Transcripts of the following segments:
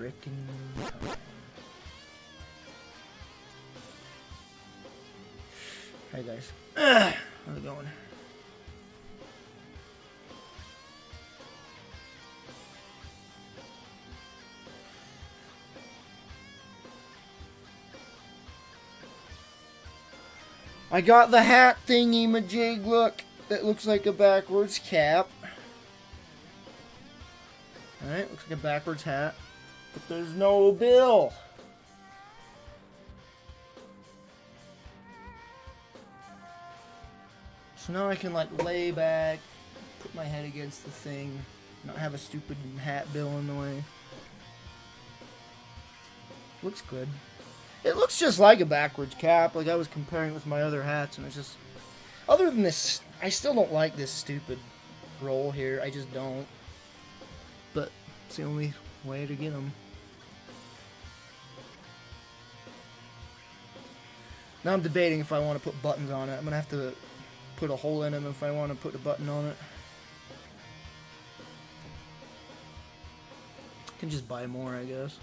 frickin' time. Hey guys, how's it going? I got the hat thingy, majig, look. That looks like a backwards cap. Alright, looks like a backwards hat. But there's no bill. So now I can like lay back, put my head against the thing, not have a stupid hat bill in the way. Looks good. It looks just like a backwards cap, like I was comparing it with my other hats, and it's just... Other than this, I still don't like this stupid roll here, I just don't. But it's the only way to get them. Now I'm debating if I want to put buttons on it. I'm going to have to put a hole in them if I want to put a button on it. I can just buy more, I guess.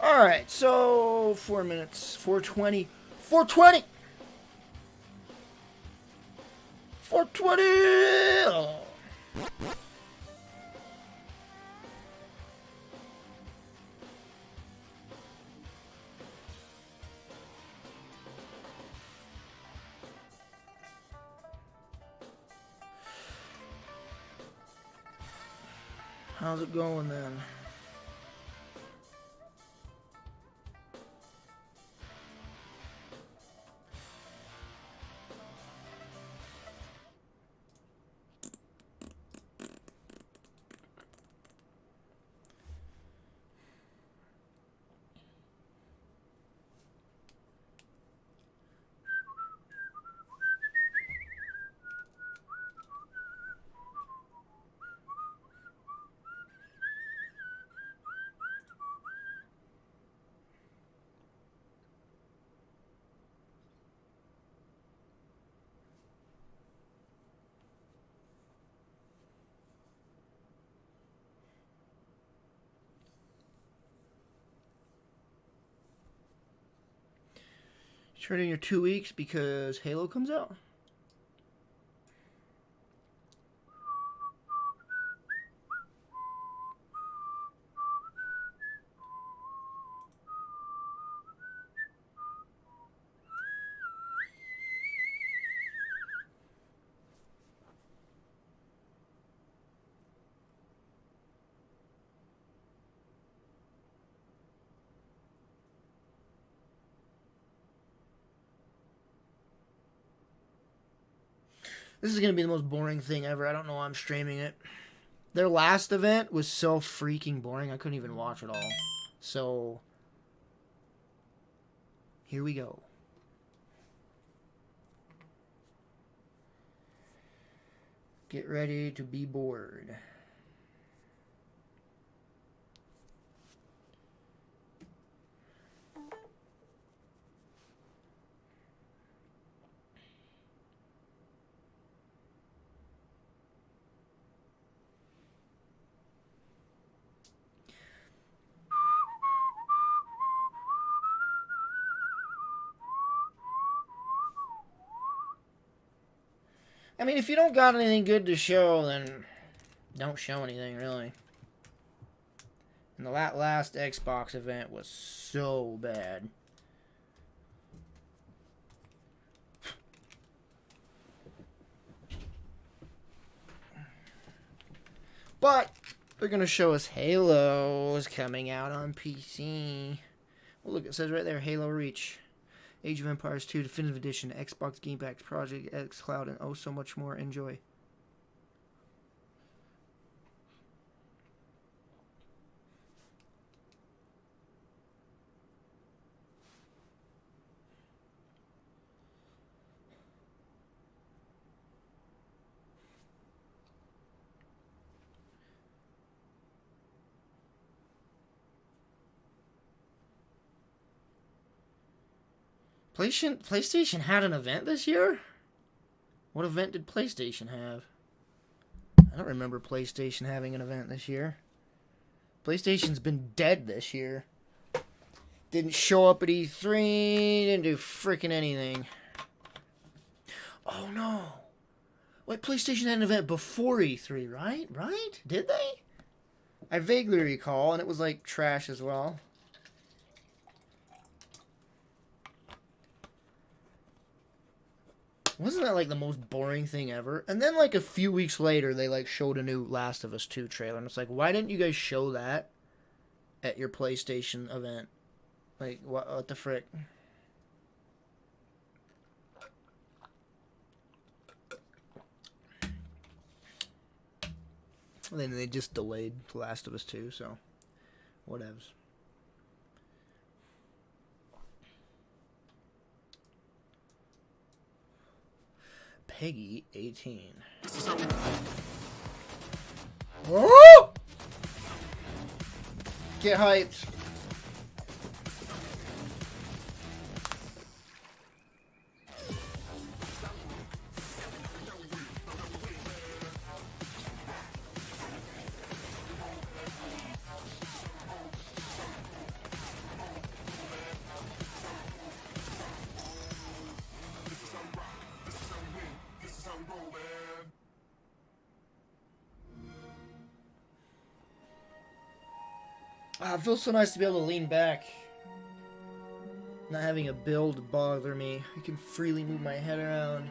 Alright, so 4 minutes, 4:20, 4:20! 4:20! Oh. How's it going then? Turn in your 2 weeks because Halo comes out. This is going to be the most boring thing ever. I don't know why I'm streaming it. Their last event was so freaking boring, I couldn't even watch it all. So, here we go. Get ready to be bored. I mean, if you don't got anything good to show, then don't show anything, really. And the last Xbox event was so bad. But they're going to show us Halo's coming out on PC. Well, look, it says right there, Halo Reach. Age of Empires 2 Definitive Edition, Xbox Game Pass, Project X Cloud, and oh so much more. Enjoy. PlayStation had an event this year? What event did PlayStation have? I don't remember PlayStation having an event this year. PlayStation's been dead this year. Didn't show up at E3, didn't do freaking anything. Oh no. Wait, PlayStation had an event before E3, right? Right? Did they? I vaguely recall, and it was like trash as well. Wasn't that like the most boring thing ever? And then like a few weeks later, they like showed a new Last of Us 2 trailer, and it's like, why didn't you guys show that at your PlayStation event? Like, what the frick? And then they just delayed The Last of Us 2, so whatevs. Peggy 18. Whoa! Get hyped. It feels so nice to be able to lean back. Not having a build bother me. I can freely move my head around.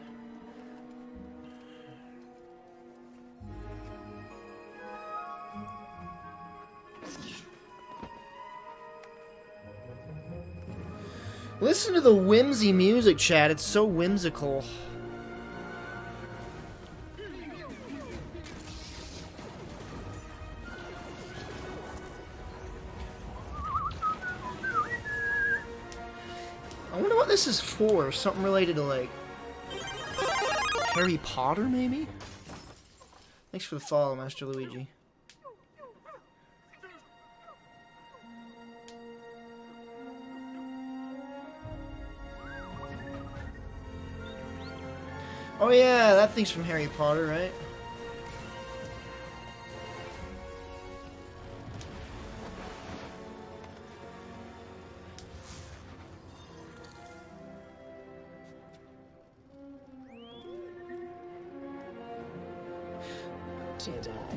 Listen to the whimsy music, chat. It's so whimsical. I wonder what this is for. Something related to, like, Harry Potter, maybe? Thanks for the follow, Master Luigi. Oh yeah, that thing's from Harry Potter, right?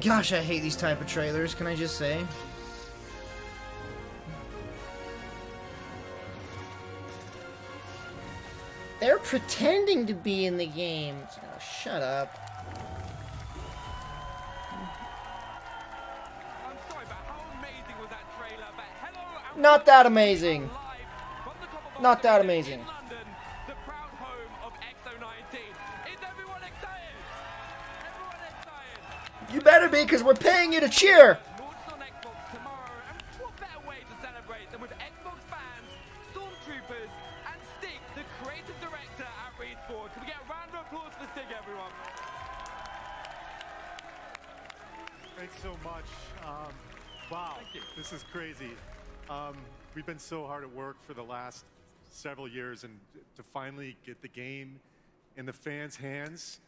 Gosh, I hate these type of trailers, can I just say? They're pretending to be in the game. Oh, shut up. I'm sorry, but how amazing was that trailer? But hello, not that amazing. Not that amazing. In London, the proud home of X019. Is everyone excited? Everyone excited? You better be, because we're paying you to cheer. Launched on Xbox tomorrow, and what better way to celebrate than with Xbox fans, stormtroopers, and Stig, the creative director at Respawn. Can we get a round of applause for Stig, everyone? Thanks so much. Wow, this is crazy. We've been so hard at work for the last several years, and to finally get the game in the fans' hands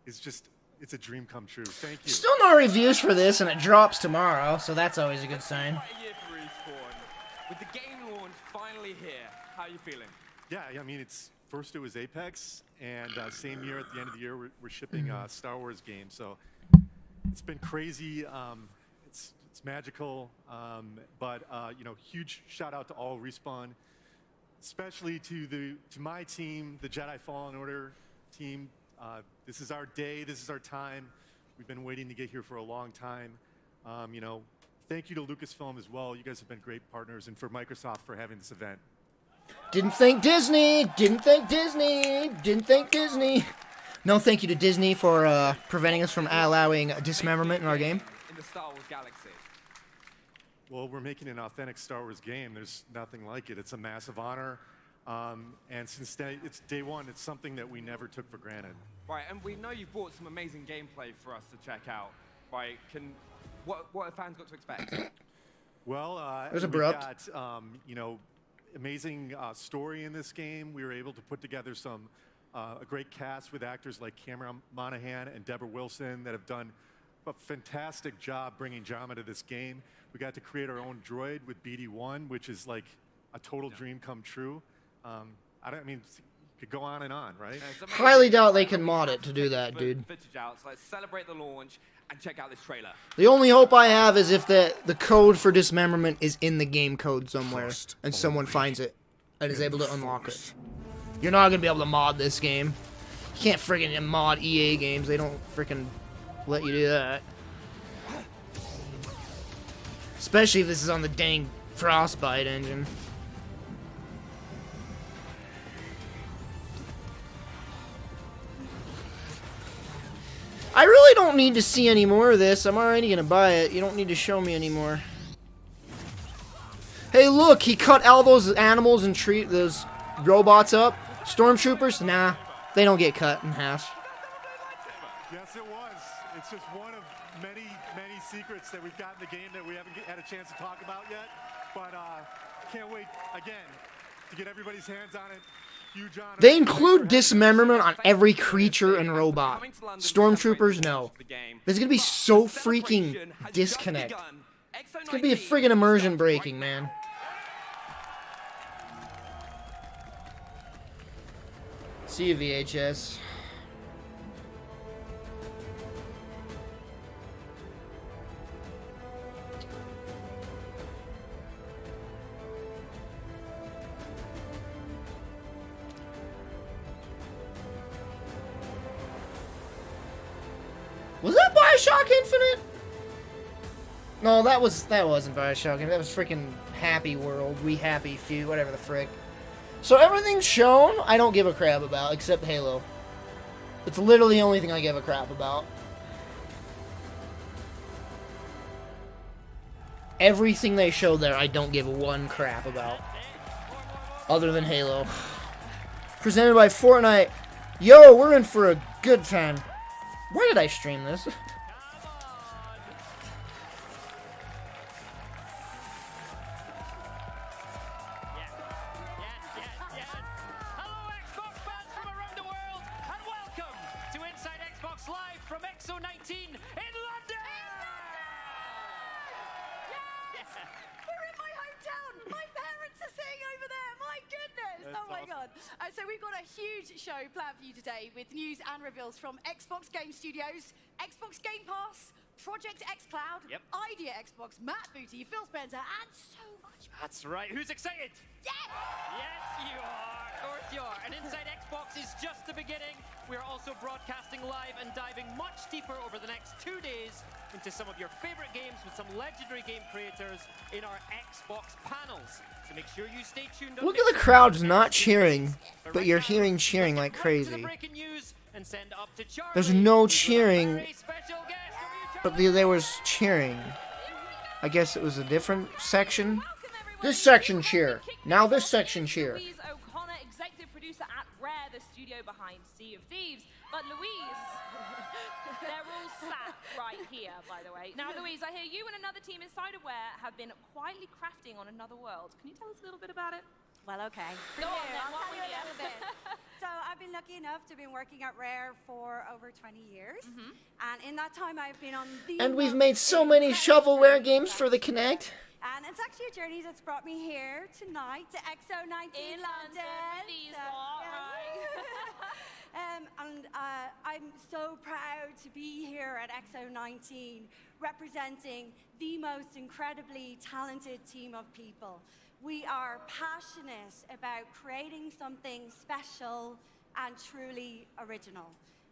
is just, it's a dream come true. Thank you. Still no reviews for this, and it drops tomorrow, so that's always a good sign. Quite a year for Respawn. With the game launch finally here, how are you feeling? Yeah, I mean, first it was Apex, and same year at the end of the year we're shipping a Star Wars game. So it's been crazy. It's magical, but you know, huge shout out to all Respawn, especially to my team, the Jedi Fallen Order team. This is our day. This is our time. We've been waiting to get here for a long time. You know, thank you to Lucasfilm as well. You guys have been great partners, and for Microsoft for having this event. Didn't thank Disney. Didn't thank Disney. Didn't thank Disney. No thank you to Disney for preventing us from allowing dismemberment in our game. In the Star Wars galaxy. Well, we're making an authentic Star Wars game. There's nothing like it. It's a massive honor. And since it's day one, it's something that we never took for granted. Right, and we know you've brought some amazing gameplay for us to check out. Right, what have fans got to expect? Well, There's a we've Baruch. got, you know, amazing story in this game. We were able to put together a great cast with actors like Cameron Monaghan and Deborah Wilson that have done a fantastic job bringing drama to this game. We got to create our own droid with BD1, which is like a total dream come true. I mean, you could go on and on, right? Highly doubt they can mod it to do that, dude. Footage out, so let's celebrate the launch and check out this trailer. The only hope I have is if the code for dismemberment is in the game code somewhere, and someone finds it and is able to unlock it. You're not gonna be able to mod this game. You can't friggin' mod EA games. They don't frickin' let you do that. Especially if this is on the dang Frostbite engine. I really don't need to see any more of this. I'm already gonna buy it. You don't need to show me anymore. Hey, look, he cut all those animals and those robots up. Stormtroopers? Nah, they don't get cut in half. Yes, it was. It's just one of many, many secrets that we've got in the game that we haven't had a chance to talk about yet. But can't wait, again, to get everybody's hands on it. Huge honor. They include dismemberment on every creature and robot. Stormtroopers, no. This is gonna be so freaking disconnect. It's gonna be a friggin' immersion breaking, man. See you, VHS. Was that Bioshock Infinite? No, that wasn't Bioshock Infinite. That was freaking Happy World. We Happy Few, whatever the frick. So everything shown, I don't give a crap about, except Halo. It's literally the only thing I give a crap about. Everything they showed there, I don't give one crap about. Other than Halo. Presented by Fortnite. Yo, we're in for a good time. Why did I stream this? Hello, Xbox fans from around the world, and welcome to Inside Xbox Live from X019 in London! We're in my hometown. My parents are sitting over there. My goodness. Oh my God. So we've got a huge show planned for you today with news and reveals from Xbox Game Studios, Xbox Game Pass, Project xCloud, Idea Xbox, Matt Booty, Phil Spencer, and so much more. That's right. Who's excited? Yes! Yes, you are. Of course you are. And Inside Xbox is just the beginning. We are also broadcasting live and diving much deeper over the next 2 days into some of your favorite games with some legendary game creators in our Xbox panels. So make sure you stay tuned. Look at the crowds not cheering, but you're hearing cheering like crazy. There's no cheering, but there was cheering. I guess it was a different section. This section cheer. Now this section cheer. Louise O'Connor, executive producer at Rare, the studio behind Sea of Thieves. But Louise, they're all sat right here, by the way. Now, Louise, I hear you and another team inside of Rare have been quietly crafting on another world. Can you tell us a little bit about it? Well, okay. Go on then, I'll what tell we you a hear. little bit. So I've been lucky enough to be working at Rare for over 20 years. And in that time, I've been on the And we've made so many shovelware games for the Kinect. And it's actually a journey that's brought me here tonight to X019 In London with these lot, right? I'm so proud to be here at X019, representing the most incredibly talented team of people. We are passionate about creating something special and truly original.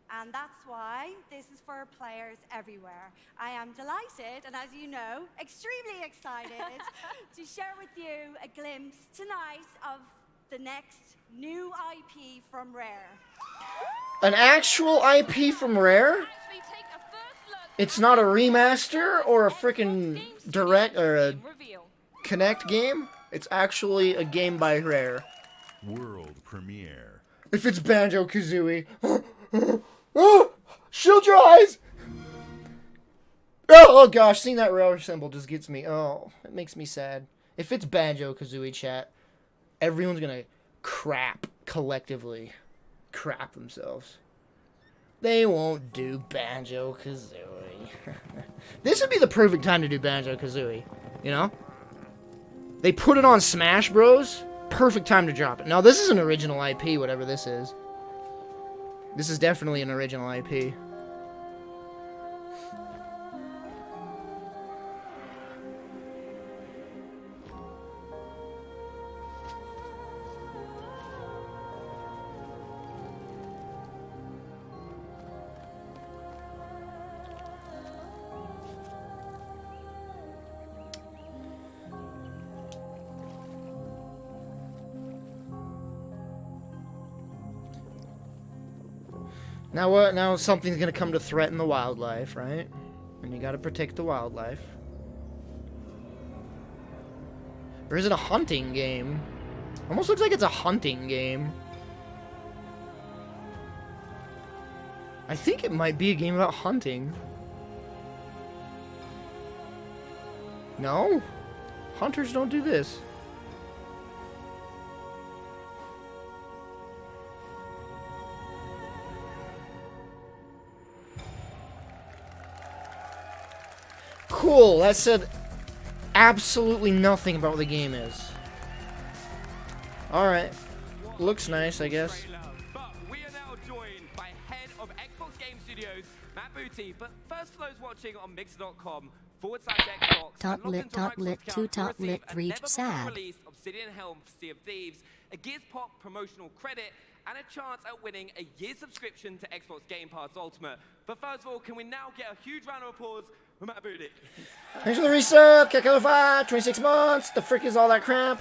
And that's why this is for players everywhere. I am delighted, and as you know, extremely excited to share with you a glimpse tonight of the next new IP from Rare. An actual IP from Rare? Actually, take a first look. It's not a remaster or a freaking direct or a Reveal. Kinect game. It's actually a game by Rare. World premiere. If it's Banjo-Kazooie. Oh, shield your eyes! Oh gosh, seeing that Rare symbol just gets me. Oh, it makes me sad. If it's Banjo-Kazooie, chat, everyone's gonna collectively crap themselves. They won't do Banjo-Kazooie. This would be the perfect time to do Banjo-Kazooie, you know? They put it on Smash Bros. Perfect time to drop it. Now, this is an original IP, whatever this is. This is definitely an original IP. Now what? Now something's gonna come to threaten the wildlife, right? And you gotta protect the wildlife. Or is it a hunting game? Almost looks like it's a hunting game. I think it might be a game about hunting. No? Hunters don't do this. Cool, that said absolutely nothing about what the game is. Alright. Looks nice, I guess. But we are now joined by head of Xbox Game Studios, Matt Booty. But first, for those watching on mixer.com/Xbox, Top lit, top lit, two top lit, three sad. Release Obsidian Helm for Sea of Thieves, a Gears Pop promotional credit, and a chance at winning a year's subscription to Xbox Game Pass Ultimate. But first of all, can we now get a huge round of applause for Matt Booty? Thanks for the resub, Kakalify, 26 months, the frick is all that crap?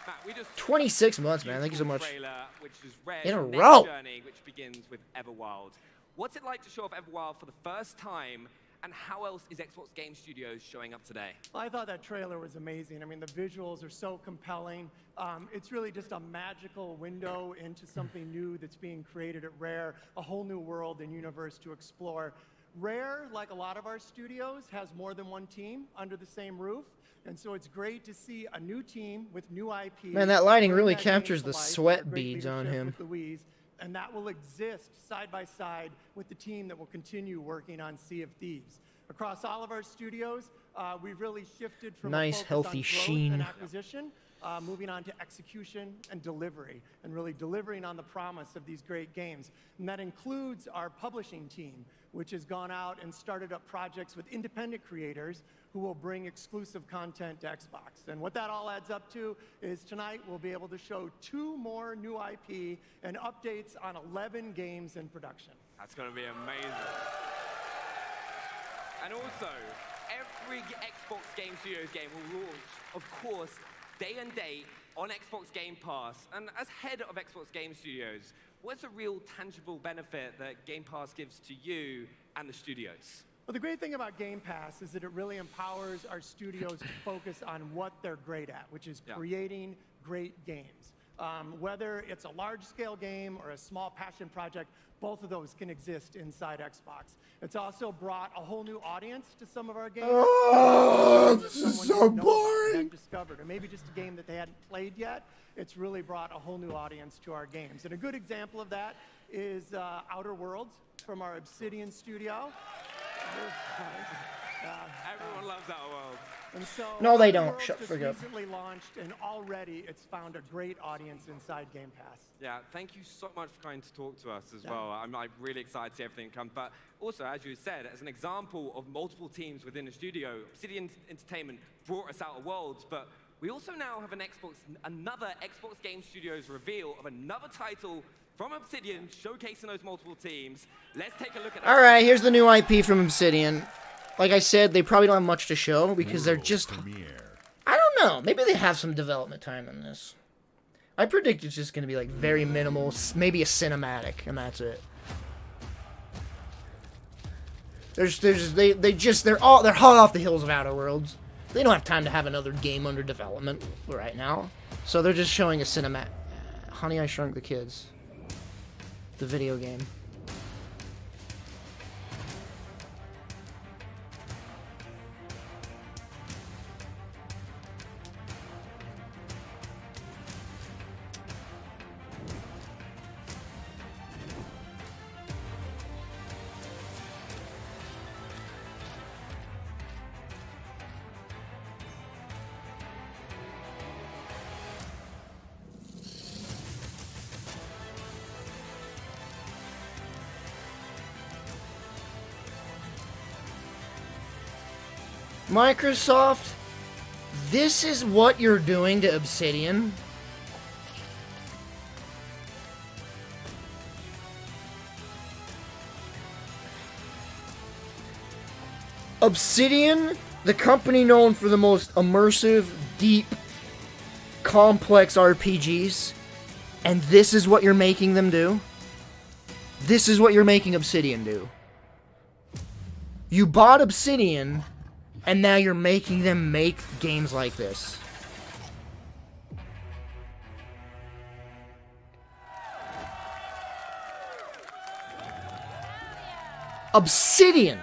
Matt, we just 26 months, man, thank you so much. Trailer, which is Rare's In a next row. journey, which begins with Everwild. What's it like to show off Everwild for the first time, and how else is Xbox Game Studios showing up today? I thought that trailer was amazing. I mean, the visuals are so compelling. It's really just a magical window into something new that's being created at Rare, a whole new world and universe to explore. Rare, like a lot of our studios, has more than one team under the same roof. And so it's great to see a new team with new IP. Man, that lighting bring really that game captures to the life sweat with great beads on leadership him. with Louise, and that will exist side by side with the team that will continue working on Sea of Thieves. Across all of our studios, we've really shifted from Nice, a focus healthy on growth sheen. and acquisition, moving on to execution and delivery, and really delivering on the promise of these great games. And that includes our publishing team, which has gone out and started up projects with independent creators who will bring exclusive content to Xbox. And what that all adds up to is tonight we'll be able to show 2 more new IP and updates on 11 games in production. That's going to be amazing. And also, every Xbox Game Studios game will launch, of course, day and date on Xbox Game Pass. And as head of Xbox Game Studios, what's the real tangible benefit that Game Pass gives to you and the studios? Well, the great thing about Game Pass is that it really empowers our studios to focus on what they're great at, which is creating great games. Whether it's a large-scale game or a small passion project, both of those can exist inside Xbox. It's also brought a whole new audience to some of our games. Oh, this is so boring. Discovered, or maybe just a game that they hadn't played yet. It's really brought a whole new audience to our games. And a good example of that is Outer Worlds from our Obsidian studio. Everyone loves that world. And so No, they Outer don't. Worlds Shut just the frick up. recently launched, and already it's found a great audience inside Game Pass. Yeah, thank you so much for coming to talk to us as well. I'm like, really excited to see everything come. But also, as you said, as an example of multiple teams within the studio, Obsidian Entertainment brought us Outer Worlds, but we also now have another Xbox Game Studios reveal of another title from Obsidian, showcasing those multiple teams. Let's take a look at that. All right, here's the new IP from Obsidian. Like I said, they probably don't have much to show because they're just... Premiere. I don't know. Maybe they have some development time in this. I predict it's just going to be like very minimal, maybe a cinematic, and that's it. They're hot off the heels of Outer Worlds. They don't have time to have another game under development right now, so they're just showing a cinematic. Honey, I Shrunk the Kids, the video game. Microsoft, this is what you're doing to Obsidian? Obsidian, the company known for the most immersive, deep, complex RPGs, and this is what you're making them do? This is what you're making Obsidian do. You bought Obsidian, and now you're making them make games like this. Obsidian!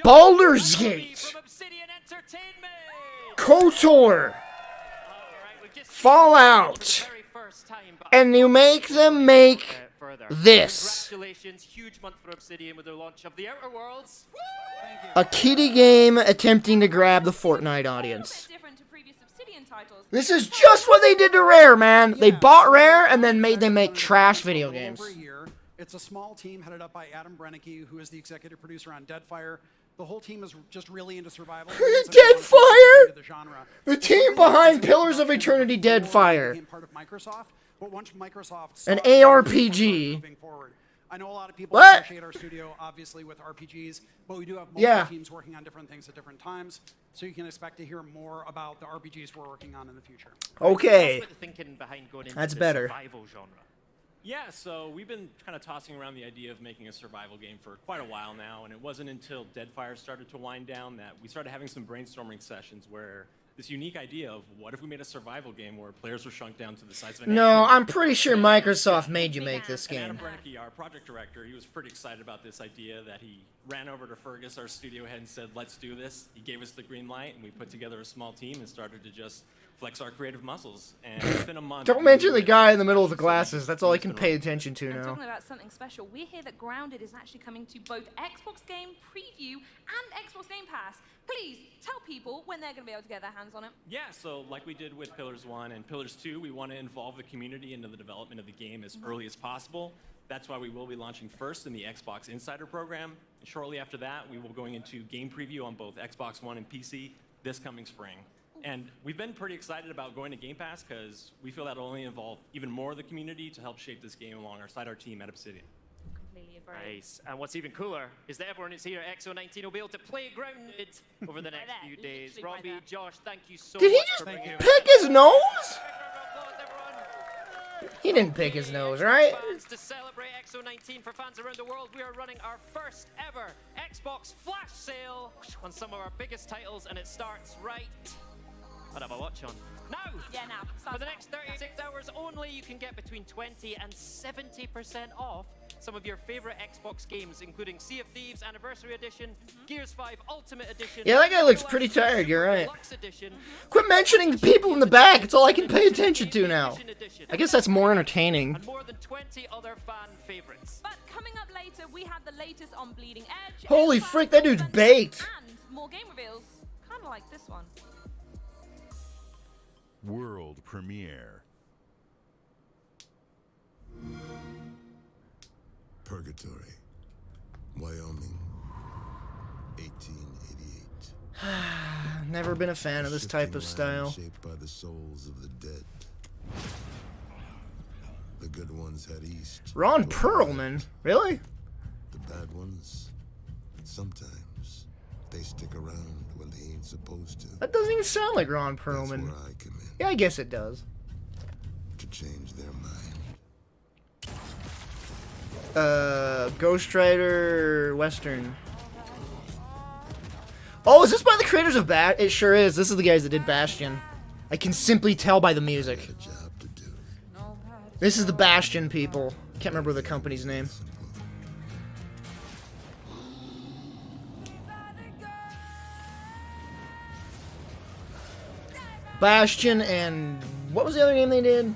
Baldur's Gate! KOTOR! Fallout! And you make them make this. Congratulations, huge month for Obsidian with their launch of The Outer Worlds. A kiddie game attempting to grab the Fortnite audience. This is just what they did to Rare, man. They bought Rare and then made them make trash video games. It's a small team headed up by Adam Brennicky, who is the executive producer on Deadfire. The whole team is just really into survival. Deadfire! The team behind Pillars of Eternity, Deadfire. Part of Microsoft, but once Microsoft an ARPG. Moving forward. I know a lot of people appreciate our studio, obviously, with RPGs, but we do have multiple teams working on different things at different times, so you can expect to hear more about the RPGs we're working on in the future. Okay. That's better. Yeah, so we've been kind of tossing around the idea of making a survival game for quite a while now, and it wasn't until Deadfire started to wind down that we started having some brainstorming sessions where this unique idea of what if we made a survival game where players were shrunk down to the size of an No, I'm pretty sure Microsoft made you make this game. Adam Brennicky, our project director, he was pretty excited about this idea that he ran over to Fergus, our studio head, and said, let's do this. He gave us the green light, and we put together a small team and started to just flex our creative muscles. And within a month... Don't mention the guy in the middle of the glasses. That's all I can pay attention to now. Talking about something special, we hear that Grounded is actually coming to both Xbox Game Preview and Xbox Game Pass. Please tell people when they're going to be able to get their hands on it. Yeah, so like we did with Pillars 1 and Pillars 2, we want to involve the community into the development of the game as early as possible. That's why we will be launching first in the Xbox Insider program. And shortly after that, we will be going into game preview on both Xbox One and PC this coming spring. And we've been pretty excited about going to Game Pass because we feel that will only involve even more of the community to help shape this game alongside our team at Obsidian. Nice. And what's even cooler is that everyone who's here at X019 will be able to play Grounded over the next few days. Robbie, Josh, thank you so much. Did he just pick his nose? He didn't pick his nose, right? To celebrate X019 for fans around the world, we are running our first ever Xbox flash sale on some of our biggest titles, and it starts right. I'd have a watch on. Now! Yeah, now. For the next 36 hours only, you can get between 20 and 70% off some of your favorite Xbox games, including Sea of Thieves Anniversary Edition, Gears 5 Ultimate Edition. Yeah, that guy looks pretty tired, you're right. Quit mentioning the people in the back, it's all I can pay attention to now. I guess that's more entertaining. And more than 20 other fan favorites. But coming up later, we have the latest on Bleeding Edge. Holy frick, that dude's baked. And more game reveals, kind of like this one. World premiere. Purgatory, Wyoming, 1888. Never been a fan of this type of style. Shaped by the souls of the dead. The good ones head east. Ron Perlman? Really? The bad ones, sometimes they stick around when they ain't supposed to. That doesn't even sound like Ron Perlman. That's where I come in. Yeah, I guess it does. To change their mind. Ghost Rider Western. Oh, is this by the creators of It sure is. This is the guys that did Bastion. I can simply tell by the music. This is the Bastion people. Can't remember the company's name. Bastion and... what was the other game they did?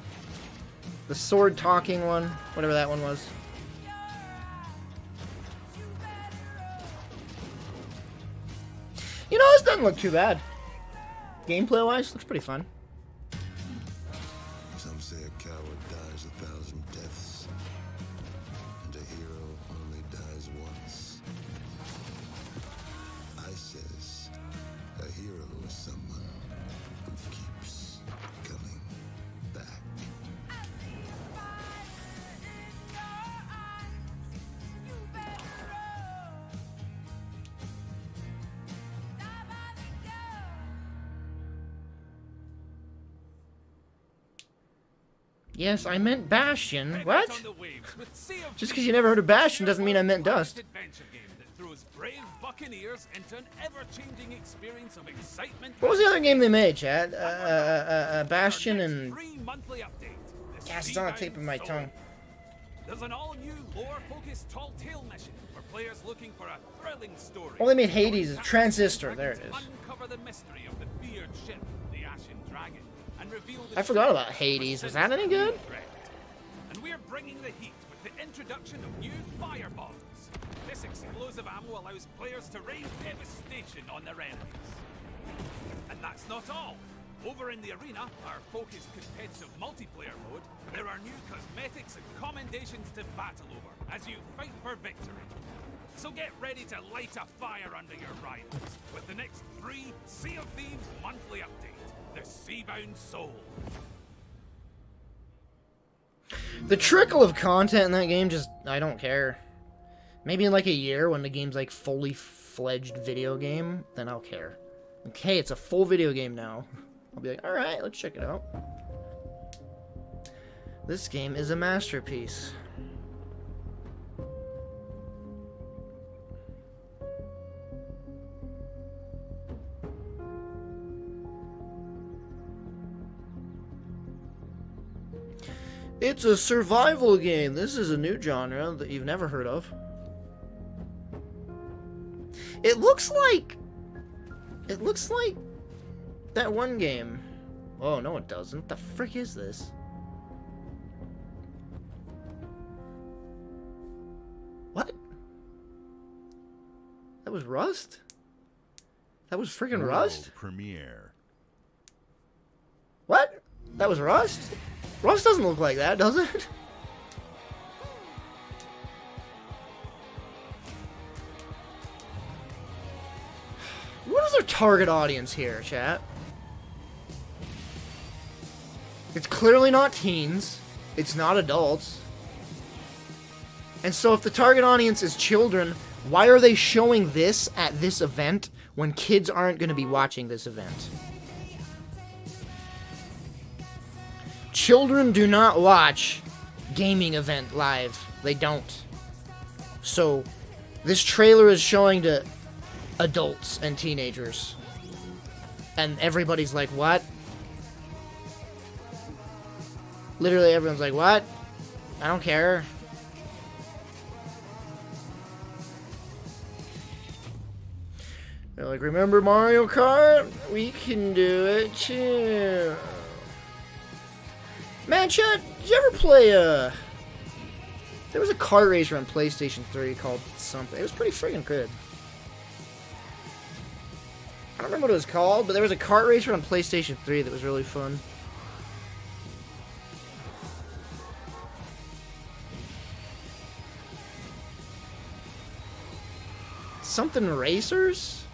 The sword talking one. Whatever that one was. You know, this doesn't look too bad. Gameplay-wise, looks pretty fun. Some say a coward dies 1,000 deaths, and a hero only dies once. I said Yes, I meant Bastion. What? Just because you never heard of Bastion doesn't mean I meant Dust. What was the other game they made, Chad? Bastion and... Yes, it's on the tip of my tongue. There's an all-new lore-focused tall tale mission for players looking for a thrilling story. Well, they made Hades, Transistor. There it is. Uncover the mystery of the feared ship, the Ashen Dragon, and reveal the I forgot about Hades. Was that any good? And we're bringing the heat with the introduction of new fire bombs. This explosive ammo allows players to rain devastation on their enemies. And that's not all. Over in the arena, our focused competitive multiplayer mode, there are new cosmetics and commendations to battle over as you fight for victory. So get ready to light a fire under your rivals with the next free Sea of Thieves monthly update, the Seabound Soul. The trickle of content in that game just, I don't care. Maybe in like a year when the game's like fully fledged video game, then I'll care. Okay, it's a full video game now. I'll be like, alright, let's check it out. This game is a masterpiece. It's a survival game. This is a new genre that you've never heard of. It looks like that one game. Oh, no it doesn't. What the frick is this? What? That was Rust? That was freaking Rust? Premiere. What? That was Rust? Rust doesn't look like that, does it? What is our target audience here, chat? It's clearly not teens. It's not adults. And so if the target audience is children, why are they showing this at this event when kids aren't going to be watching this event? Children do not watch gaming event live. They don't. So this trailer is showing to adults and teenagers. And everybody's like, what? Literally everyone's like, what? I don't care. They're like, remember Mario Kart? We can do it too. Man, Chad, did you ever play there was a kart racer on PlayStation 3 called something. It was pretty freaking good. I don't remember what it was called, but there was a kart racer on PlayStation 3 that was really fun. Something Racers?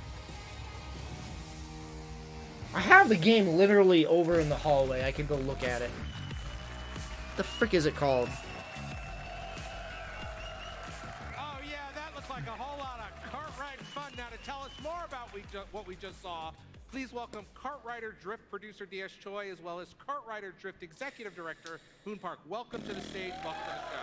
I have the game literally over in the hallway. I could go look at it. What the frick is it called? Oh yeah, that looks like a whole lot of kart ride fun. Now to tell us more about what we just saw, please welcome Kart Rider Drift producer DS Choi, as well as Kart Rider Drift executive director Hoon Park. Welcome to the stage. Welcome to the show.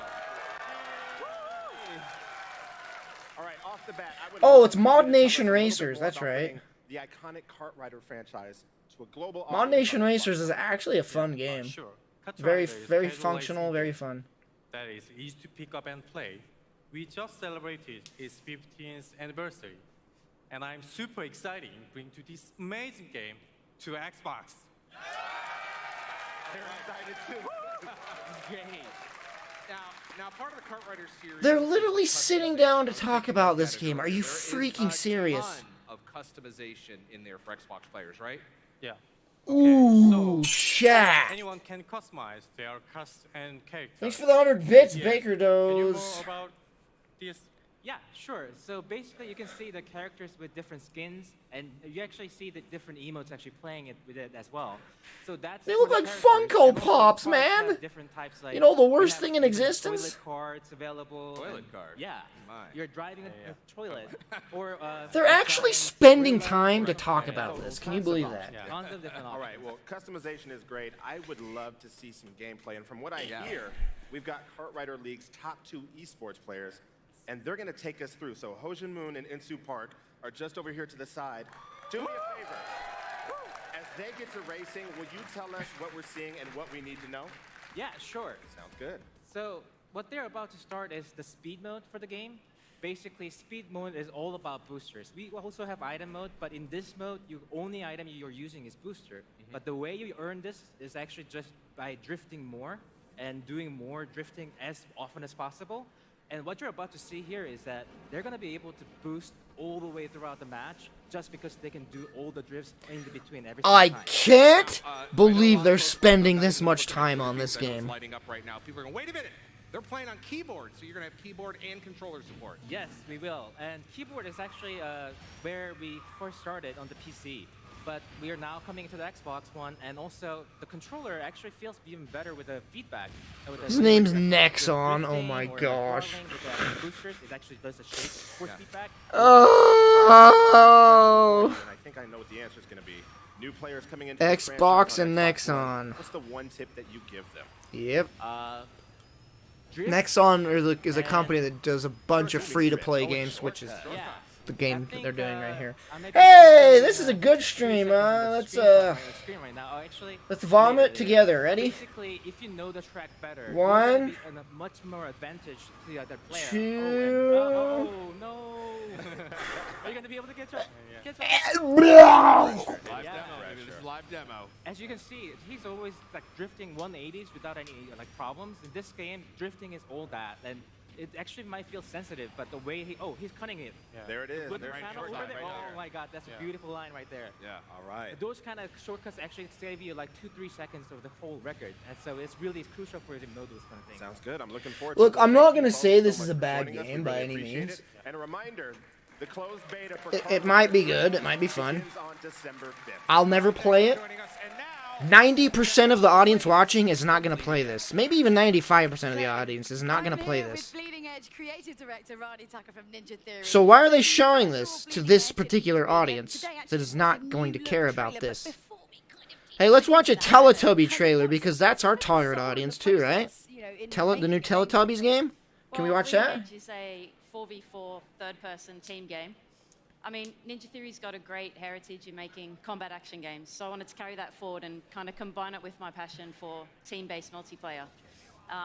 All right, off the bat, Oh, it's Mod Nation Racers. That's right. The iconic Kart Rider franchise to a global Mod Nation Racers is actually a fun game. Sure. Very functional, very fun. That is easy to pick up and play. We just celebrated its 15th anniversary, and I'm super excited to bring to this amazing game to Xbox. They're excited too. Yay. Now, part of the Kart Rider series. They're literally sitting down to talk about this game. Are you freaking serious? Of customization in there for Xbox players, right? Yeah. Ooh, chat. Anyone can customize their cast and character. Thanks for the 100 bits, Yeah. Baker Can you Doze. know about this Yeah, sure. So basically, you can see the characters with different skins, and you actually see the different emotes actually playing it with it as well. So that's They for look the like characters. Funko And also Pops, cards have man. different types, like, You know, the we worst have thing in even existence? Toilet cards available. Toilet card? Yeah. My. You're driving a toilet. Or They're actually spending time to talk about this. Can you believe that? Tons of different All right, well, customization is great. I would love to see some gameplay. And from what I hear, we've got Kartrider League's top 2 esports players, and they're going to take us through. So Hojin Moon and Insu Park are just over here to the side. Do me a favor. As they get to racing, will you tell us what we're seeing and what we need to know? Yeah, sure. Sounds good. So what they're about to start is the speed mode for the game. Basically, speed mode is all about boosters. We also have item mode, but in this mode, the only item you're using is booster. But the way you earn this is actually just by drifting more and doing more drifting as often as possible. And what you're about to see here is that they're going to be able to boost all the way throughout the match just because they can do all the drifts in between every single I time. can't believe they're spending this much time on this game. Lighting up right now. People are going, wait a minute. They're playing on keyboard, so you're going to have keyboard and controller support. Yes, we will. And keyboard is actually where we first started on the PC. But we are now coming to the Xbox One, and also the controller actually feels even better with the feedback. His name's Nexon. Oh my gosh. With the boosters, it actually does a shape force feedback. Oh. And I think I know what the answer is going to be. New players coming into Xbox the and franchise on Nexon. Xbox One. What's the one tip that you give them? Yep. Drift Nexon is a company that does a bunch of free-to-play games, which is Yeah. the game that they're doing right here. maybe Hey, this is a good stream. Let's screen right now. Oh, actually, let's vomit together. Ready? Basically, if you know the track better, One, you're gonna be in a much more advantage to the other player. two. Oh, no! Are you gonna be able to get your? Live demo, baby. This is live demo. As you can see, he's always like drifting 180s without any like problems. In this game, drifting is all that, and it actually might feel sensitive, but the way he's cutting it. Yeah. There it is. With the There it panel is. over Right there. there. Oh my God, that's a beautiful line right there. Yeah. All right. Those kind of shortcuts actually save you like 2-3 seconds of the whole record, and so it's really crucial for you to know those kind of things. Sounds good. I'm looking forward Look, to it. I'm not Thank gonna you say both this so is much a for bad joining us. We game by really any appreciate means. it. And a reminder, the closed beta for It might be good. It might be fun. begins on December 5th. I'll never play it. 90% of the audience watching is not going to play this. Maybe even 95% of the audience is not going to play this. Bleeding Edge creative director Roddy Tucker from Ninja Theory. So why are they showing this to this particular audience that is not going to care about this? Hey, let's watch a Teletubby trailer because that's our target audience too, right? The new Teletubbies game? Can we watch that? Edge is a 4v4 third-person team game. I mean, Ninja Theory's got a great heritage in making combat action games, so I wanted to carry that forward and kind of combine it with my passion for team-based multiplayer.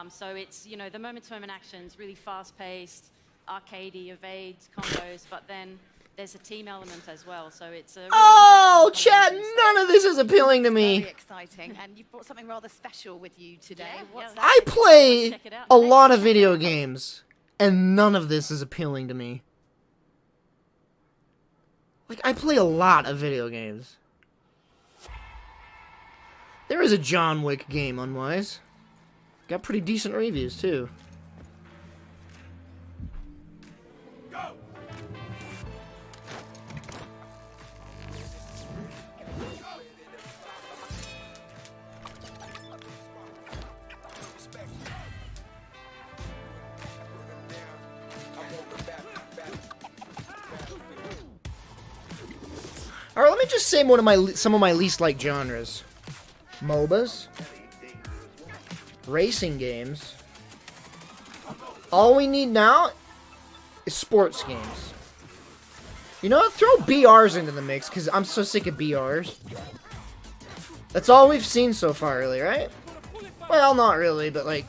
So it's, you know, the moment-to-moment actions, really fast-paced, arcadey, evades, combos, but then there's a team element as well, so it's a... Oh, chat, none of this is appealing to me. Very exciting, and you've brought something rather special with you today. What's that? I play a lot of video games, and none of this is appealing to me. Like, I play a lot of video games. There is a John Wick game, Unwise. Got pretty decent reviews, too. Alright, let me just say some of my least liked genres. MOBAs. Racing games. All we need now is sports games. You know what? Throw BRs into the mix, because I'm so sick of BRs. That's all we've seen so far, really, right? Well, not really, but like...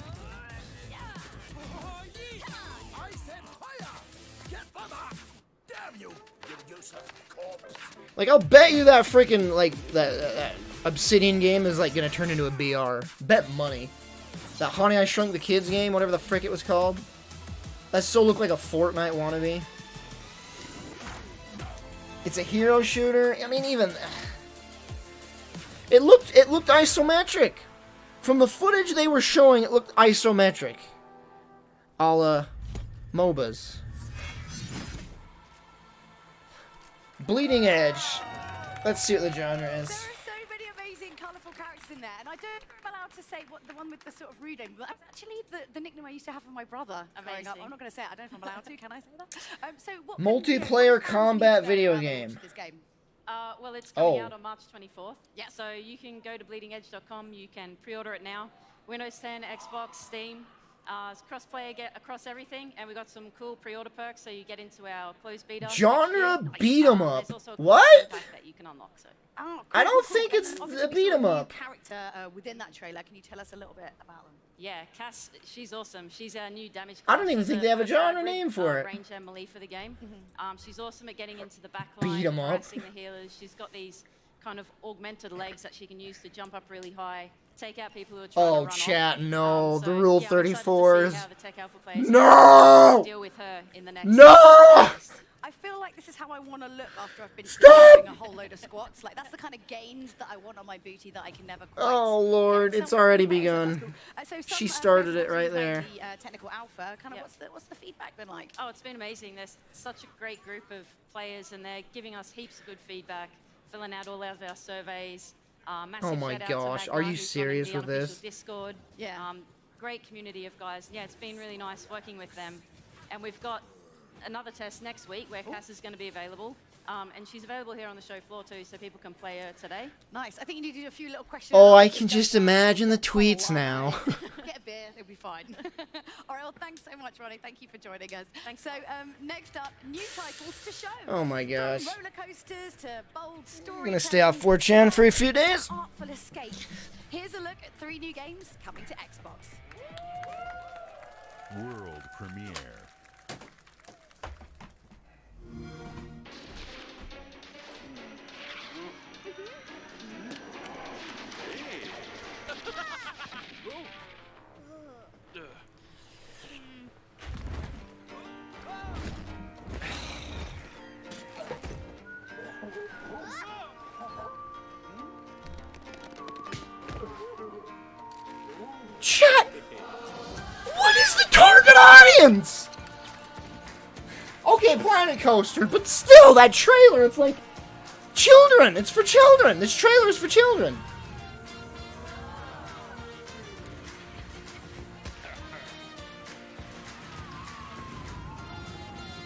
Like, I'll bet you that freaking, like, that Obsidian game is, like, gonna turn into a BR. Bet money. That Honey, I Shrunk the Kids game, whatever the frick it was called. That still looked like a Fortnite wannabe. It's a hero shooter. I mean, even... It looked isometric. From the footage they were showing, it looked isometric. A la MOBAs. Bleeding Edge. Let's see what the genre is. There are so many amazing, colourful characters in there, and I don't think I'm allowed to say what the one with the sort of reading, but that's actually the nickname I used to have for my brother growing up. I'm not going to say it. I don't know if I'm allowed to. Can I say that? So what Multiplayer combat video game. this game? Well, it's coming Oh. out on March 24th. Yeah. So you can go to bleedingedge.com. You can pre-order it now. Windows 10, Xbox, Steam. It's cross-play across everything, and we got some cool pre-order perks, so you get into our closed beta. Genre beat 'em up. There's also a What? pack that you can unlock. So. Oh, I don't cool. think it's And a obviously we beat saw 'em new up. Character within that trailer. Can you tell us a little bit about them? Yeah, Cass, she's awesome. She's our new damage I don't class. even She's think a they have a first genre hybrid, name for it. Ranger and melee for the game. She's awesome at getting into the backline, Beat 'em up. harassing the healers. She's got these kind of augmented legs that she can use to jump up really high, take out people who are trying to run chat, off. no. So, the Rule yeah, I'm excited to see 34s. how the Tech Alpha players No! deal with her in the next No! I feel like this is how I want to look after I've been Stop! doing a whole load of squats. Like, that's the kind of gains that I want on my booty that I can never quite. Oh, Lord. It's already begun. So She started it right there. The technical alpha, kind of what's the feedback been like? Oh, it's been amazing. There's such a great group of players, and they're giving us heaps of good feedback, filling out all of our surveys. Massive Oh my shout out to gosh, Magma, are you who's running serious the with this? unofficial Discord. Yeah. Great community of guys. Yeah, it's been really nice working with them. And we've got another test next week where Cass is going to be available. And she's available here on the show floor too, so people can play her today. Nice. I think you need to do a few little questions. Oh, I can just imagine the tweets now. Get a beer, it'll be fine. All right, well, thanks so much, Ronnie. Thank you for joining us. Thanks. So, next up, new titles to show. Oh my gosh. From roller coasters to bold stories. I'm gonna stay off 4chan for a few days. Artful escape. Here's a look at 3 new games coming to Xbox. World premiere. Chat! What is the target audience? Okay, Planet Coaster, but still, that trailer, it's like children. It's for children. This trailer is for children.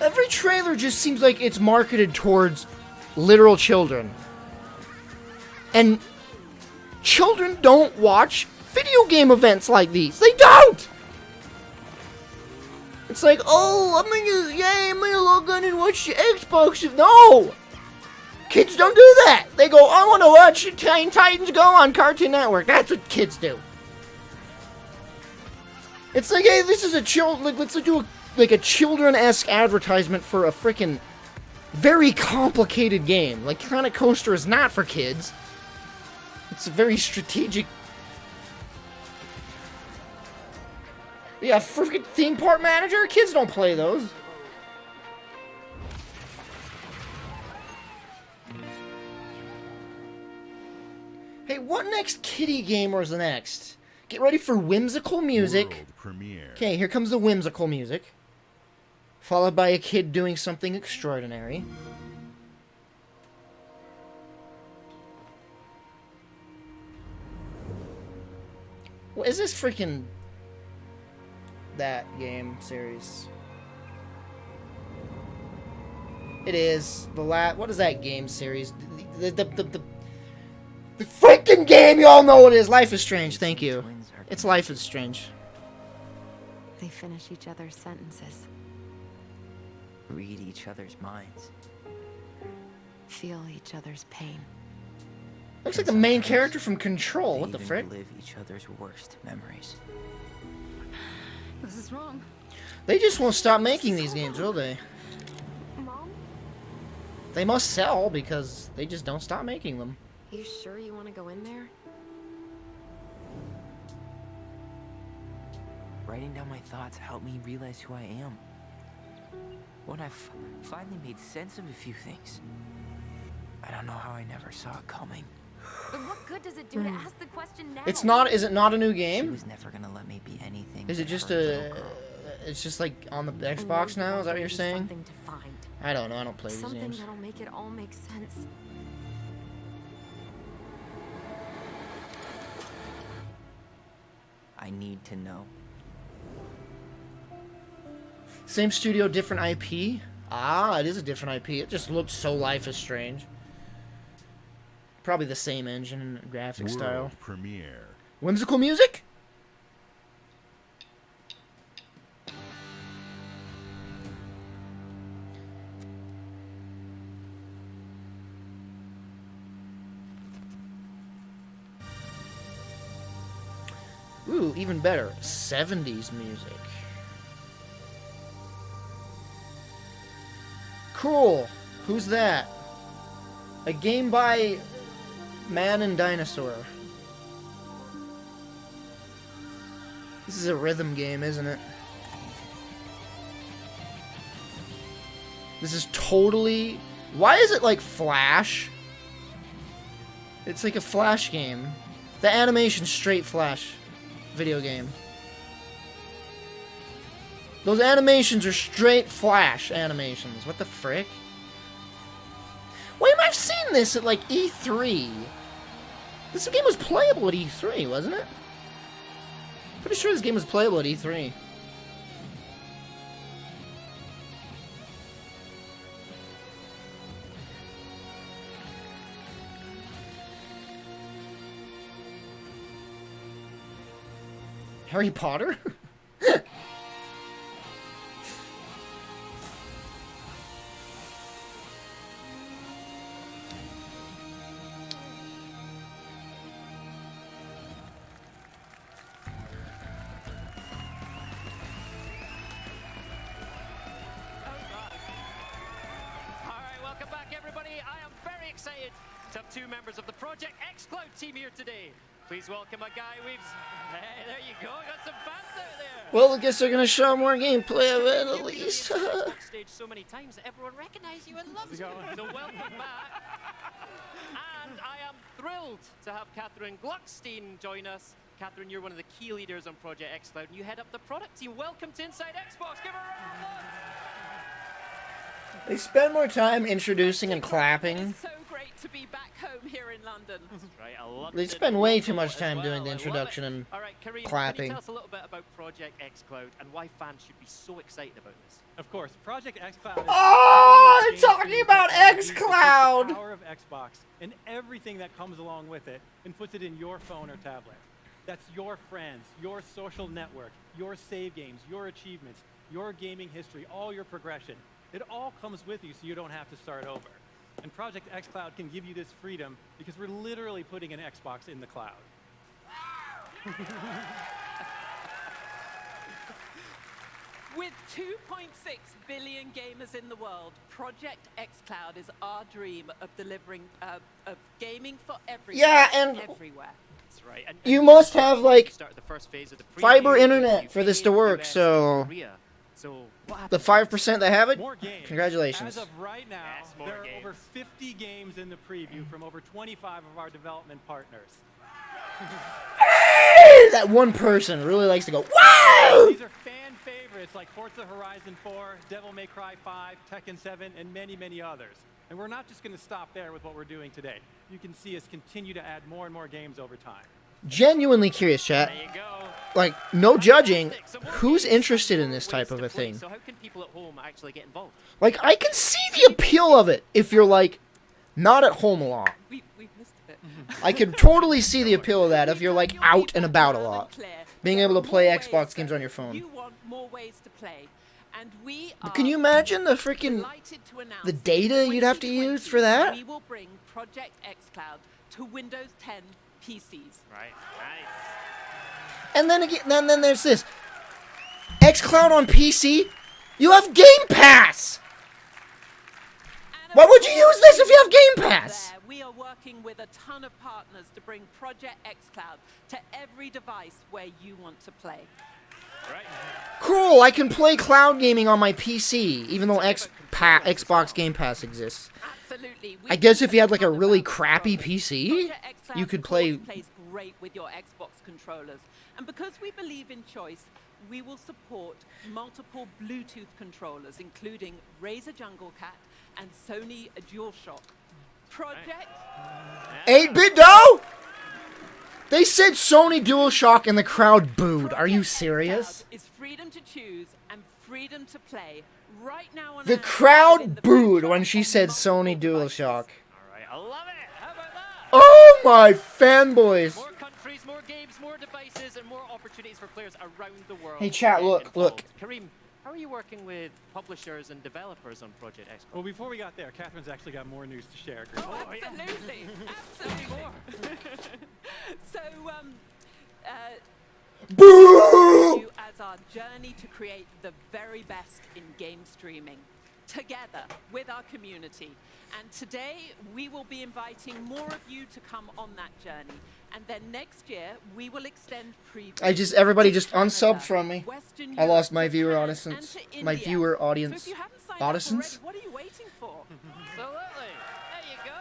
Every trailer just seems like it's marketed towards literal children. And children don't watch video game events like these. They don't! It's like, oh, I'm gonna log on and watch the Xbox. No! Kids don't do that. They go, I want to watch Teen Titans Go on Cartoon Network. That's what kids do. It's like, hey, this is let's do a children-esque advertisement for a freaking very complicated game. Like, Planet Coaster is not for kids. It's a very strategic. Yeah, freaking theme park manager? Kids don't play those. Hey, what next kiddie game was the next? Get ready for whimsical music. World premiere. Okay, here comes the whimsical music. Followed by a kid doing something extraordinary. What is this freaking that game series? It is the what is that game series? The freaking game, y'all know what it is. Life is Strange. Thank you. It's Life is Strange. They finish each other's sentences. Read each other's minds. Feel each other's pain. Looks like the main character from Control. What the frick? Live each other's worst memories. This is wrong. They just won't stop making these games, will they? Mom? They must sell because they just don't stop making them. You sure you want to go in there? Writing down my thoughts helped me realize who I am. When I finally made sense of a few things. I don't know how I never saw it coming. But what good does it do to ask the question now? It's not. Is it not a new game? She was never gonna let me be anything. Is it just a? It's just like on the Xbox now. Is that what you're saying? I don't know. I don't play these Something games. that'll make it all make sense. I need to know. Same studio, different IP. Ah, it is a different IP. It just looks so Life is Strange. Probably the same engine and graphic style. World premiere. Whimsical music? Ooh, even better. 70s music. Cool. Who's that? A game by Man and Dinosaur. This is a rhythm game, isn't it? This is totally... Why is it like Flash? It's like a Flash game. The animation's straight Flash video game. Those animations are straight Flash animations. What the frick? Wait, I've seen this at like E3. This game was playable at E3, wasn't it? Pretty sure this game was playable at E3. Harry Potter? Excited to have two members of the Project X019 team here today. Please welcome a guy we've... Hey, there you go. Got some fans out there. Well, I guess they're gonna show more gameplay of it at least. Stage so many times that everyone recognizes you and loves you. So welcome back. And I am thrilled to have Catherine Gluckstein join us. Catherine, you're one of the key leaders on Project X019. You head up the product team. Welcome to Inside Xbox. Give her a round of applause. They spend more time introducing and clapping. It's so great to be back home here in London. They spend way too much time doing the introduction and All right, Kareem, clapping. Can you tell us a little bit about Project X019 and why fans should be so excited about this? Of course, Project X019 is Oh, they're talking about xCloud! The power of Xbox and everything that comes along with it and puts it in your phone or tablet. That's your friends, your social network, your save games, your achievements, your gaming history, all your progression. It all comes with you so you don't have to start over. And Project xCloud can give you this freedom because we're literally putting an Xbox in the cloud. With 2.6 billion gamers in the world, Project xCloud is our dream of delivering of gaming for everyone. Yeah, and everywhere. That's right. And you must have like the first phase of the fiber internet for this to work, so So the 5% that have it, congratulations. As of right now, there are over 50 games in the preview from over 25 of our development partners. Hey, that one person really likes to go, wow! These are fan favorites like Forza Horizon 4, Devil May Cry 5, Tekken 7, and many, many others. And we're not just going to stop there with what we're doing today. You can see us continue to add more and more games over time. Genuinely curious, chat. Like, no judging, who's interested in this type of a thing? So how can people at home actually get involved? Like, I can see the appeal of it if you're, like, not at home a lot. We've missed a bit. I can totally see the appeal of that if you're, like, out and about a lot. Being able to play Xbox games on your phone. You want more ways to play. And we But can you imagine the freaking... the data you'd have to use for that? We will bring Project xCloud to Windows 10 PCs. Right. Nice. And then again, then there's this. xCloud on PC? You have Game Pass! Why would you use this if you have Game Pass? We are working with a ton of partners to bring Project xCloud to every device where you want to play. Right. Cool, I can play cloud gaming on my PC, even though Xbox Game Pass exists. Absolutely. I guess if you had like a really crappy PC, you could play... plays great with your Xbox controllers. And because we believe in choice, we will support multiple Bluetooth controllers, including Razer Jungle Cat and Sony DualShock. Project... 8-bit though? They said Sony DualShock and the crowd booed. Are you serious? Is freedom to choose and freedom to play. Right now on The crowd booed when she said Sony DualShock. All right, I love it. How about that? Oh my fanboys. More countries, more games, more devices, and more opportunities for players around the world. Hey chat, look. Kareem, how are you working with publishers and developers on Project X? Well, before we got there, Catherine's actually got more news to share. Oh, absolutely. Absolutely. So, Boo! as our journey to create the very best in game streaming, together with our community. And today, we will be inviting more of you to come on that journey. And then next year, we will extend previews. Everybody just unsubbed from me. I lost my viewer audience. My viewer audience. So if you haven't signed Audience? up already, what are you waiting for? Absolutely. There you go.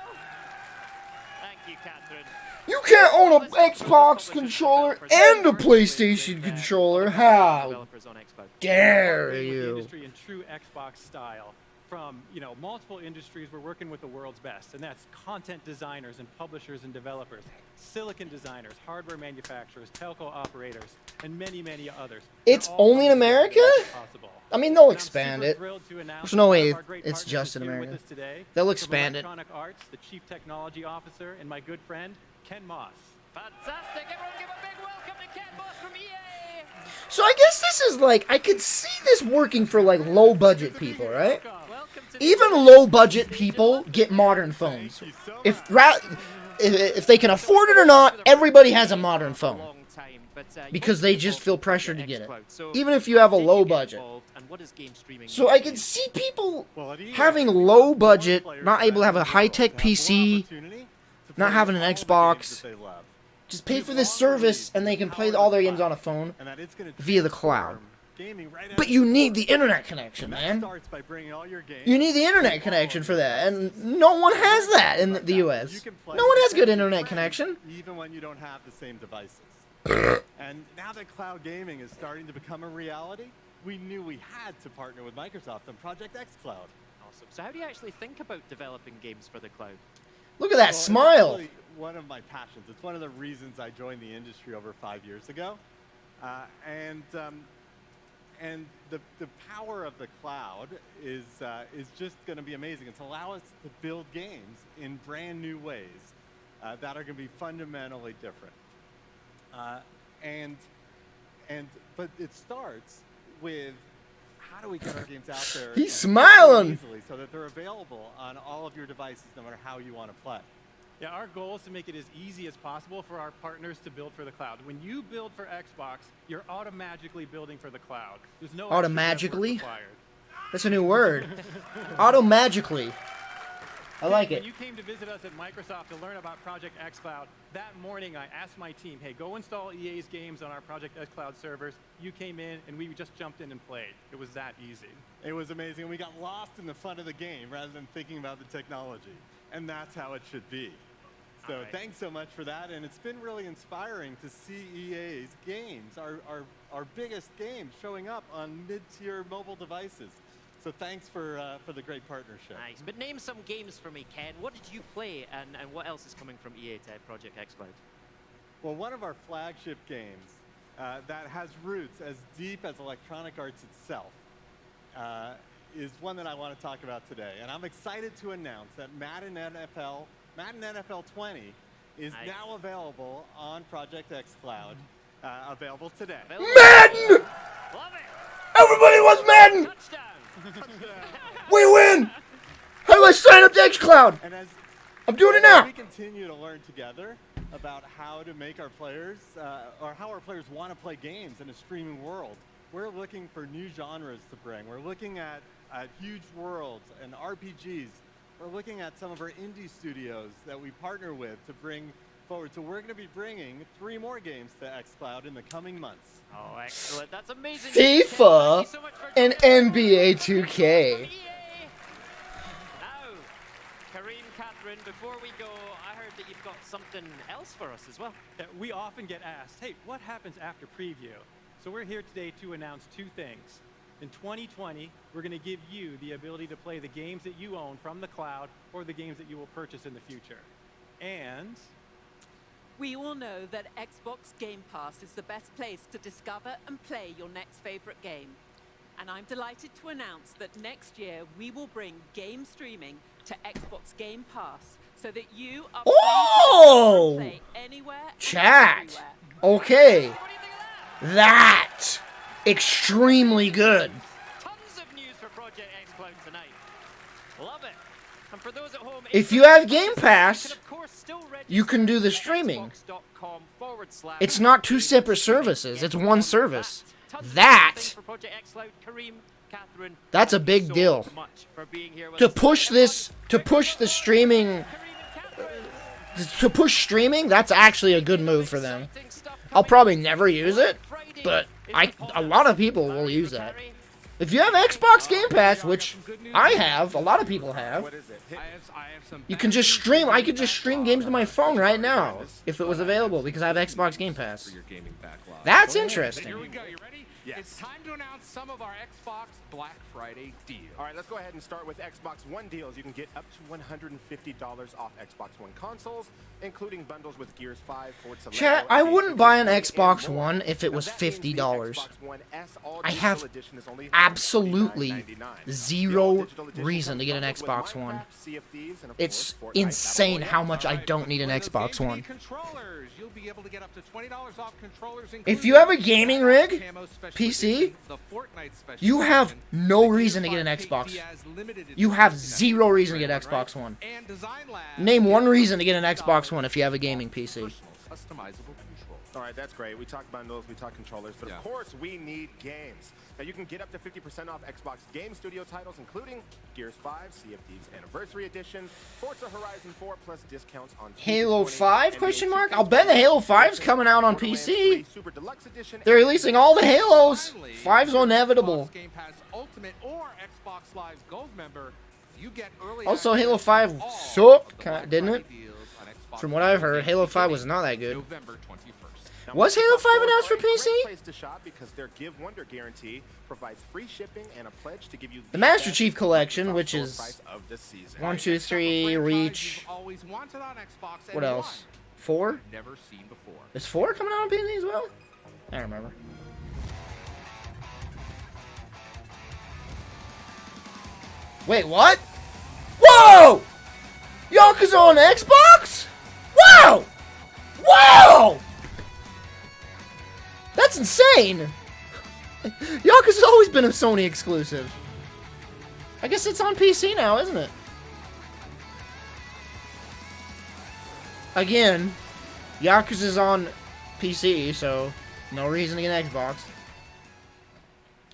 Thank you, Catherine. You can't own an Xbox controller and a PlayStation controller. How dare you? Industry in true Xbox style. From multiple industries, we're working with the world's best, and that's content designers and publishers and developers, silicon designers, hardware manufacturers, telco operators, and many, many others. It's only in America? I mean, they'll expand it. There's no way it's just in America. They'll expand it. Electronic Arts, the Chief Technology Officer, and my good friend, Ken Moss. Fantastic. Everyone give a big welcome to Ken Moss from EA. So I guess this is like, I could see this working for like low budget people, right? Even low budget people get modern phones. If they can afford it or not, everybody has a modern phone. Because they just feel pressured to get it. Even if you have a low budget. So I can see people having low budget, not able to have a high-tech PC, not having an Xbox. Just pay for this service and they can play all their games on a phone via the cloud. But you need the internet connection, man. You need the internet connection for that, and no one has that in the US. No one has good internet connection. Even when you don't have the same devices. And now that cloud gaming is starting to become a reality, we knew we had to partner with Microsoft on Project X Cloud. Awesome. So how do you actually think about developing games for the cloud? Look at that smile. It's really one of my passions. It's one of the reasons I joined the industry over 5 years ago. And the power of the cloud is just going to be amazing. It's allow us to build games in brand new ways that are going to be fundamentally different. But it starts with how do we get our games out there? He's smiling. Easily so that they're available on all of your devices, no matter how you want to play. Yeah, our goal is to make it as easy as possible for our partners to build for the cloud. When you build for Xbox, you're automatically building for the cloud. There's no Automagically? That's a new word. Automagically. I like it. When you came to visit us at Microsoft to learn about Project X Cloud, that morning I asked my team, hey, go install EA's games on our Project X Cloud servers. You came in and we just jumped in and played. It was that easy. It was amazing. We got lost in the fun of the game rather than thinking about the technology. And that's how it should be. So thanks so much for that, and it's been really inspiring to see EA's games, our biggest games, showing up on mid-tier mobile devices. So thanks for the great partnership. Nice, but name some games for me, Ken. What did you play, and what else is coming from EA to Project X Cloud? Well, one of our flagship games that has roots as deep as Electronic Arts itself is one that I want to talk about today. And I'm excited to announce that Madden NFL 20 is now available on Project X Cloud, available today. Madden! Love it! Everybody wants Madden! We win! How do I sign up to xCloud? I'm doing it now! We continue to learn together about how to make our players, or how our players want to play games in a streaming world. We're looking for new genres to bring. We're looking at huge worlds and RPGs. We're looking at some of our indie studios that we partner with to bring forward. So we're going to be bringing 3 more games to xCloud in the coming months. Oh, excellent. That's amazing. FIFA and NBA 2K. Now, Kareem, Catherine, before we go, I heard that you've got something else for us as well. We often get asked, hey, what happens after preview? So we're here today to announce two things. In 2020, we're going to give you the ability to play the games that you own from the cloud or the games that you will purchase in the future. And we all know that Xbox Game Pass is the best place to discover and play your next favorite game. And I'm delighted to announce that next year we will bring game streaming to Xbox Game Pass so that you are free to play anywhere and Chat. everywhere. Okay. That. Extremely good. Tons of news for Project xCloud tonight. Love it. And for those at home, If you have Game Pass, you can do the streaming. It's not two separate services. It's one service. That's a big deal. To push this, to push the streaming, to push streaming, that's actually a good move for them. I'll probably never use it, but a lot of people will use that. If you have Xbox Game Pass, which I have, a lot of people have, you can just stream. I could just stream games to my phone right now if it was available because I have Xbox Game Pass. That's interesting. Here we go. You ready? Yes. It's time to announce some of our Xbox Black Friday deals. All right, let's go ahead and start with Xbox One deals. You can get up to $150 off Xbox One consoles, including bundles with Gears 5, Forza. Chat, I wouldn't buy an Xbox One if it was $50. I have absolutely zero reason to get an Xbox One. It's insane how much I don't need an Xbox One. If you have a gaming rig, PC, you have no reason to get an Xbox. You have zero reason to get Xbox One. Name one reason to get an Xbox One if you have a gaming PC. All right, that's great. We talk bundles, we talk controllers, but of course we need games. Now you can get up to 50% off Xbox Game Studio titles, including Gears 5, Sea of Thieves Anniversary Edition, Forza Horizon 4, plus discounts on Halo 5? Question mark? I'll bet the Halo 5's coming out on PC. They're releasing all the Halos. 5's inevitable. Also, Halo 5 sucked, didn't it? From what I've heard, Halo 5 was not that good. Was Halo 5 announced for PC? The Master Chief Collection, which is 1, 2, 3, Reach. What else? 4? Is 4 coming out on PC as well? I don't remember. Wait, what? Whoa! Yakuza on Xbox? Whoa! Whoa! That's insane! Yakuza's always been a Sony exclusive. I guess it's on PC now, isn't it? Again, Yakuza's on PC, so no reason to get an Xbox.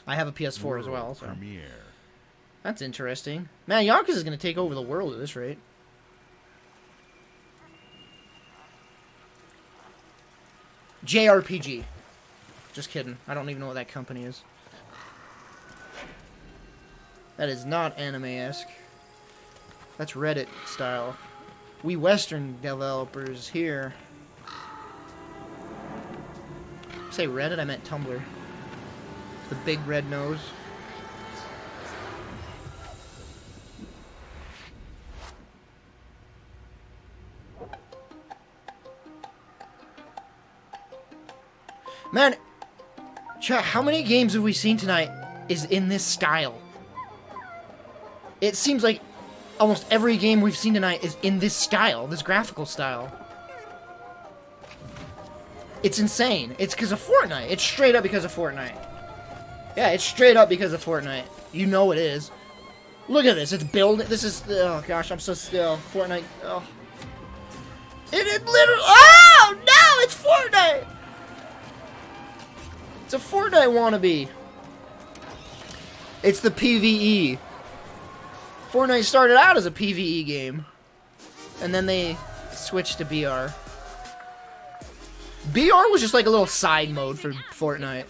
I have a PS4 as well, so. That's interesting. Man, Yakuza's gonna take over the world at this rate. JRPG. Just kidding. I don't even know what that company is. That is not anime-esque. That's Reddit style. We Western developers here. Say Reddit, I meant Tumblr. The big red nose. Man, chat, how many games have we seen tonight is in this style? It seems like almost every game we've seen tonight is in this style, this graphical style. It's insane. It's because of Fortnite. It's straight up because of Fortnite. Yeah, it's straight up because of Fortnite. You know it is. Look at this. It's building. This is... Oh, gosh, I'm so still. Fortnite... Oh. It literally... Oh, no! It's Fortnite! It's a Fortnite wannabe. It's the PvE. Fortnite started out as a PvE game. And then they switched to BR. BR was just like a little side mode for Fortnite.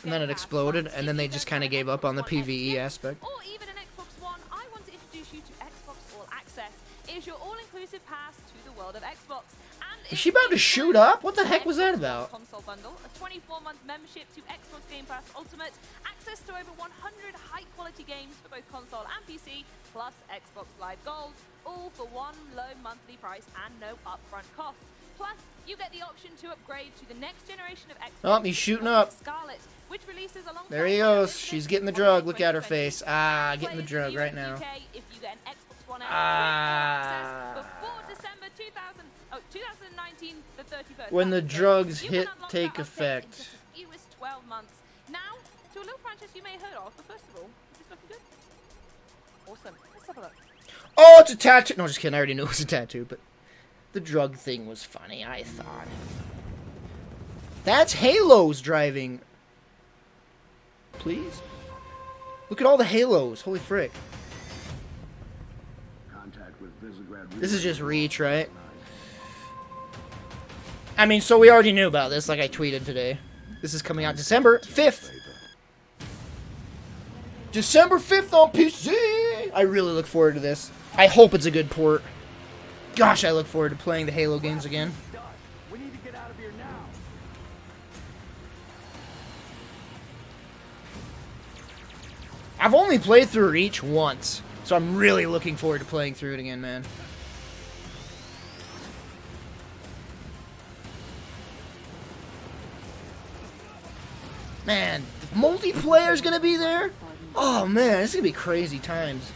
And then it exploded, and then they just kind of gave up on the PvE aspect. Or even an Xbox One, I want to introduce you to Xbox All Access. It is your all-inclusive pass to the world of Xbox. And Is she about to shoot up? What the heck was that about? Console bundle, a 24-month membership to Xbox Game Pass Ultimate, access to over 100 high-quality games for both console and PC, plus Xbox Live Gold, all for one low monthly price and no upfront cost. Plus, you get the option to upgrade to the next generation of Xbox. Oh, he's shooting up. Scarlet, which releases alongside There he goes. She's getting the drug. Look at her face. Ah, getting the drug right now. if you get an Xbox One X before December 2019, the 31st. When the drugs take effect. Just the fewest 12 months. Now, to a little franchise you may have heard of, but first of all, is this looking good? Awesome. Let's have a look. Oh, it's a tattoo. No, just kidding. I already knew it was a tattoo, but the drug thing was funny, I thought. That's Halo's driving. Please? Look at all the Halos. Holy frick. This is just Reach, right? I mean, so we already knew about this, like I tweeted today. This is coming out December 5th. December 5th on PC! I really look forward to this. I hope it's a good port. Gosh, I look forward to playing the Halo games again. We need to get out of here now. I've only played through Reach once, so I'm really looking forward to playing through it again, man. Man, the multiplayer's gonna be there? Oh man, this is gonna be crazy times.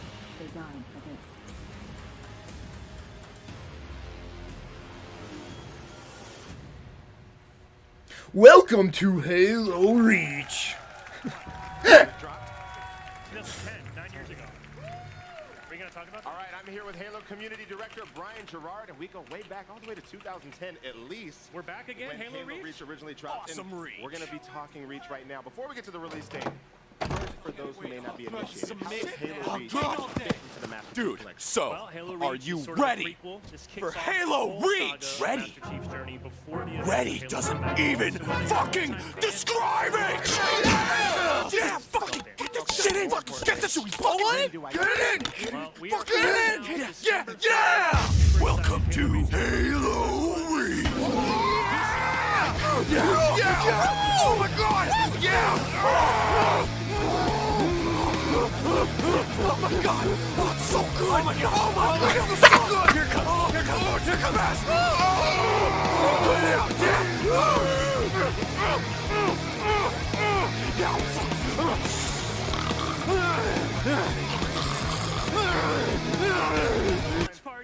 Welcome to Halo Reach. All right, I'm here with Halo Community Director Brian Gerard, and we go way back all the way to 2010 at least. We're back again, when Halo Reach? originally dropped. Awesome and Reach. We're going to be talking Reach right now. Before we get to the release date, first, for those who may not be initiated, how does Halo Reach fit into the map? Dude, so, Well, Halo are Reach you is sort of a ready prequel. This kicks for off the Halo whole Reach? saga of Ready? Master Chief's journey before the Ready Halo doesn't Reach. even So when they fucking first time describe it! Yeah, fucking get that shit in! Get this, should we fall on it? Get it in! Well, we Fuck are it in! now Yeah! Welcome to Halo Reach! Yeah! Oh my god! Yeah! Oh my god! Oh, it's so good! Oh my god! Oh my god! This is so good! Here comes! Here comes! Oh, here comes!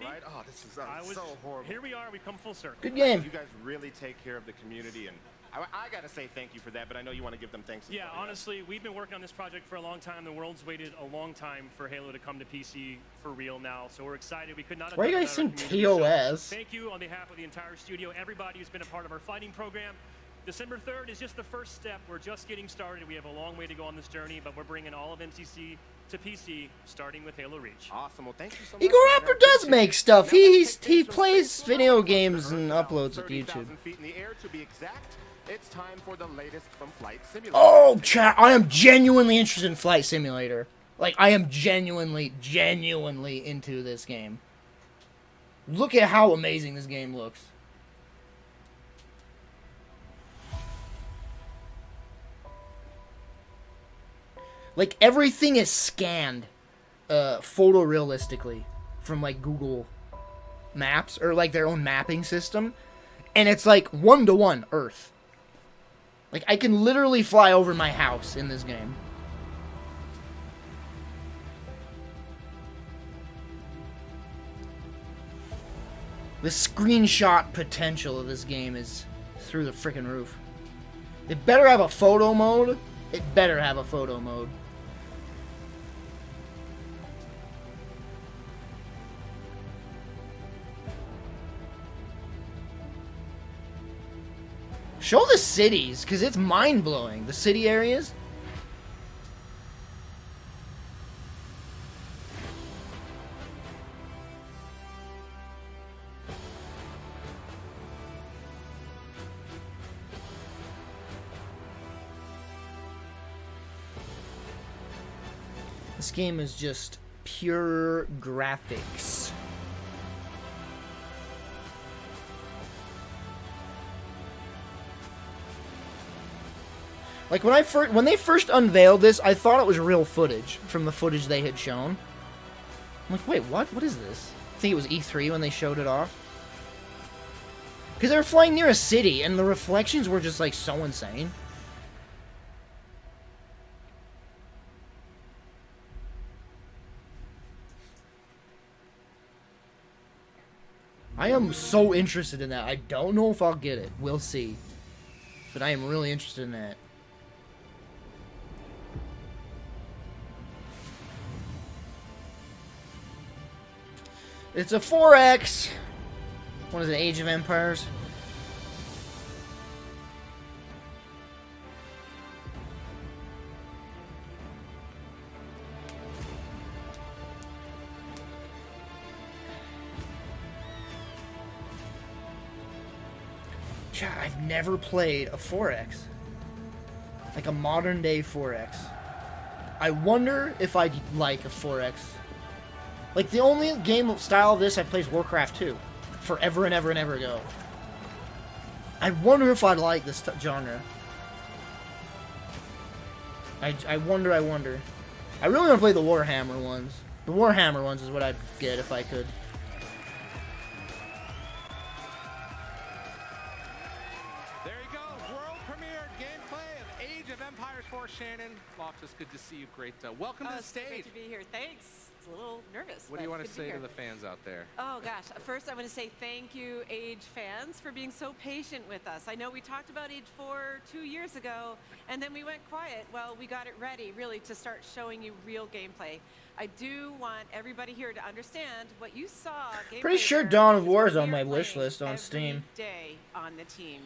Right? Oh, this is so horrible. Here we are. We come full circle. Good game. You guys really take care of the community, and I got to say thank you for that, but I know you want to give them thanks. Yeah, honestly, we've been working on this project for a long time. The world's waited a long time for Halo to come to PC for real now, so we're excited. We could not have Why done you it guys without our sing community. TOS? So thank you on behalf of the entire studio, everybody who's been a part of our fighting program. December 3rd is just the first step. We're just getting started. We have a long way to go on this journey, but we're bringing all of MCC to PC, starting with Halo Reach. Awesome. Well, thank you so much. Igor Raptor does make stuff. He plays video games and uploads it to YouTube. 30,000 feet in the air to be exact. It's time for the latest from Flight Simulator. Oh, chat! I am genuinely interested in Flight Simulator. Like, I am genuinely into this game. Look at how amazing this game looks. Like, everything is scanned photorealistically from, like, Google Maps, or, like, their own mapping system. And it's, like, 1-to-1 Earth. Like, I can literally fly over my house in this game. The screenshot potential of this game is through the frickin' roof. It better have a photo mode. It better have a photo mode. Show the cities, because it's mind-blowing. The city areas. This game is just pure graphics. Like when they first unveiled this, I thought it was real footage from the footage they had shown. I'm like, wait, what? What is this? I think it was E3 when they showed it off. Because they were flying near a city, and the reflections were just like so insane. I am so interested in that. I don't know if I'll get it. We'll see. But I am really interested in that. It's a 4X. What is it, Age of Empires? Chad, I've never played a 4X. Like a modern day 4X. I wonder if I'd like a 4X. Like the only game style of this I played is Warcraft 2. Forever and ever and ever ago. I wonder if I'd like this genre. I wonder. I really want to play the Warhammer ones. The Warhammer ones is what I'd get if I could. There you go. World premiere gameplay of Age of Empires 4. Shannon Loftus, good to see you. Great. Welcome to the stage. Great to be here. Thanks. It's a little nervous. What do you want to say to the fans out there? Oh gosh, first I want to say thank you, Age fans, for being so patient with us. I know we talked about Age 4 2 years ago, and then we went quiet. Well, we got it ready, really, to start showing you real gameplay. I do want everybody here to understand what you saw. Pretty sure Dawn of War is on my wish list on Steam. Day on the team.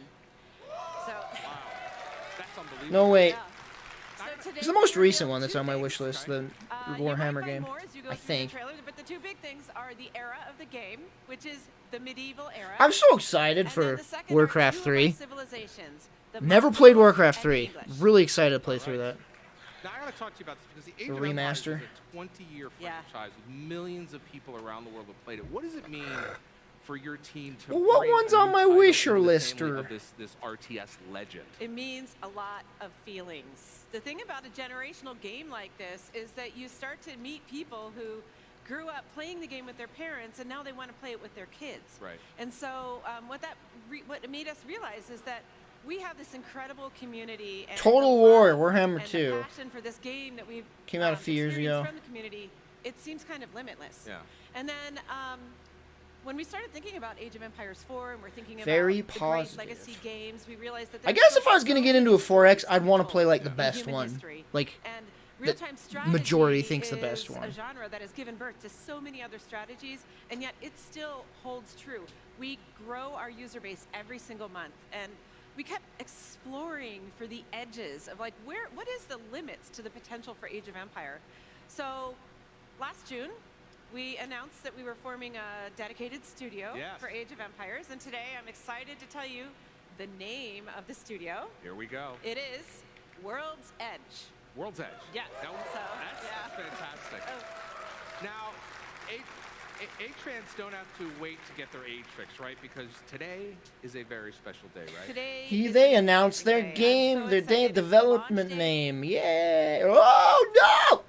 So. Wow, that's unbelievable. No, wait. Yeah. So It's the most recent one that's on my wish list, the Warhammer game. I think. Trailer, but the two big things are the era of the game, which is the medieval era. I'm so excited for Warcraft 3. Civilizations, Never played Warcraft 3. Really excited to play through that. Now I want to talk to you about this because the Age The of Empires remaster. is a 20-year franchise with millions of people around the world who played it. What does it mean for your team to Well, what bring one's a on new my title wish into the list, family or- of this RTS legend? It means a lot of feelings. The thing about a generational game like this is that you start to meet people who grew up playing the game with their parents, and now they want to play it with their kids. Right. And so what it made us realize is that we have this incredible community and Total the War, love Warhammer and 2. the passion for this game that we've Came out a few years experienced ago. from the community. It seems kind of limitless. Yeah. And then when we started thinking about Age of Empires 4 and we're thinking Very about the positive. great legacy games, we realized that I there's guess if I was gonna get into a 4X, I'd want to play like the best human one. history. Like And the real-time strategy majority thinks the is best one. a genre that has given birth to so many other strategies, and yet it still holds true. We grow our user base every single month, and we kept exploring for the edges of like what is the limits to the potential for Age of Empire. So last June, we announced that we were forming a dedicated studio Yes. for Age of Empires, and today I'm excited to tell you the name of the studio. Here we go. It is World's Edge. World's Edge. Yeah. Now, that's fantastic. Now, Age fans don't have to wait to get their age fix, right? Because today is a very special day, right? Today They announced their game, their development name. Yeah. Oh no!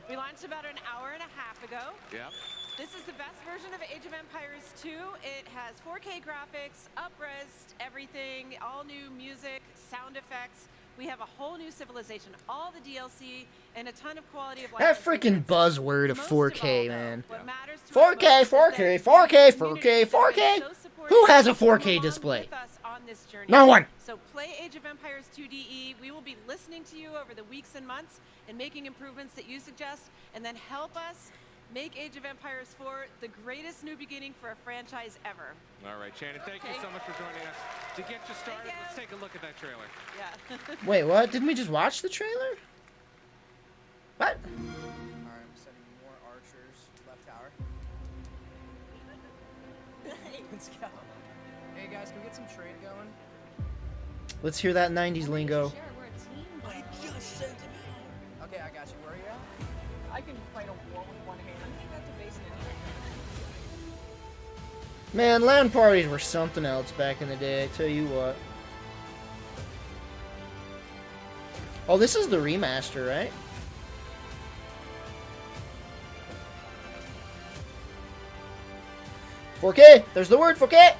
we launched about an hour and a half ago. Yep. This is the best version of Age of Empires 2. It has 4K graphics, up-res everything, all new music, sound effects. We have a whole new civilization, all the DLC, and a ton of quality of life. That freaking buzzword of 4K, man. What matters to 4K, 4K, 4K, 4K, 4K. Who has a 4K display? with us on this journey. No one. So play Age of Empires 2DE. We will be listening to you over the weeks and months and making improvements that you suggest, and then help us make Age of Empires 4 the greatest new beginning for a franchise ever. All right, Shannon, thank you so much for joining us. To get you started, let's take a look at that trailer. Yeah. Wait, what? Didn't we just watch the trailer? What? Alright, I'm sending more archers. Left tower. Let's go. Hey guys, can we get some trade going? Let's hear that 90s lingo. I just sent him out. Okay, I got you. Where are you at? I can fight a war with one hand. That's a base Man, LAN parties were something else back in the day, I tell you what. Oh, this is the remaster, right? "4K." There's the word 4K.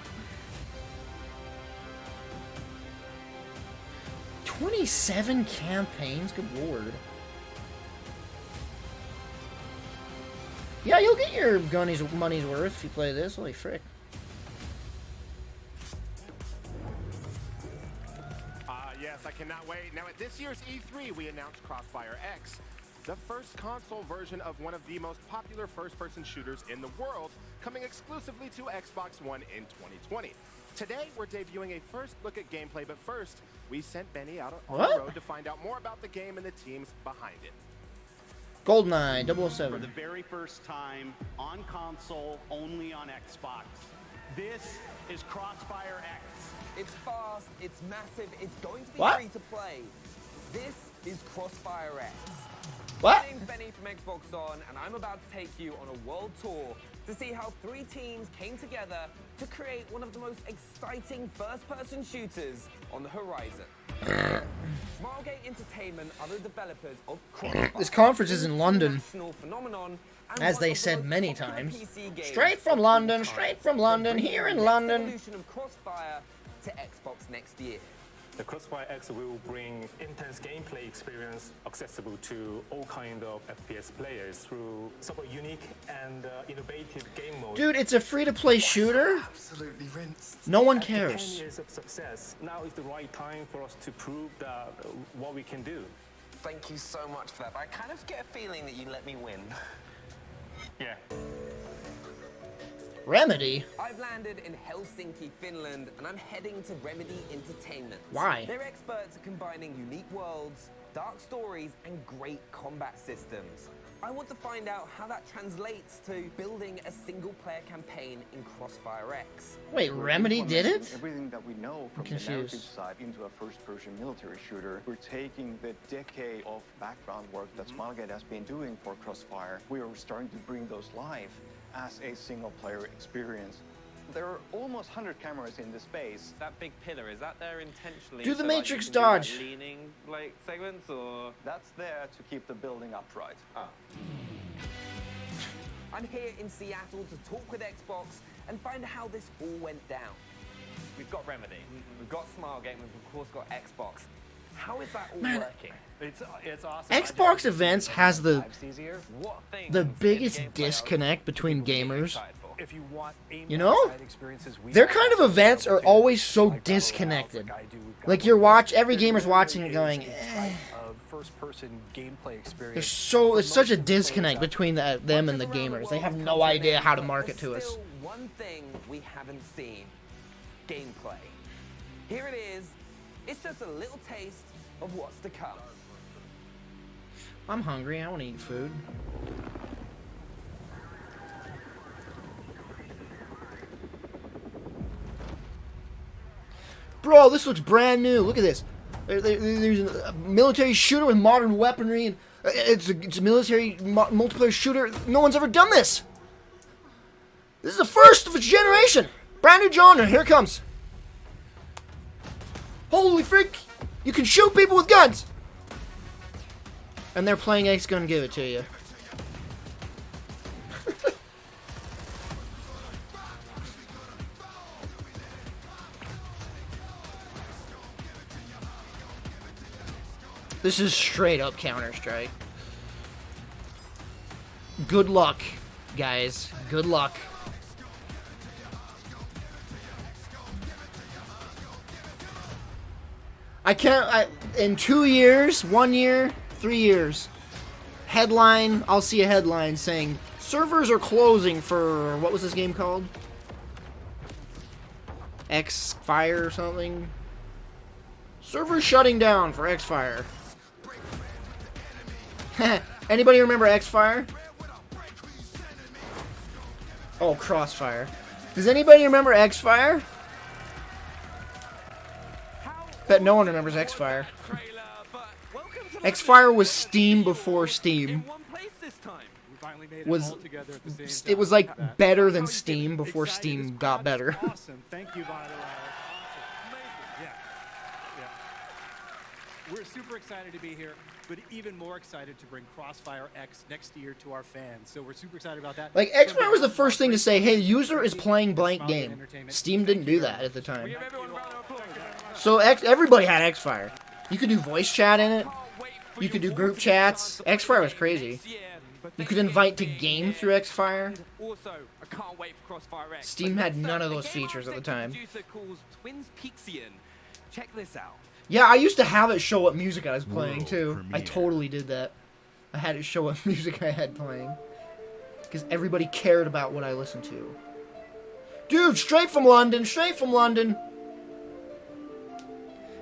27 campaigns. Good lord. Yeah, you'll get your money's worth if you play this. Holy frick. Yes, I cannot wait. Now, at this year's E3, we announced Crossfire X, the first console version of one of the most popular first-person shooters in the world, coming exclusively to Xbox One in 2020. Today, we're debuting a first look at gameplay, but first, we sent Benny out on the road to find out more about the game and the teams behind it. GoldenEye 007. For the very first time on console, only on Xbox. This is Crossfire X. It's fast, it's massive, it's going to be What? free to play. This is Crossfire X. What? My name's Benny from Xbox On, and I'm about to take you on a world tour to see how 3 teams came together to create one of the most exciting first-person shooters on the horizon. Smilegate Entertainment are the developers of Crossfire. This conference is in London, National phenomenon, and as one they of the said most many popular times. PC games Straight of from all London, time. straight from They're London, bringing here the in next London. evolution of Crossfire to Xbox next year. The Crossfire X will bring intense gameplay experience accessible to all kind of FPS players through somewhat unique and innovative game mode. Dude, it's a free-to-play shooter? Absolutely rinsed. No one After cares. 10 years of success, now is the right time for us to prove that what we can do. Thank you so much for that. But I kind of get a feeling that you let me win. Yeah. Remedy? I've landed in Helsinki, Finland, and I'm heading to Remedy Entertainment. Why? They're experts at combining unique worlds, dark stories, and great combat systems. I want to find out how that translates to building a single-player campaign in Crossfire X. Wait, Remedy did it? Everything that we know from the confused. narrative side into a first-person military shooter. We're taking the decade of background work that Smilegate has been doing for Crossfire. We are starting to bring those live as a single-player experience. There are almost 100 cameras in the space. That big pillar, is that there intentionally? Do the so, Matrix like, you can do, dodge. like, leaning like segments, or that's there to keep the building upright. I'm here in Seattle to talk with Xbox and find out how this all went down. We've got Remedy, we've got Smilegate, we've of course got Xbox. How is that all Man. working? It's awesome. Xbox Events has the What things biggest in gameplay disconnect between gamers. If you want You know? Their kind of events are always so disconnected. Like every gamer's watching it going, eh. First-person gameplay experience. There's such a disconnect between them and the gamers. They have no idea how to market to us. Still one thing we haven't seen. Gameplay. Here it is. It's just a little taste of what's to come. I'm hungry. I want to eat food. Bro, this looks brand new. Look at this. There's a military shooter with modern weaponry, and it's a military multiplayer shooter. No one's ever done this. This is the first of its generation. Brand new genre. Here it comes. Holy freak! You can shoot people with guns. And they're playing X Gun Give It to You. This is straight up Counter-Strike. Good luck, guys. Good luck. In 2 years, 1 year, 3 years, I'll see a headline saying, servers are closing for, what was this game called? X-Fire or something? Servers shutting down for X-Fire. Anybody remember X-Fire? Oh, Crossfire. Does anybody remember X-Fire? Bet no one remembers X-Fire. X-Fire was Steam before Steam. It was like better than Steam before Steam got better. Awesome. Thank you, by the way. We're super excited to be here, but even more excited to bring Crossfire X next year to our fans. So we're super excited about that. Like, X-Fire was the first thing to say, hey, user is playing blank game. Steam didn't do that at the time. So everybody had X-Fire. You could do voice chat in it. You could do group chats. X-Fire was crazy. You could invite to game through X-Fire. Also, I can't wait for Crossfire X. Steam had none of those features at the time. Check this out. Yeah, I used to have it show what music I was playing, too. I totally did that. I had it show what music I had playing. Because everybody cared about what I listened to. Dude, straight from London, straight from London.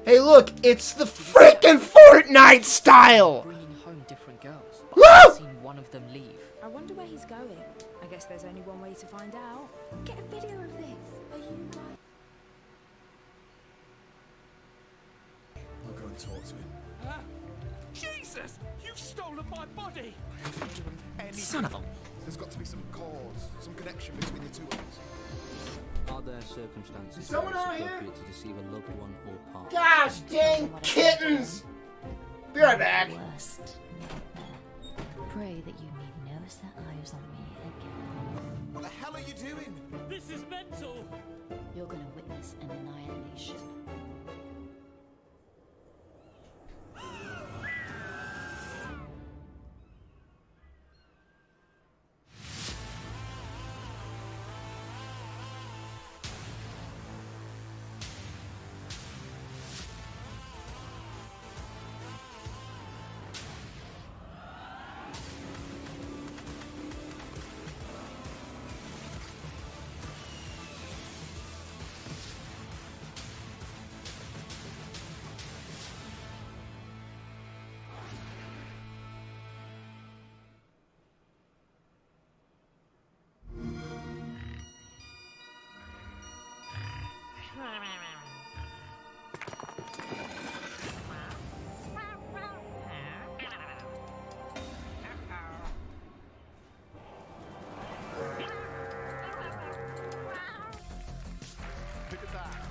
Hey, look, it's the freaking Fortnite style! Bringing home different girls. Woo! I've seen one of them leave. I wonder where he's going. I guess there's only one way to find out. Get a video of this. Are you right? I'll go and talk to him. Jesus! You've stolen my body! I haven't done anything. Son of a... There's got to be some cause, some connection between the two of us. Are there circumstances Is someone where out it's here? appropriate to deceive a loved one or partner? Gosh dang kittens! Be right back. Worst nightmare. Pray that you need never set eyes on me again. What the hell are you doing? This is mental! You're gonna witness an annihilation.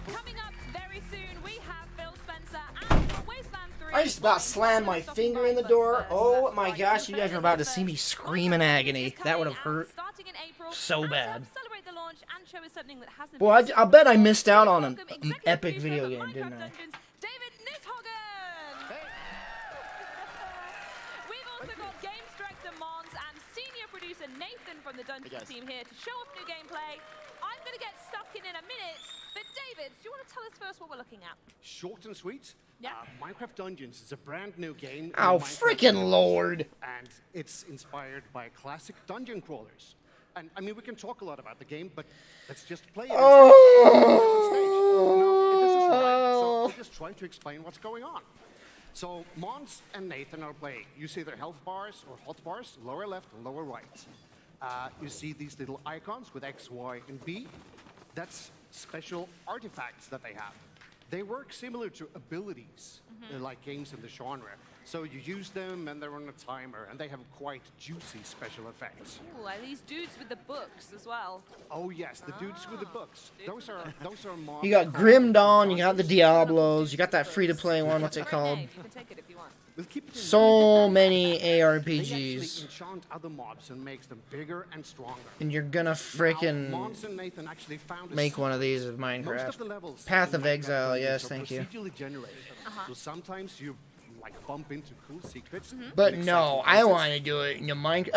Coming up very soon, we have Phil Spencer and Wasteland 3. I just about slammed my finger in the door. Oh my gosh, you guys are about to see me scream in agony. That would have hurt so bad. Celebrate the launch and show us something that hasn't Boy, I bet I missed out on an epic video game, didn't I? David Nishogan! We've also got Games Director Mons and Senior Producer Nathan from the Dungeons team here to show off new gameplay. I'm going to get stuck in a minute, but David, do you want to tell us first what we're looking at? Short and sweet. Yeah. Minecraft Dungeons is a brand new game. Oh, freaking Lord. And it's inspired by classic dungeon crawlers. And I mean, we can talk a lot about the game, but let's just play it. Oh. No, this is right. So I'll just try to explain what's going on. So Mons and Nathan are playing. You see their health bars or hot bars, lower left and lower right. You see these little icons with X, Y, and B. That's special artifacts that they have. They work similar to abilities, like games in the genre. So you use them and they're on a timer, and they have quite juicy special effects. Ooh, are these dudes with the books as well? Oh yes, the dudes with the books. Those are Mons. You got Grim Dawn, you got the Diablos, you got that free-to-play one, what's it called? You can take it if you want. So many They actually ARPGs. enchant other mobs and makes them bigger and stronger. And you're gonna frickin' Mons and Nathan actually found a make one of these source. of Most of the Minecraft. levels Path in of Minecraft Exile, Dungeons yes, are thank you. procedurally generated. So sometimes you like bump into cool secrets. But and no, exciting I places. want to do it in your Minecraft.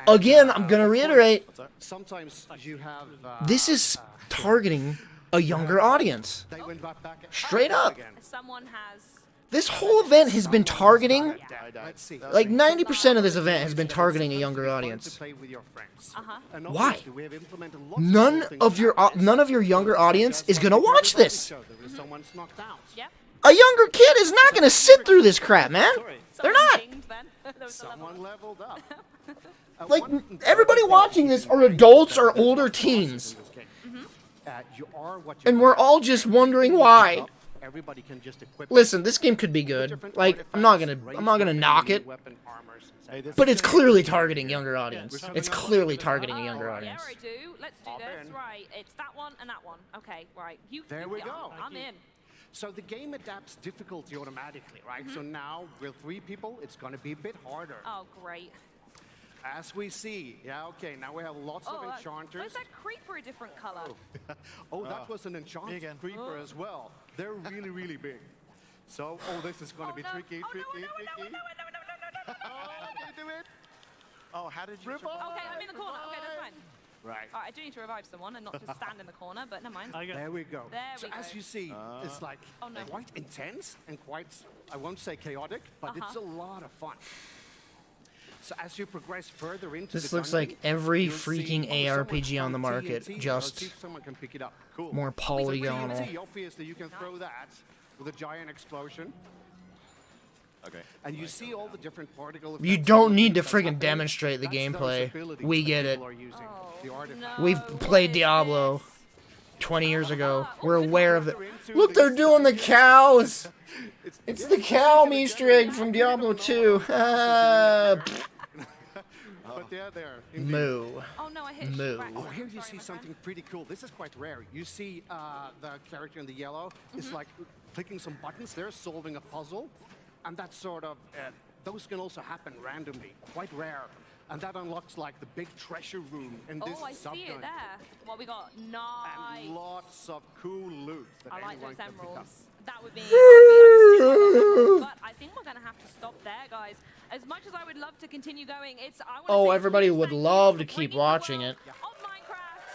Again, I'm gonna reiterate. Sometimes you have. This is targeting a younger audience. They went back Straight up. Someone has. This whole event has been targeting, Let's see. like 90% of this event has been targeting a younger audience. Play with your friends. And Why? obviously we have implemented lots of None cool things of your younger audience is gonna watch this. so that if someone's knocked out. A younger kid is not gonna sit through this crap, man. They're not. Someone leveled up. Like, everybody watching this are adults or older teens. You are what you And we're all just wondering why. Everybody can just equip. Listen, this game could be good. Like, I'm not gonna knock it. But it's clearly targeting younger audience. It's clearly targeting a younger audience. Yeah, I do. Let's do this. Right, it's that one and that one. Okay, right. There we go. I'm in. So the game adapts difficulty automatically, right? So now with 3 people, it's going to be a bit harder. Oh, great. As we see, yeah, okay, now we have lots of enchanters. Is that creeper a different color? Oh, that was an enchanted creeper as well. They're really, really big. So, this is going to be tricky. No, Can you do it? Oh, how did you? Okay, I'm in the corner. Okay, that's fine. Right. I do need to revive someone and not just stand in the corner, but never mind. There we go. There so we go. as you see, it's like quite intense and quite, I won't say chaotic, but it's a lot of fun. So as you progress further into This looks like every freaking ARPG on the market, just more polygonal. Obviously, you can throw that with a giant explosion. Okay. And you see all the different particle You don't need to friggin' demonstrate the gameplay. We get it. We've played Diablo 20 years ago. We're aware of it. Look, they're doing the cows! It's the cow Easter egg from Diablo 2. But there. Moo. Oh no, I hit Moo. Oh, here you see something pretty cool. This is quite rare. You see the character in the yellow is like clicking some buttons. They're solving a puzzle. And that sort of, those can also happen randomly. Quite rare. And that unlocks like the big treasure room in this I see it subdome. there. What we got? Nice. And lots of cool loot that I like anyone those can pick up. emeralds. That would be, but I think we're going to have to stop there, guys. As much as I would love to continue going, Oh, everybody would love to keep watching it. of Minecraft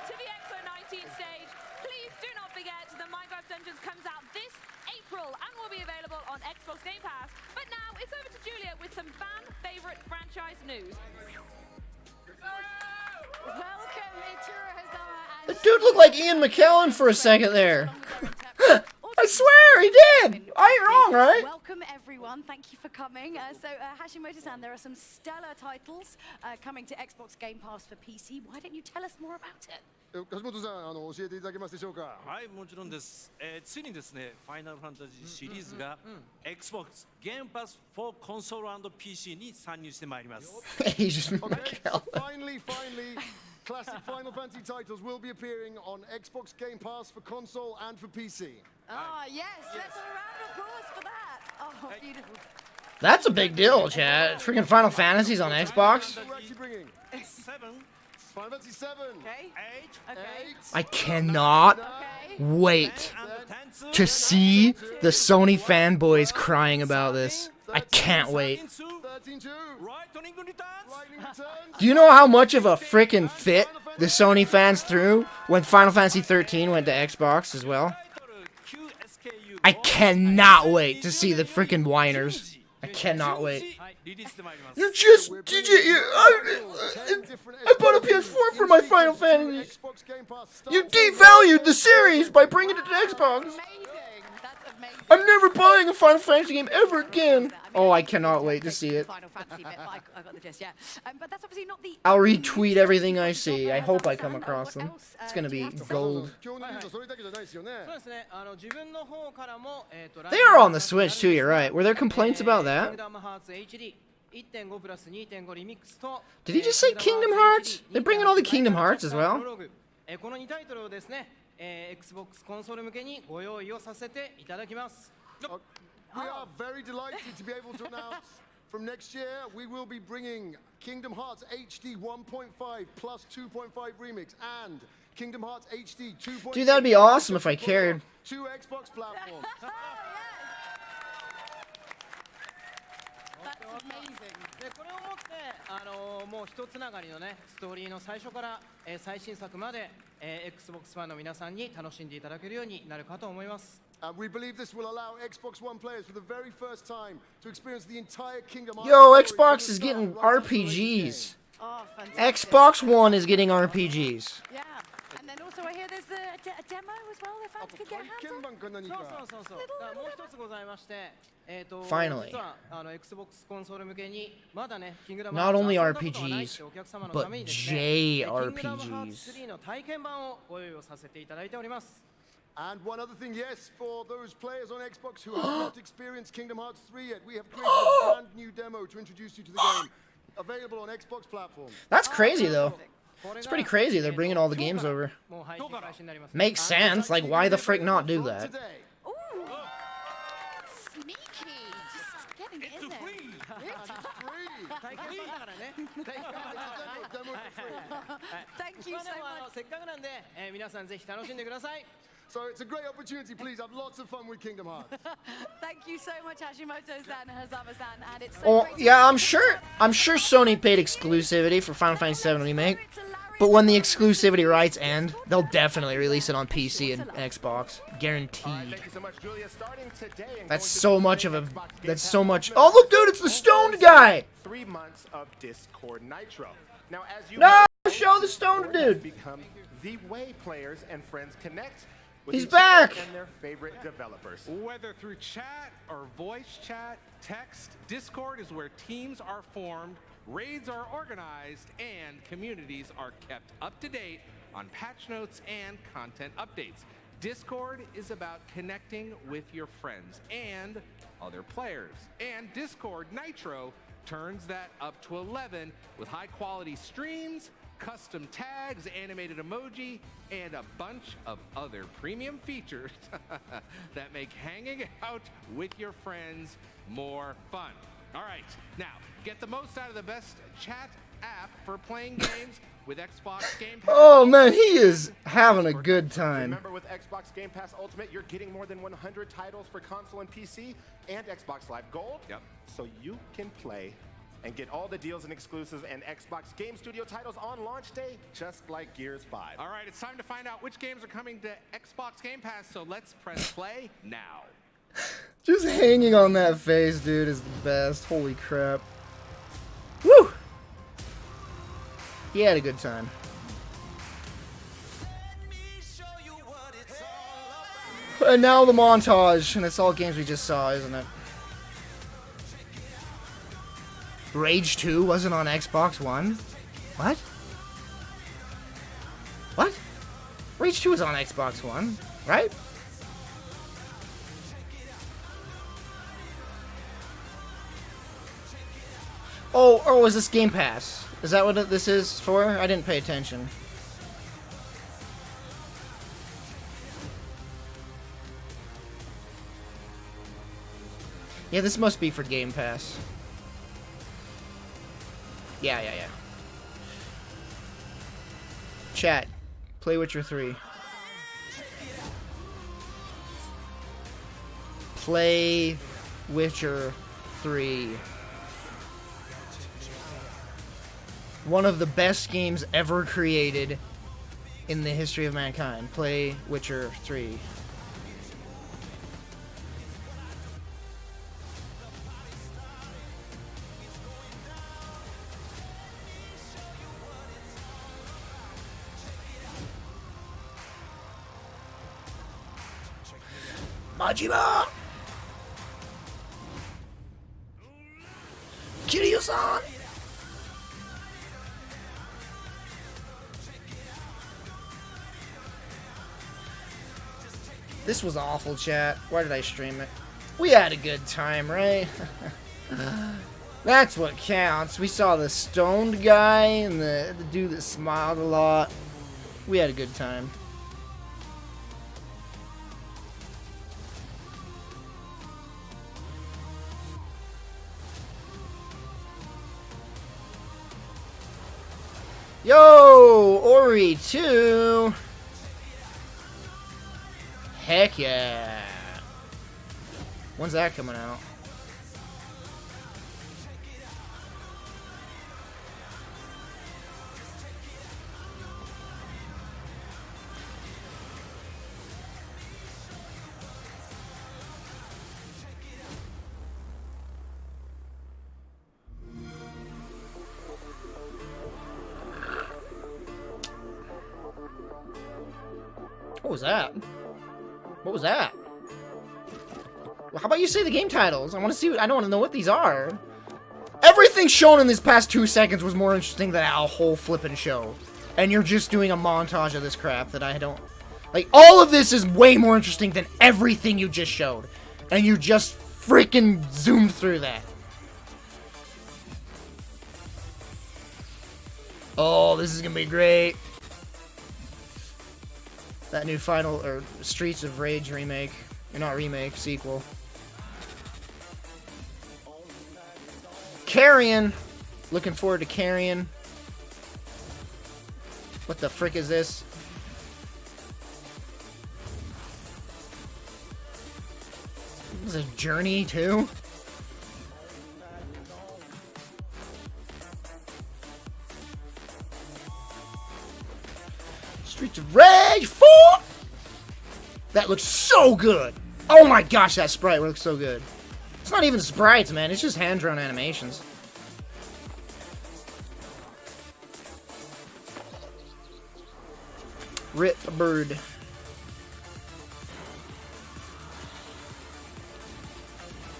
to the X019 stage. Please do not forget the Minecraft Dungeons comes out this April and will be available on Xbox Game Pass. But now it's over to Julia with some fan favorite franchise news. Welcome, Ichiro Hazama. The dude looked like Ian McKellen for a second there. I swear he did. I ain't wrong, right? Welcome, everyone. Thank you for coming. Hashimoto-san, there are some stellar titles coming to Xbox Game Pass for PC. Why don't you tell us more about it? 橋本さん、教えていただけますでしょうか。はい、もちろんです。ついにですね、ファイナルファンタジーシリーズが Xbox Game Pass for Console and PC に参入してまいります。Asian Finally, classic Final Fantasy titles will be appearing on Xbox Game Pass for console and for PC. Oh, yes. Let's have a round of applause for that. Oh, beautiful. That's a big deal, chat. Freaking Final Fantasy's on Xbox. We're actually bringing 7, Final Fantasy 7, 8, I cannot wait to see the Sony fanboys crying about this. I can't wait. 13-2, Lightning returns. Do you know how much of a freaking fit the Sony fans threw when Final Fantasy 13 went to Xbox as well? I cannot wait to see the freaking whiners. I cannot wait. You just I bought a PS4 for my Final Fantasy. You devalued the series by bringing it to Xbox. I'm never buying a Final Fantasy game ever again. Oh, I cannot wait to see it. I'll retweet everything I see. I hope I come across them. It's gonna be gold. They are on the Switch too, you're right. Were there complaints about that? Did he just say Kingdom Hearts? They're bringing all the Kingdom Hearts as well? Xbox コンソール向けにご用意をさせていただきます。We are very delighted to be able to announce from next year we will be bringing Kingdom Hearts HD 1.5 plus 2.5 remix and Kingdom Hearts HD 2.5. Dude, that'd be awesome if I cared. To Xbox platforms. That's amazing. これをもってもう一つながりのねストーリーの最初から最新作まで Xbox ファンの皆さんに楽しんでいただけるようになるかと思います。We believe this will allow Xbox One players for the very first time to experience the entire Kingdom Hearts. Yo, Xbox is getting RPGs. Oh, fantastic. Xbox One is getting RPGs. Yeah. And then also I hear there's a demo as well that fans could get hands on. そうだからもう一つございまして Finally. 実はXbox コンソール向けにまだね Kingdom Not only Hearts 遊んだことがない RPGs, お客様の but ためにですね Kingdom JRPGs. Hearts 3の体験版をご用意をさせていただいております。And one other thing, yes, for those players on Xbox who have not experienced Kingdom Hearts 3 yet, we have created a brand new demo to introduce you to the game, available on Xbox platforms. That's crazy, though. It's pretty crazy they're bringing all the games over. Makes sense. Like, why the frick not do that? getting in there. Thank you so much. せっかくなんで、皆さんぜひ楽しんでください。 So it's a great opportunity. Please have lots of fun with Kingdom Hearts. Thank you so much, Hashimoto-san, Hazama-san, and it's so Oh, great to yeah, see I'm sure Sony paid exclusivity for Final Fantasy VII Remake. But when the exclusivity rights end, they'll definitely release it on PC and Xbox. Guaranteed. Thank you so much, Julia. Starting today and That's going to so the much of a... Xbox Game That's Pass so much... Ultimate. Oh, look, dude, it's the stoned guy! 3 months of Discord Nitro. Now, as you No! know, Show the stoned Discord has dude! become the way players and friends connect with He's each other back! and their favorite developers. Whether through chat or voice chat, text, Discord is where teams are formed, raids are organized, and communities are kept up to date on patch notes and content updates. Discord is about connecting with your friends and other players. And Discord Nitro turns that up to 11 with high quality streams, custom tags, animated emoji, and a bunch of other premium features that make hanging out with your friends more fun. All right, now get the most out of the best chat app for playing games with Xbox Game Pass. Oh, man, he is having a good time. Remember, with Xbox Game Pass Ultimate, you're getting more than 100 titles for console and PC and Xbox Live Gold. Yep. So you can play and get all the deals and exclusives and Xbox Game Studio titles on launch day, just like Gears 5. All right, it's time to find out which games are coming to Xbox Game Pass, so let's press play now. Just hanging on that face, dude, is the best. Holy crap. Woo! He had a good time. And now the montage, and it's all games we just saw, isn't it? Rage 2 wasn't on Xbox One? What? What? Rage 2 is on Xbox One, right? Oh, or was this Game Pass? Is that what this is for? I didn't pay attention. Yeah, this must be for Game Pass. Yeah. Chat, play Witcher 3. Play Witcher 3. One of the best games ever created in the history of mankind. Play Witcher 3. Majima! Kiryu-san! This was awful, chat. Why did I stream it? We had a good time, right? That's what counts. We saw the stoned guy and the dude that smiled a lot. We had a good time. Yo, Ori 2. Heck yeah. When's that coming out? What was that? What was that? Well, how about you say the game titles? I want to see. I don't want to know what these are. Everything shown in these past 2 seconds was more interesting than a whole flippin' show. And you're just doing a montage of this crap that I don't... Like, all of this is way more interesting than everything you just showed. And you just freaking zoomed through that. Oh, this is gonna be great. That new Final, or Streets of Rage remake. Or not remake, sequel. Carrion. Looking forward to Carrion. What the frick is this? This is a Journey too? Streets of Rage 4! That looks so good! Oh my gosh, that sprite looks so good. It's not even sprites, man. It's just hand-drawn animations. Rip a bird.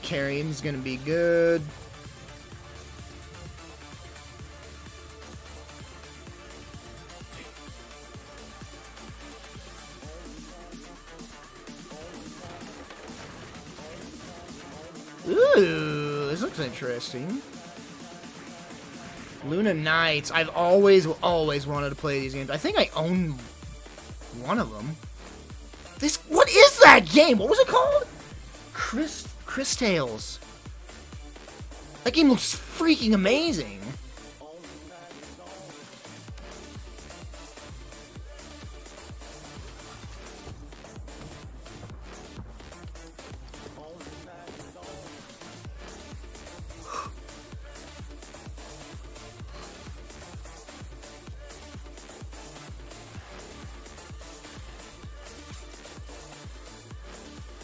Carrion's gonna be good. Ooh, this looks interesting. Luna Knights. I've always wanted to play these games. I think I own one of them. What is that game? What was it called? Chris Tales. That game looks freaking amazing.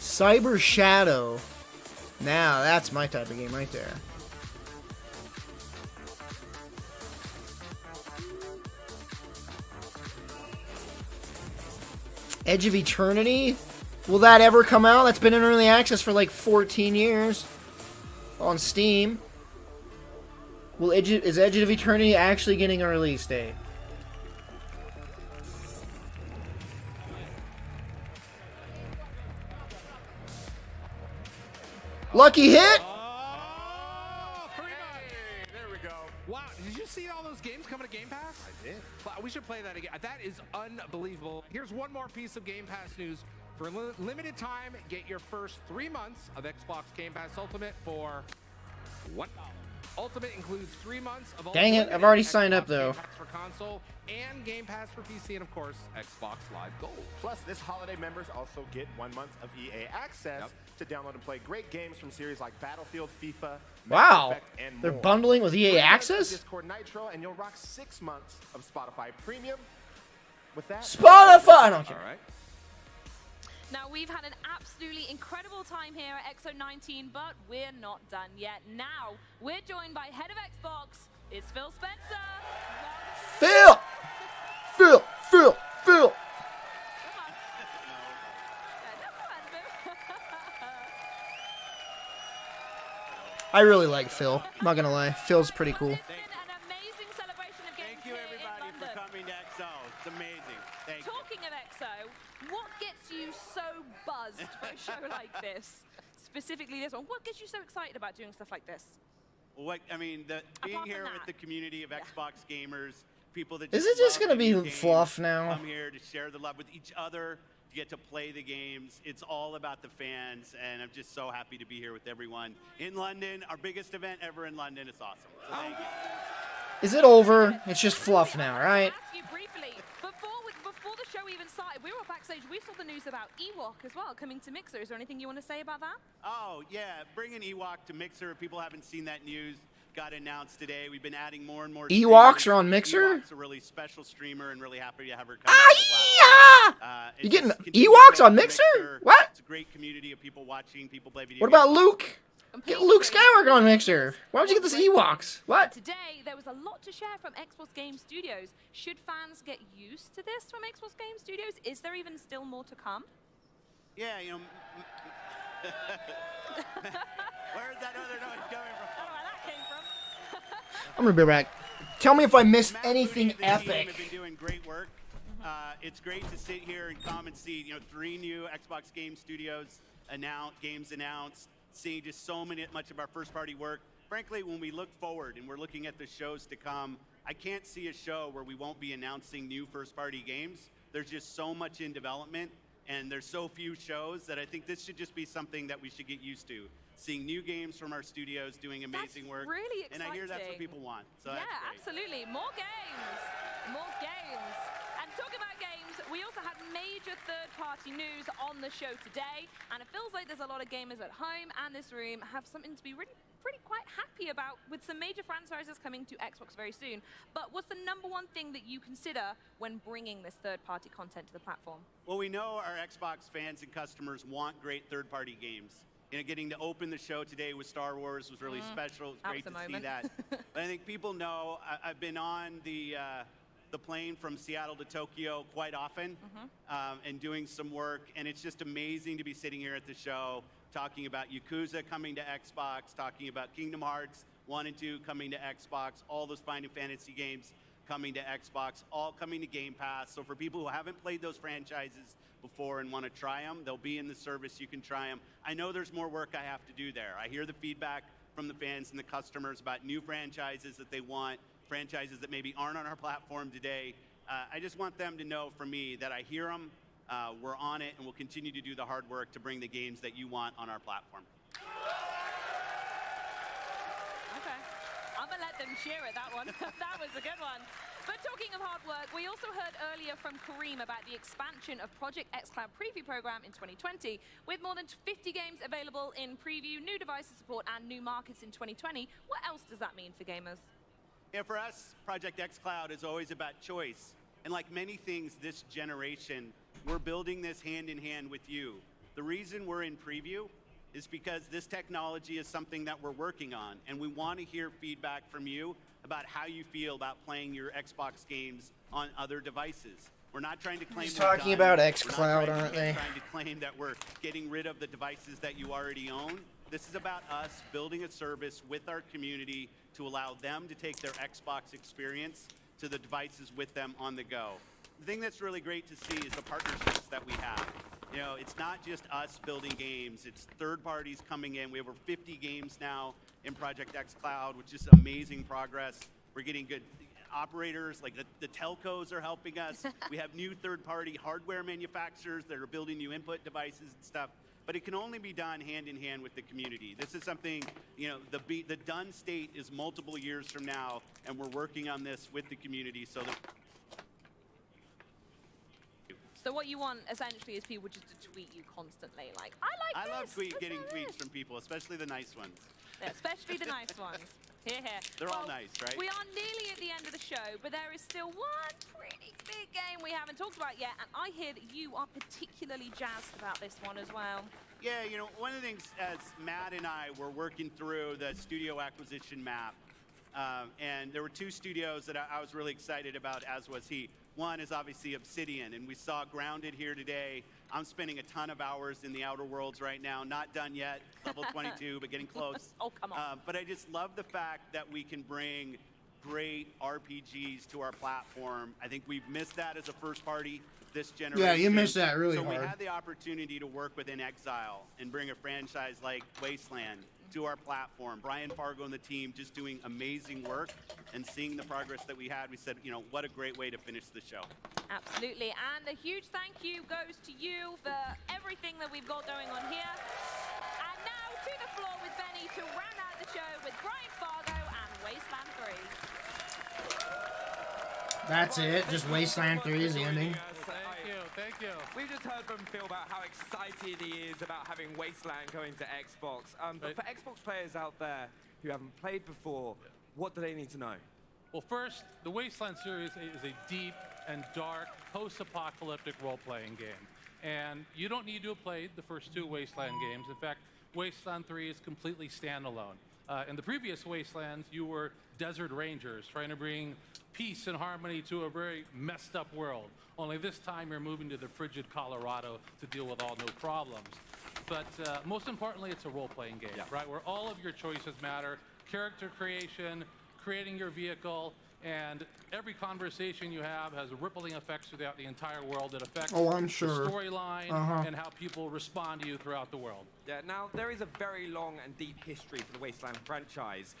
Cyber Shadow. Now, that's my type of game right there. Edge of Eternity? Will that ever come out? That's been in early access for like 14 years on Steam. Is Edge of Eternity actually getting a release date? Lucky hit! There we go. Wow, did you see all those games coming to Game Pass? I did. Wow, we should play that again. That is unbelievable. Here's one more piece of Game Pass news. For limited time, get your first 3 months of Xbox Game Pass Ultimate for $1. Ultimate includes 3 months of Dang it, I've already signed up though. Game Pass for console and Game Pass for PC, and of course, Xbox Live Gold. Plus, this holiday, members also get 1 month of EA access to download and play great games from series like Battlefield, FIFA, Wow, Mass Effect, and they're more. bundling with EA access? Discord Nitro, and you'll rock 6 months of Spotify Premium. With that, Spotify! No, all right. Now, we've had an absolutely incredible time here at X019, but we're not done yet. Now, we're joined by head of Xbox, it's Phil Spencer. Phil! I really like Phil. I'm not gonna lie. Phil's pretty cool. Thank you, everybody, for coming to XO. It's amazing. Thank you. Talking of XO, what gets you so buzzed for a show like this? Specifically this one. What gets you so excited about doing stuff like this? What I mean, being Apart from here that. with the community of Xbox gamers, people that Is just it just love gonna the be new games, fluff now? Come here to share the love with each other, to get to play the games. It's all about the fans, and I'm just so happy to be here with everyone in London. Our biggest event ever in London. It's awesome. So thank you. Is it over? It's just fluff now, right? Ask you briefly, before the show even started, we were backstage, we saw the news about Ewok as well, coming to Mixer. Is there anything you want to say about that? Oh, yeah, bringing Ewok to Mixer. If people haven't seen that news, got announced today. We've been adding more and more Ewoks streamers. are on Mixer? Ewok's a really special streamer, and really happy to have her come. To You getting Ewoks on Mixer? What? It's a great community of people watching, people play video What about games. Luke? Get Luke Skywalker on Mixer. Why would you get this Ewoks? What? Today, there was a lot to share from Xbox Game Studios. Should fans get used to this from Xbox Game Studios? Is there even still more to come? Yeah, you know. Where's that other noise coming from? I don't know where that came from. I'm gonna be back. Tell me if I missed Matt anything Mooney and the team epic. have been doing great work. It's great to sit here and come and see, 3 new Xbox Game Studios games announced, seeing just so much of our first-party work. Frankly, when we look forward and we're looking at the shows to come, I can't see a show where we won't be announcing new first-party games. There's just so much in development, and there's so few shows that I think this should just be something that we should get used to. seeing new games from our studios doing amazing work. Really And exciting. I hear that's what people want. So Yeah, that's great. absolutely. More games. More games. And talking about games, we also had major third-party news on the show today, and it feels like there's a lot of gamers at home and this room have something to be really pretty quite happy about, with some major franchises coming to Xbox very soon. But what's the #1 thing that you consider when bringing this third-party content to the platform? Well, we know our Xbox fans and customers want great third-party games. You know, getting to open the show today with Star Wars was really special. It was great to see that. But I think people know I've been on the plane from Seattle to Tokyo quite often and doing some work, and it's just amazing to be sitting here at the show talking about Yakuza coming to Xbox, talking about Kingdom Hearts 1 and 2 coming to Xbox, all those Final Fantasy games coming to Xbox, all coming to Game Pass. So for people who haven't played those franchises before and want to try them, they'll be in the service. You can try them. I know there's more work I have to do there. I hear the feedback from the fans and the customers about new franchises that they want, franchises that maybe aren't on our platform today. I just want them to know from me that I hear them, we're on it, and we'll continue to do the hard work to bring the games that you want on our platform. Okay. I'm going to let them cheer at that one. That was a good one. But talking of hard work, we also heard earlier from Kareem about the expansion of Project xCloud Preview program in 2020, with more than 50 games available in preview, new devices support, and new markets in 2020. What else does that mean for gamers? Yeah, for us, Project xCloud is always about choice. And like many things this generation, we're building this hand in hand with you. The reason we're in preview is because this technology is something that we're working on, and we want to hear feedback from you about how you feel about playing your Xbox games on other devices. We're not trying to claim He's we're talking done. about xCloud, We're not aren't they? trying to claim that we're getting rid of the devices that you already own. This is about us building a service with our community to allow them to take their Xbox experience to the devices with them on the go. The thing that's really great to see is the partnerships that we have. You know, it's not just us building games, it's third parties coming in. We have over 50 games now in Project xCloud, which is amazing progress. We're getting good operators, like the telcos are helping us. We have new third-party hardware manufacturers that are building new input devices and stuff. But it can only be done hand in hand with the community. This is something, you know, the done state is multiple years from now, and we're working on this with the community so that. So what you want, essentially, is people just to tweet you constantly. Like, I love getting tweets from people, especially the nice ones. Yeah, especially the nice ones. Here, here. They're all nice, right? We are nearly at the end of the show, but there is still one pretty big game we haven't talked about yet, and I hear that you are particularly jazzed about this one as well. Yeah, you know, one of the things as Matt and I were working through the studio acquisition map, and there were two studios that I was really excited about, as was he. One is obviously Obsidian, and we saw Grounded here today. I'm spending a ton of hours in the Outer Worlds right now. Not done yet, level 22, but getting close. Oh, come on. But I just love the fact that we can bring great RPGs to our platform. I think we've missed that as a first party this generation. Yeah, you missed that really hard. So we hard. had the opportunity to work with In Exile and bring a franchise like Wasteland to our platform. Brian Fargo and the team just doing amazing work, and seeing the progress that we had, we said, you know, what a great way to finish the show. Absolutely, and a huge thank you goes to you for everything that we've got going on here. And now to the floor with Benny to round out the show with Brian Fargo and Wasteland 3. That's it. Just Wasteland 3 is the ending. Thank you. We've just heard from Phil about how excited he is about having Wasteland going to Xbox. But for Xbox players out there who haven't played before, what do they need to know? Well, first, the Wasteland series is a deep and dark post-apocalyptic role-playing game. And you don't need to have played the first two Wasteland games. In fact, Wasteland 3 is completely standalone. In the previous Wastelands, you were desert rangers trying to bring peace and harmony to a very messed up world. Only this time you're moving to the frigid Colorado to deal with all new problems. But most importantly, it's a role-playing game, right? Where all of your choices matter, character creation, creating your vehicle, and every conversation you have has rippling effects throughout the entire world that affects I'm sure. the storyline and how people respond to you throughout the world. Yeah, now there is a very long and deep history for the Wasteland franchise.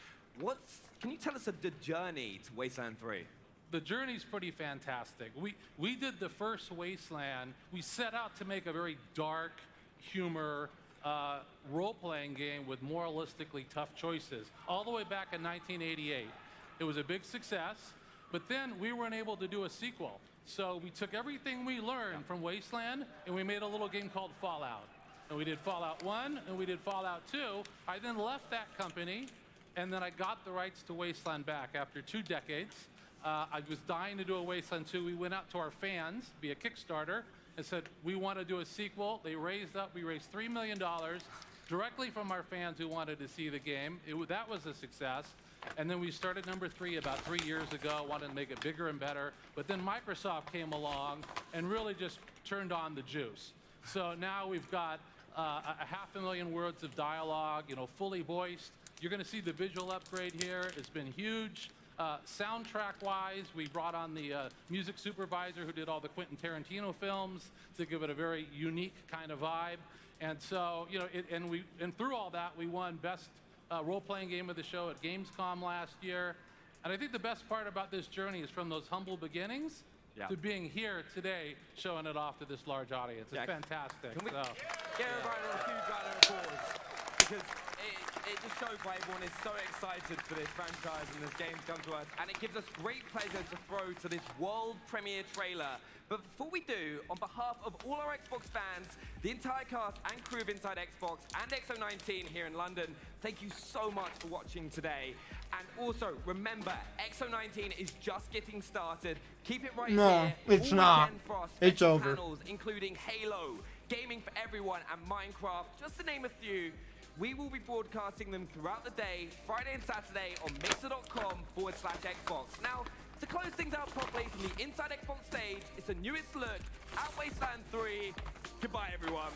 Can you tell us the journey to Wasteland 3? The journey's pretty fantastic. We did the first Wasteland. We set out to make a very dark humor, role-playing game with moralistically tough choices, all the way back in 1988. It was a big success, but then we weren't able to do a sequel. So we took everything we learned from Wasteland, and we made a little game called Fallout. And we did Fallout 1, and we did Fallout 2. I then left that company, and then I got the rights to Wasteland back after 2 decades. I was dying to do a Wasteland 2. We went out to our fans via Kickstarter and said, we want to do a sequel. We raised $3 million directly from our fans who wanted to see the game. That was a success. And then we started number 3 about 3 years ago, wanted to make it bigger and better. But then Microsoft came along and really just turned on the juice. So now we've got 500,000 words of dialogue, fully voiced. You're going to see the visual upgrade here. It's been huge. Soundtrack-wise, we brought on the music supervisor who did all the Quentin Tarantino films to give it a very unique kind of vibe. And so, and through all that, we won Best Role-Playing Game of the Show at Gamescom last year. And I think the best part about this journey is from those humble beginnings to being here today, showing it off to this large audience. It's fantastic. Can we so, get everyone a huge round of applause? Because it just shows why everyone is so excited for this franchise and this game to come to us. And it gives us great pleasure to throw to this world premiere trailer. But before we do, on behalf of all our Xbox fans, the entire cast and crew of Inside Xbox and X019 here in London, thank you so much for watching today. And also, remember, X019 is just getting started. Keep it right here. No, it's not. It's over. Panels, including Halo, Gaming for Everyone, and Minecraft, just to name a few. We will be broadcasting them throughout the day, Friday and Saturday, on mixer.com/Xbox. Now, to close things out properly from the Inside Xbox stage, it's the newest look at Wasteland 3. Goodbye, everyone.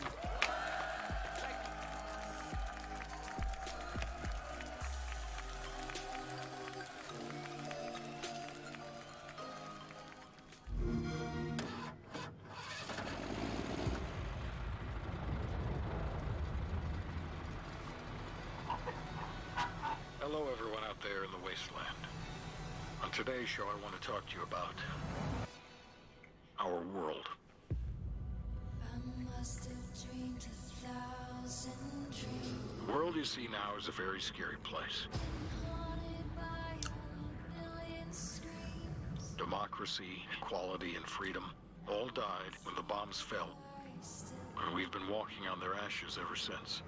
Hello, everyone out there in the wasteland. On today's show, I want to talk to you about our world. The world you see now is a very scary place. Democracy, equality, and freedom all died when the bombs fell. And we've been walking on their ashes ever since.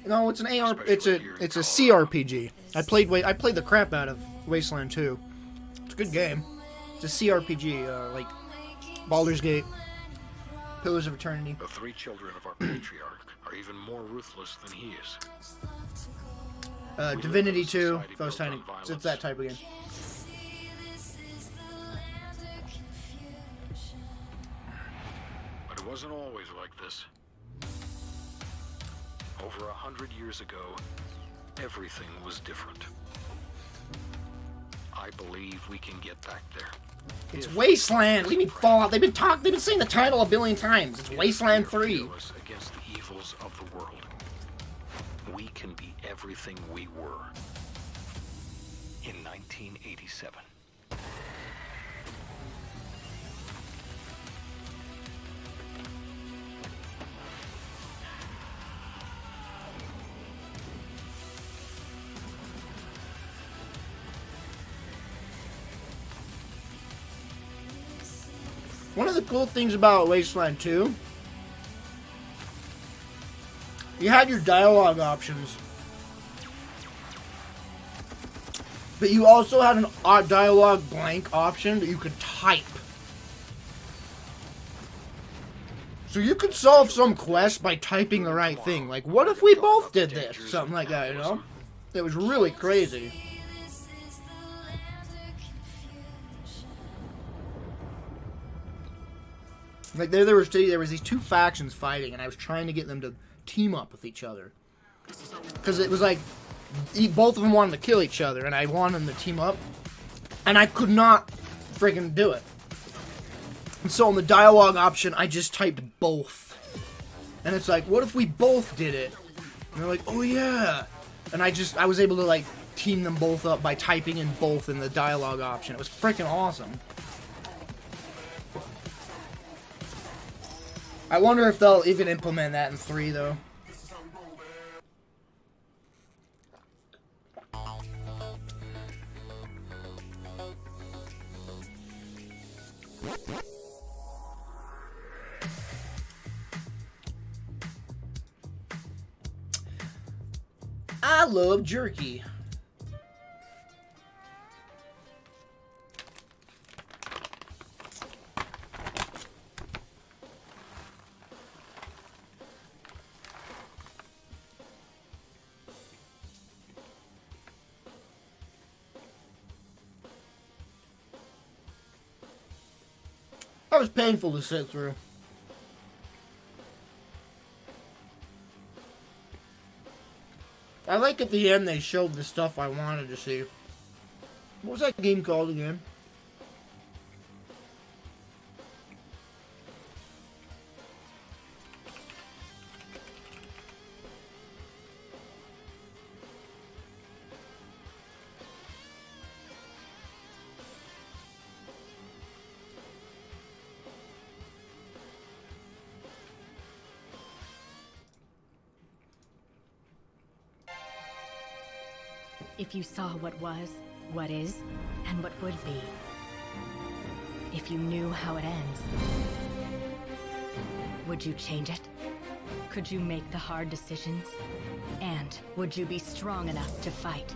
No, it's an AR. It's a CRPG. I played the crap out of Wasteland 2. It's a good game. It's a CRPG, like Baldur's Gate, Pillars of Eternity. The 3 children of our patriarch are even more ruthless than he is. Divinity 2. If I was trying to, it's that type of game. But it wasn't always like this. Over 100 years ago, everything was different. I believe we can get back there. It's Wasteland. Leave me Fallout. They've been saying the title a billion times. It's Wasteland 3. Against the evils of the world. We can be everything we were in 1987. One of the cool things about Wasteland 2, you had your dialogue options, but you also had an dialogue blank option that you could type. So you could solve some quest by typing the right thing. Like, what if we both did this? Something like that, you know? It was really crazy. Like there was these 2 factions fighting, and I was trying to get them to team up with each other, because it was like both of them wanted to kill each other, and I wanted them to team up, and I could not friggin' do it. And so on the dialogue option, I just typed both, and it's like, what if we both did it? And they're like, oh yeah, and I was able to like team them both up by typing in both in the dialogue option. It was freaking awesome. I wonder if they'll even implement that in 3, though. I love jerky. That was painful to sit through. I like at the end they showed the stuff I wanted to see. What was that game called again? If you saw what was, what is, and what would be. If you knew how it ends. Would you change it? Could you make the hard decisions? And would you be strong enough to fight?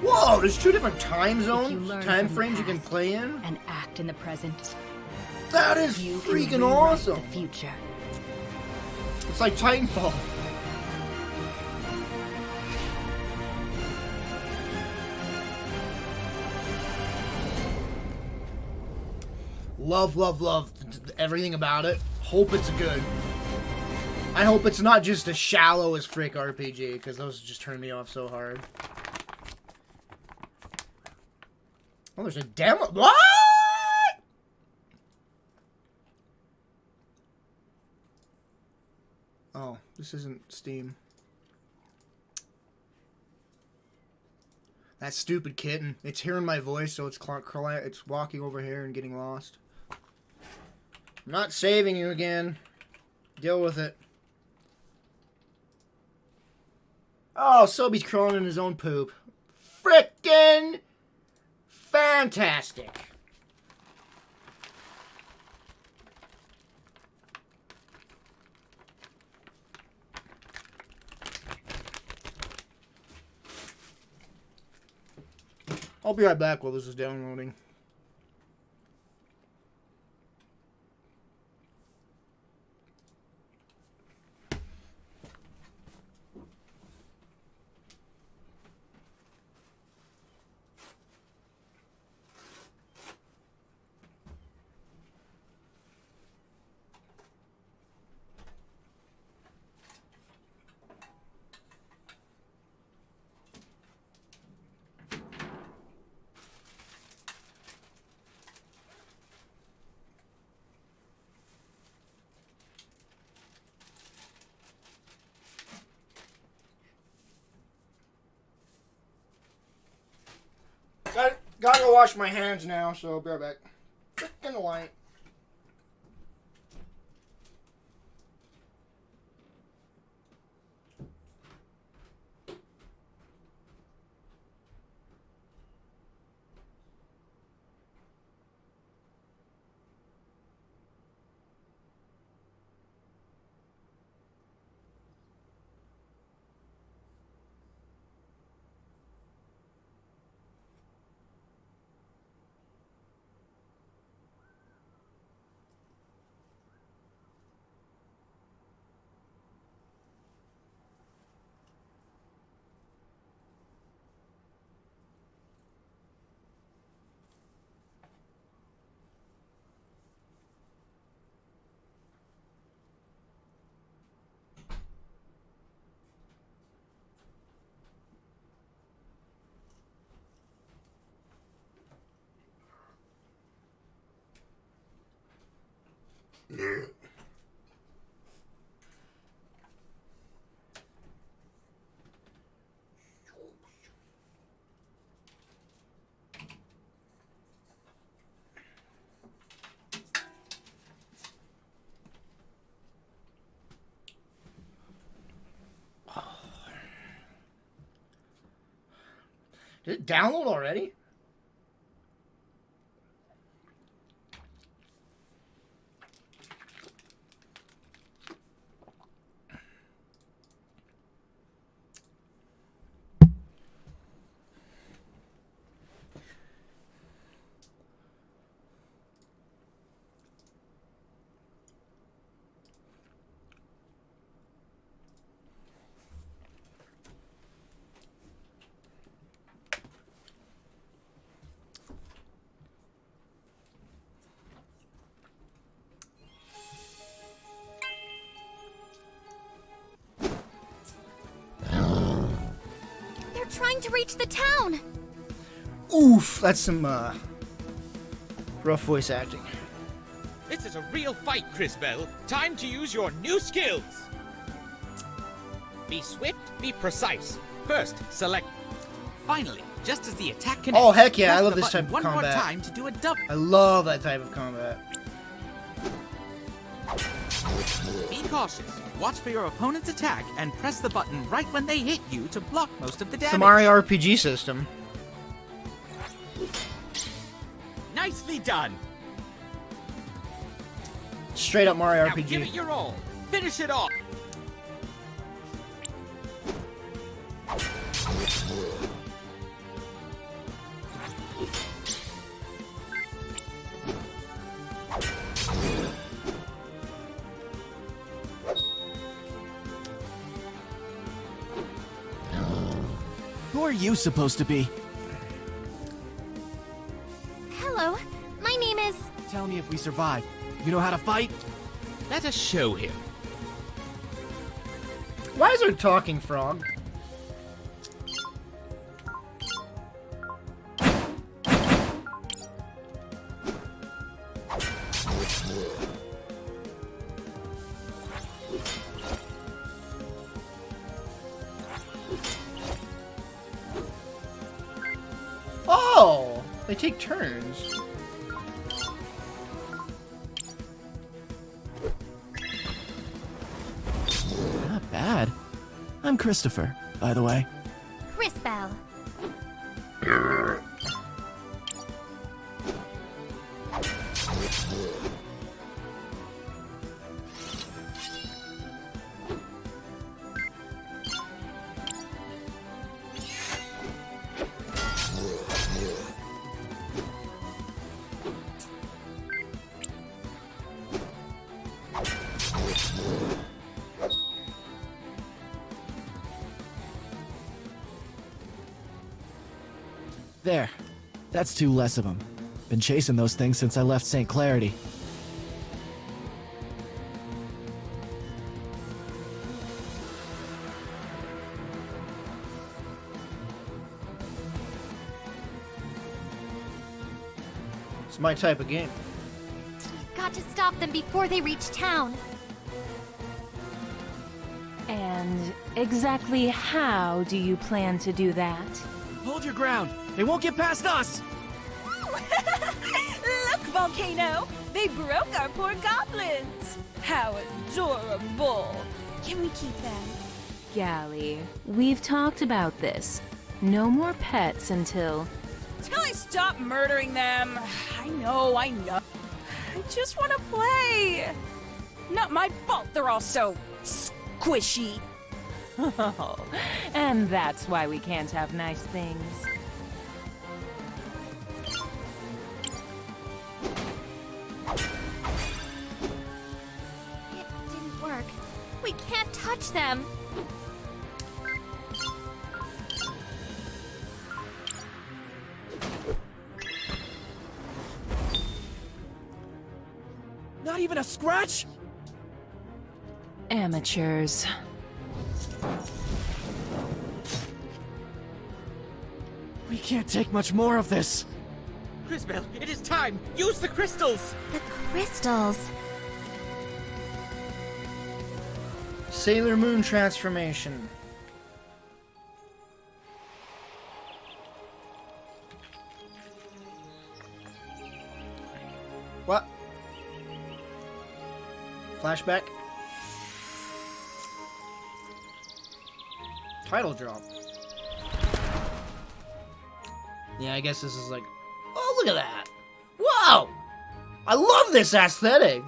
Whoa, there's 2 different time zones, time frames you can play in? And act in the present. That is freaking awesome! The future. It's like Titanfall. Love, love, love everything about it. Hope it's good. I hope it's not just a shallow as frick RPG, because those just turn me off so hard. Oh, there's a demo. What? Oh, this isn't Steam. That stupid kitten. It's hearing my voice, so it's walking over here and getting lost. I'm not saving you again. Deal with it. Oh, Sobe's crawling in his own poop. Frickin' fantastic. I'll be right back while this is downloading. Gotta go wash my hands now, so I'll be right back. Frickin' light. Did it download already? They're trying to reach the town. Oof, that's some rough voice acting. This is a real fight, Crisbell. Time to use your new skills. Be swift, be precise. First, select. Finally, just as the attack connects. Oh heck yeah, I press love the this type button of one combat. more time to do a double. I love that type of combat. Be cautious. Watch for your opponent's attack and press the button right when they hit you to block most of the It's damage. the Mario RPG system. Nicely done. Straight up Mario Now RPG. give it your all. Finish it off. Who are you supposed to be? Hello, my name is... Tell me if we survive. You know how to fight? Let us show him. Why is there a talking frog? Oh, they take turns. Not bad. I'm Christopher, by the way. Crisbell. There. That's two less of them. Been chasing those things since I left St. Clarity. It's my type of game. Got to stop them before they reach town. And exactly how do you plan to do that? Hold your ground. They won't get past us. Look, Volcano! They broke our poor goblins! How adorable! Can we keep them? Gally, we've talked about this. No more pets until... Till I stop murdering them! I know. I just want to play! Not my fault they're all so squishy. Oh, and that's why we can't have nice things. It didn't work. We can't touch them. Not even a scratch? Amateurs. We can't take much more of this. Crisbell, it is time. Use the crystals. The crystals. Sailor Moon transformation. What? Flashback? Title drop. Yeah, I guess this is like... Oh, look at that! Whoa! I love this aesthetic!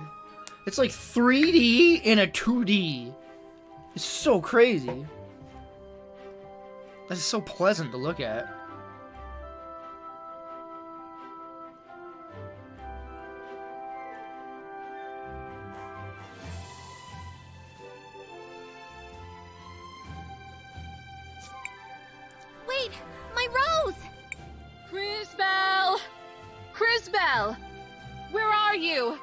It's like 3D in a 2D. It's so crazy. This is so pleasant to look at. Wait, my rose! Crisbell! Crisbell! Where are you?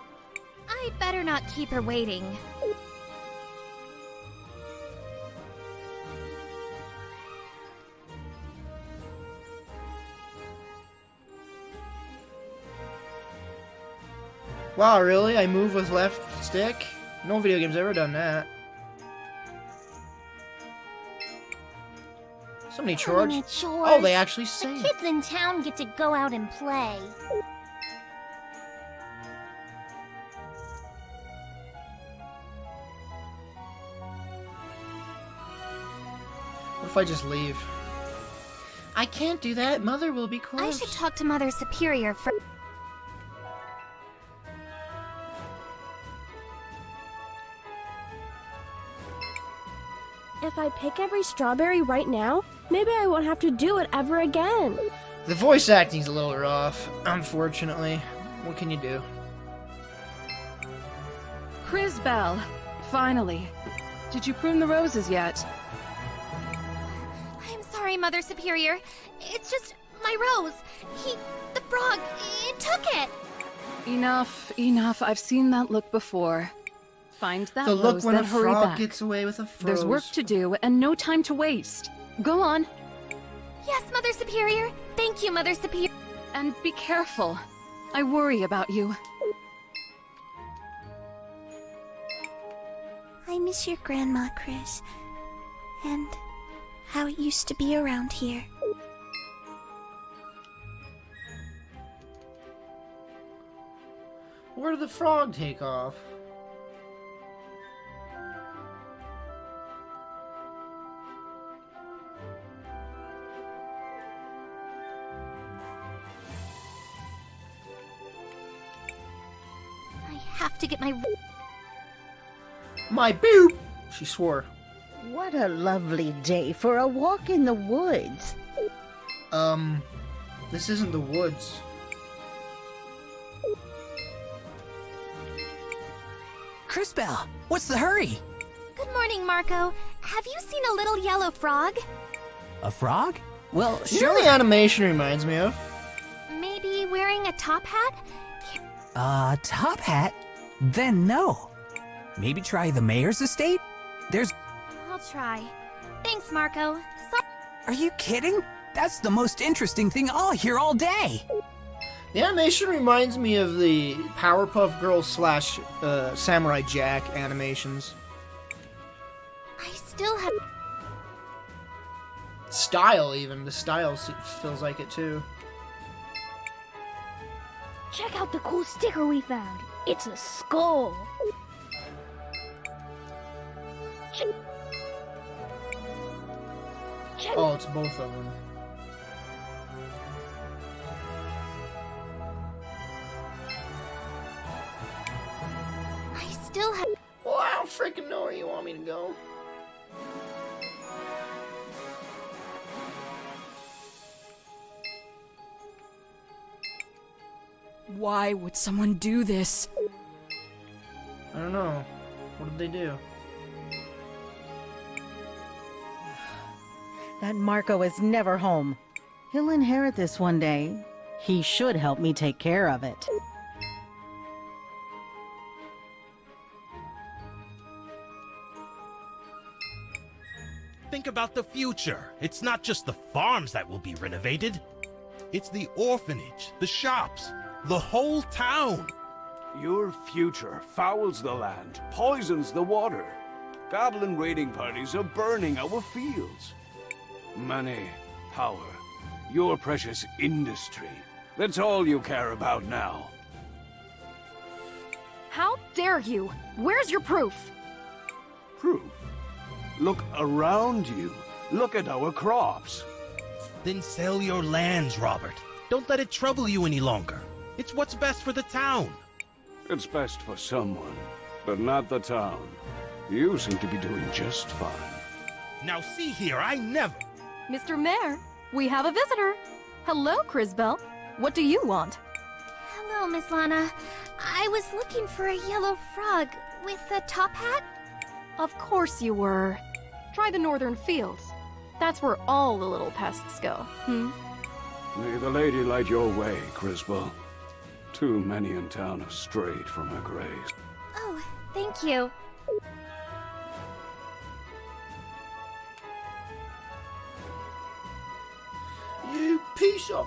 I better not keep her waiting. Wow, really? I move with left stick? No video game's ever done that. So many chores. Oh, they actually say. The kids in town get to go out and play. What if I just leave? I can't do that. Mother will be cross. I should talk to Mother Superior first. If I pick every strawberry right now, maybe I won't have to do it ever again. The voice acting's a little rough, unfortunately. What can you do? Crisbell! Finally. Did you prune the roses yet? I'm sorry, Mother Superior. It's just my rose. The frog, it took it. Enough, enough. I've seen that look before. Find that The look rose, when then a hurry frog back. gets away with a froze. There's work to do and no time to waste. Go on. Yes, Mother Superior. Thank you, Mother Superior. And be careful. I worry about you. I miss your grandma, Chris. And how it used to be around here. Where did the frog take off? I have to get my boob! She swore. What a lovely day for a walk in the woods. This isn't the woods. Crisbell, what's the hurry? Good morning, Marco. Have you seen a little yellow frog? A frog? Well, You sure. know the animation reminds me of? Maybe wearing a top hat? Top hat? Then no. Maybe try the mayor's estate? There's... I'll try. Thanks, Marco. Are you kidding? That's the most interesting thing I'll hear all day. The animation reminds me of the Powerpuff Girls / Samurai Jack animations. I still have... Style, even. The style feels like it, too. Check out the cool sticker we found. It's a skull. Oh, it's both of them. I still have... Well, I don't freaking know where you want me to go. Why would someone do this? I don't know. What did they do? That Marco is never home. He'll inherit this one day. He should help me take care of it. Think about the future. It's not just the farms that will be renovated. It's the orphanage, the shops, the whole town. Your future fouls the land, poisons the water. Goblin raiding parties are burning our fields. Money, power, your precious industry. That's all you care about now. How dare you? Where's your proof? Proof? Look around you. Look at our crops. Then sell your lands, Robert. Don't let it trouble you any longer. It's what's best for the town. It's best for someone, but not the town. You seem to be doing just fine. Now see here, I never... Mr. Mayor, we have a visitor. Hello, Crisbell. What do you want? Hello, Miss Lana. I was looking for a yellow frog with a top hat. Of course you were. Try the northern fields. That's where all the little pests go, May the lady light your way, Crisbell. Too many in town have strayed from her grace. Oh, thank you. You piece of...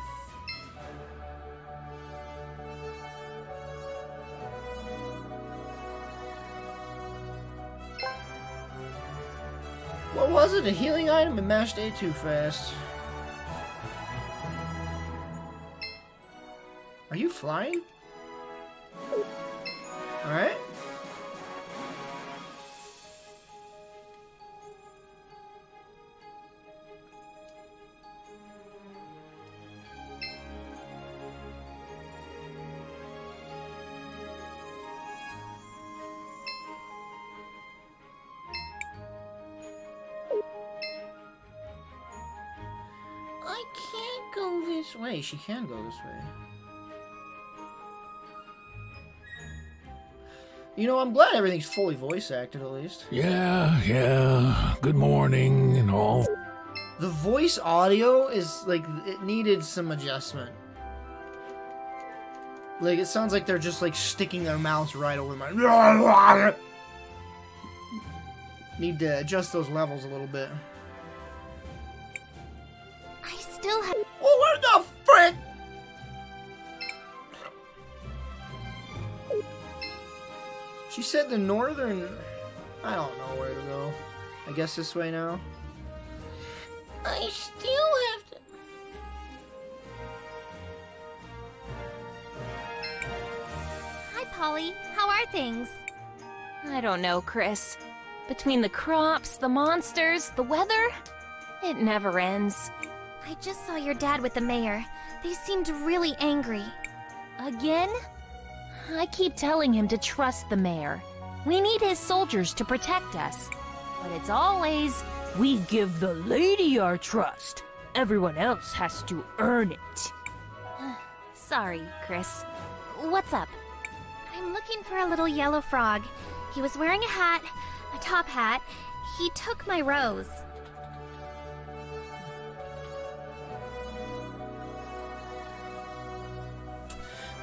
What was it? A healing item? It mashed A too fast. Are you flying? Alright. I can't go this way. She can go this way. You know, I'm glad everything's fully voice acted at least. Yeah, good morning and all. The voice audio is like, it needed some adjustment. Like, it sounds like they're just like sticking their mouths right over my... Need to adjust those levels a little bit. I still have... Oh, where the frick? She said the northern... I don't know where to go. I guess this way now. I still have to... Hi, Polly. How are things? I don't know, Chris. Between the crops, the monsters, the weather, it never ends. I just saw your dad with the mayor. They seemed really angry. Again? I keep telling him to trust the mayor. We need his soldiers to protect us. But it's always, we give the lady our trust. Everyone else has to earn it. Sorry, Chris. What's up? I'm looking for a little yellow frog. He was wearing a hat, a top hat. He took my rose.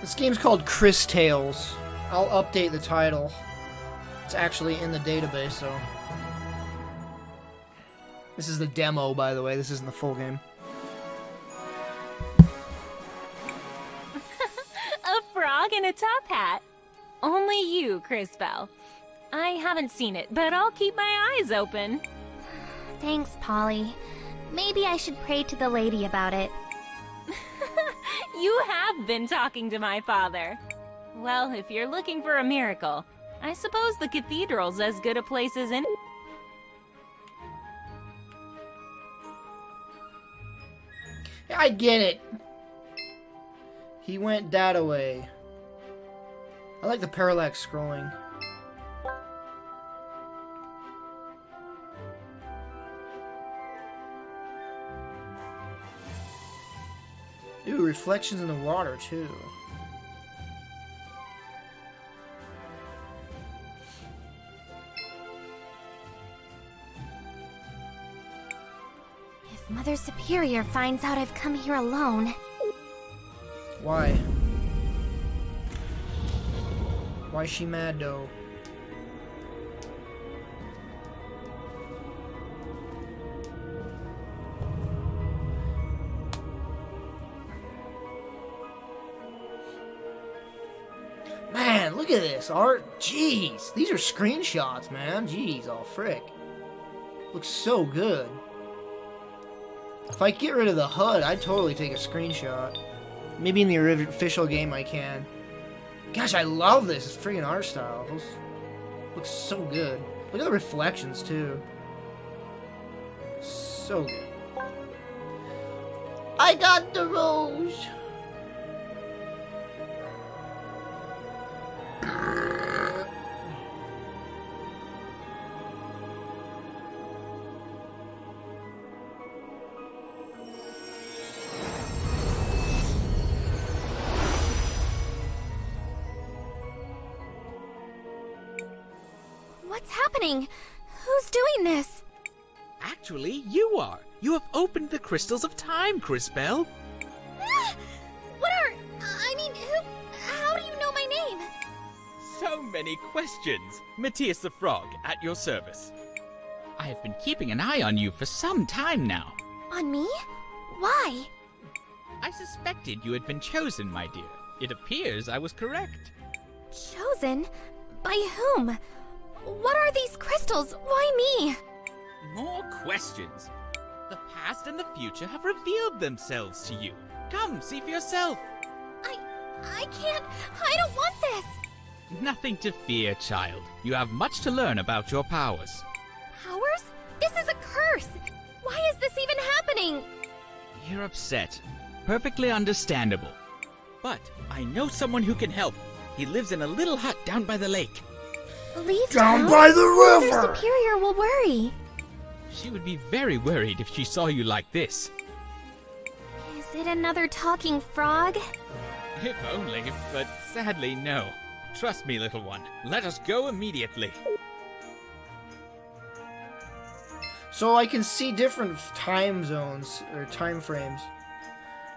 This game's called Chris Tales. I'll update the title. It's actually in the database, so... This is the demo, by the way. This isn't the full game. A frog in a top hat. Only you, Crisbell. I haven't seen it, but I'll keep my eyes open. Thanks, Polly. Maybe I should pray to the lady about it. You have been talking to my father. Well, if you're looking for a miracle, I suppose the cathedral's as good a place as any. I get it. He went that away. I like the parallax scrolling. Ooh, reflections in the water, too. If Mother Superior finds out I've come here alone... Why? Why is she mad, though? Man, look at this art. Jeez, these are screenshots, man. Jeez, oh frick. Looks so good. If I get rid of the HUD, I'd totally take a screenshot. Maybe in the official game I can. Gosh, I love this. It's freaking art style. Those looks so good. Look at the reflections, too. So good. I got the rose. What's happening? Who's doing this? Actually, you are. You have opened the crystals of time, Crisbell. What are... I mean, how do you know my name? So many questions. Matthias the Frog, at your service. I have been keeping an eye on you for some time now. On me? Why? I suspected you had been chosen, my dear. It appears I was correct. Chosen? By whom? What are these crystals? Why me? More questions. The past and the future have revealed themselves to you. Come, see for yourself. I can't. I don't want this. Nothing to fear, child. You have much to learn about your powers. Powers? This is a curse. Why is this even happening? You're upset. Perfectly understandable. But I know someone who can help. He lives in a little hut down by the lake. Leave down town? by the Their river. superior will worry. She would be very worried if she saw you like this. Is it another talking frog? If only, but sadly no. Trust me, little one. Let us go immediately. So I can see different time zones, or time frames.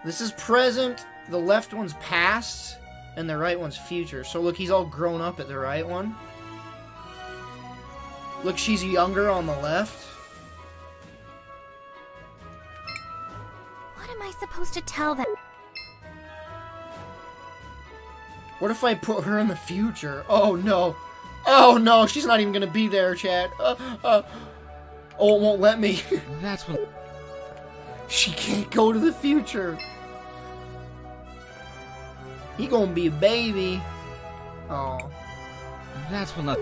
This is present, the left one's past, and the right one's future. So look, he's all grown up at the right one. Look, she's younger on the left. What am I supposed to tell them? What if I put her in the future? Oh no. Oh no, she's not even gonna be there, chat. Oh, it won't let me. That's what... She can't go to the future. He gonna be a baby. Oh. That's what not...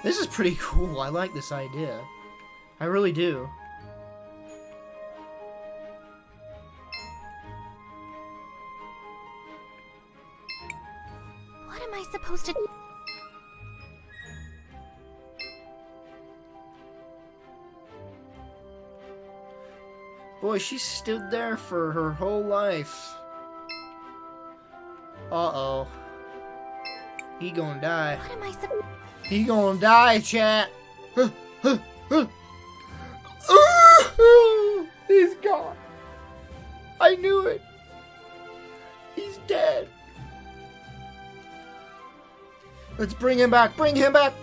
This is pretty cool. I like this idea. I really do. What am I supposed to... Boy, she stood there for her whole life. Uh-oh. He gonna die. What am I supposed... He gonna die, chat. He's gone. I knew it. He's dead. Let's bring him back. Bring him back.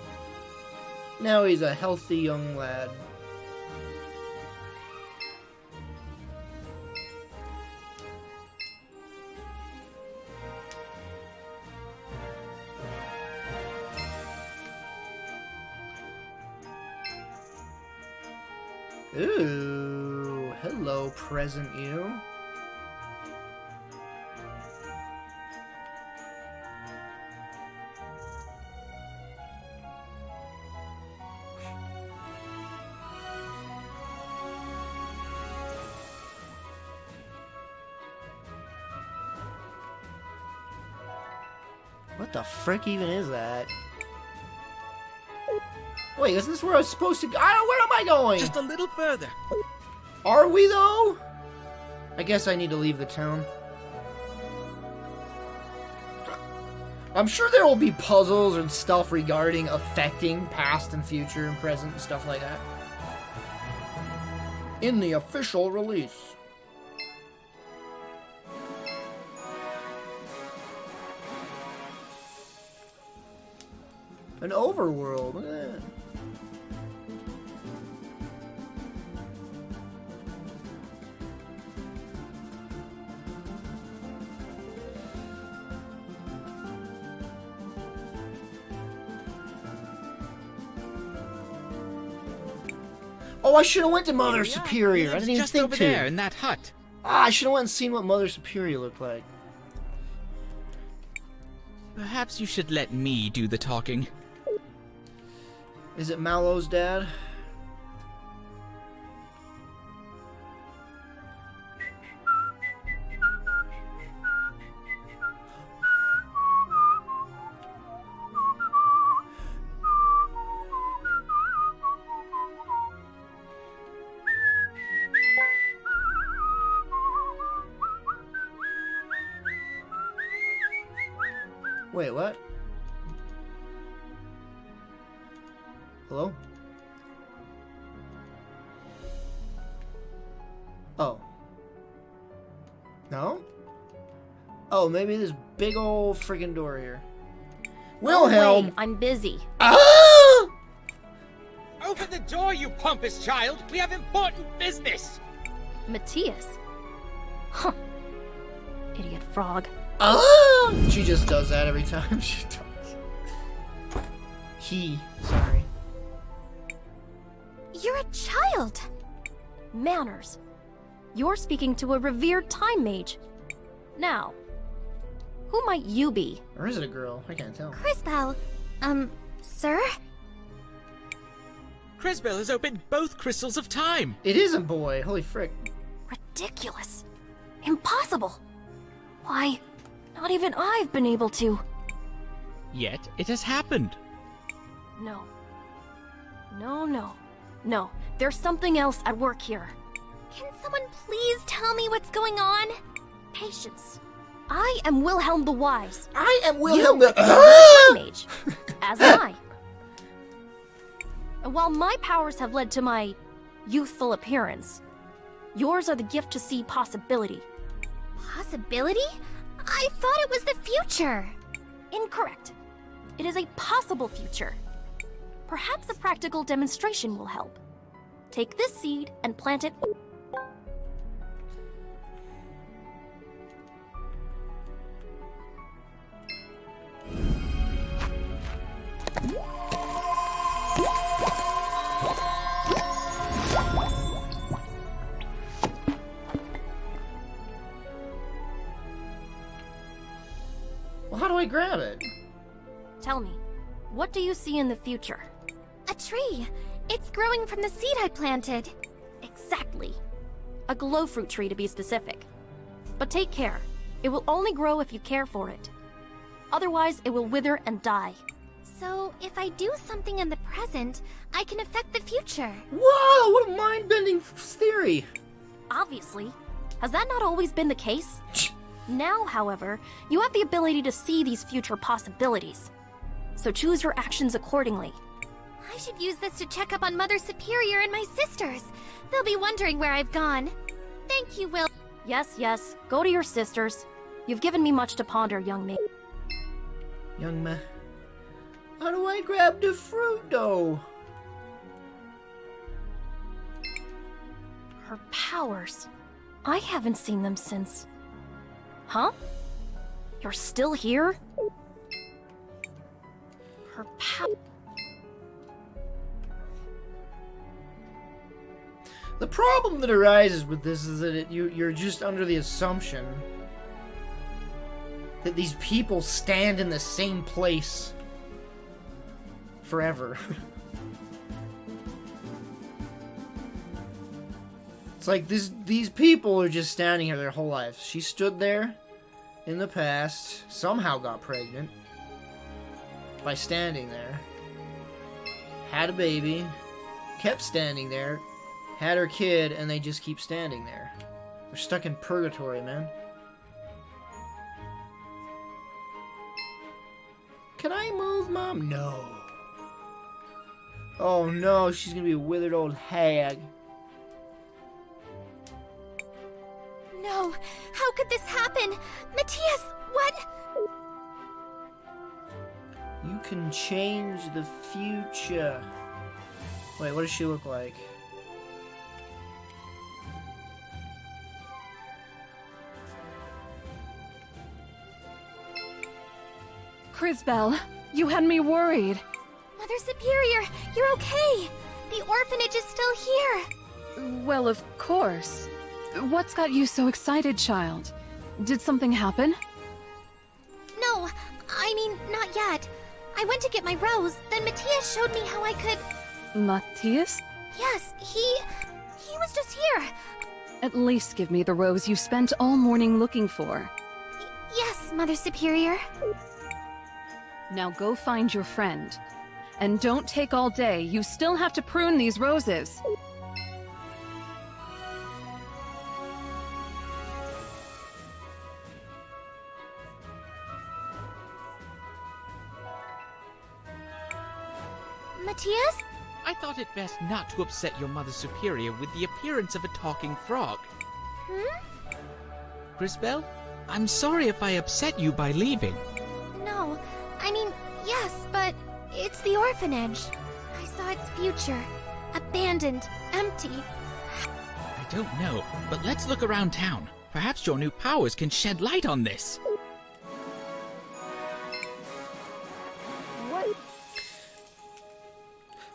Now he's a healthy young lad. Ooh, hello, present you. What the frick even is that? Wait, isn't this where I was supposed to go? Where am I going? Just a little further. Are we, though? I guess I need to leave the town. I'm sure there will be puzzles and stuff regarding affecting past and future and present and stuff like that. In the official release. An overworld. Look at that. Oh, I should have went to Mother He Superior. I lives didn't even just think over to. there in that hut. Ah, I should have went and seen what Mother Superior looked like. Perhaps you should let me do the talking. Is it Mallow's dad? Wait, what? Hello? Oh. No? Oh, maybe this big old friggin' door here. Wilhelm! Wait, I'm busy. Ah! Open the door, you pompous child! We have important business! Matthias? Huh. Idiot frog. Ah! She just does that every time she talks. Sorry. You're a child! Manners. You're speaking to a revered time mage. Now, who might you be? Or is it a girl? I can't tell. Crisbell, sir? Crisbell has opened both crystals of time. It is a boy. Holy frick. Ridiculous. Impossible. Why, not even I've been able to. Yet it has happened. No. No, there's something else at work here. Can someone please tell me what's going on? Patience. I am Wilhelm the Wise. I am Wilhelm the Mage. As am I. And while my powers have led to my youthful appearance, yours are the gift to see possibility. Possibility? I thought it was the future. Incorrect. It is a possible future. Perhaps a practical demonstration will help. Take this seed and plant it. Well, how do I grab it? Tell me, what do you see in the future? A tree. It's growing from the seed I planted. Exactly. A glow fruit tree to be specific. But take care. It will only grow if you care for it. Otherwise, it will wither and die. So, if I do something in the present, I can affect the future. Whoa, what a mind-bending theory. Obviously. Has that not always been the case? Now, however, you have the ability to see these future possibilities. So choose your actions accordingly. I should use this to check up on Mother Superior and my sisters. They'll be wondering where I've gone. Thank you, Will. Yes, go to your sisters. You've given me much to ponder, young man. Young man. How do I grab the fruit, though? Her powers. I haven't seen them since... Huh? You're still here? Her power... The problem that arises with this is that you're just under the assumption that these people stand in the same place forever. It's like these people are just standing here their whole lives. She stood there in the past, somehow got pregnant by standing there, had a baby, kept standing there, had her kid, and they just keep standing there. They're stuck in purgatory, man. Can I move, Mom? No. Oh no, she's gonna be a withered old hag. No, how could this happen? Matthias, what? You can change the future. Wait, what does she look like? Crisbell, you had me worried. Mother Superior, you're okay. The orphanage is still here! Well, of course. What's got you so excited, child? Did something happen? No, I mean, not yet. I went to get my rose, then Matthias showed me how I could... Matthias? Yes, he was just here. At least give me the rose you spent all morning looking for. Yes, Mother Superior. Now go find your friend. And don't take all day, you still have to prune these roses. Matthias? I thought it best not to upset your Mother Superior with the appearance of a talking frog. Crisbell, I'm sorry if I upset you by leaving. No, I mean, yes, but it's the orphanage. I saw its future. Abandoned, empty. I don't know, but let's look around town. Perhaps your new powers can shed light on this.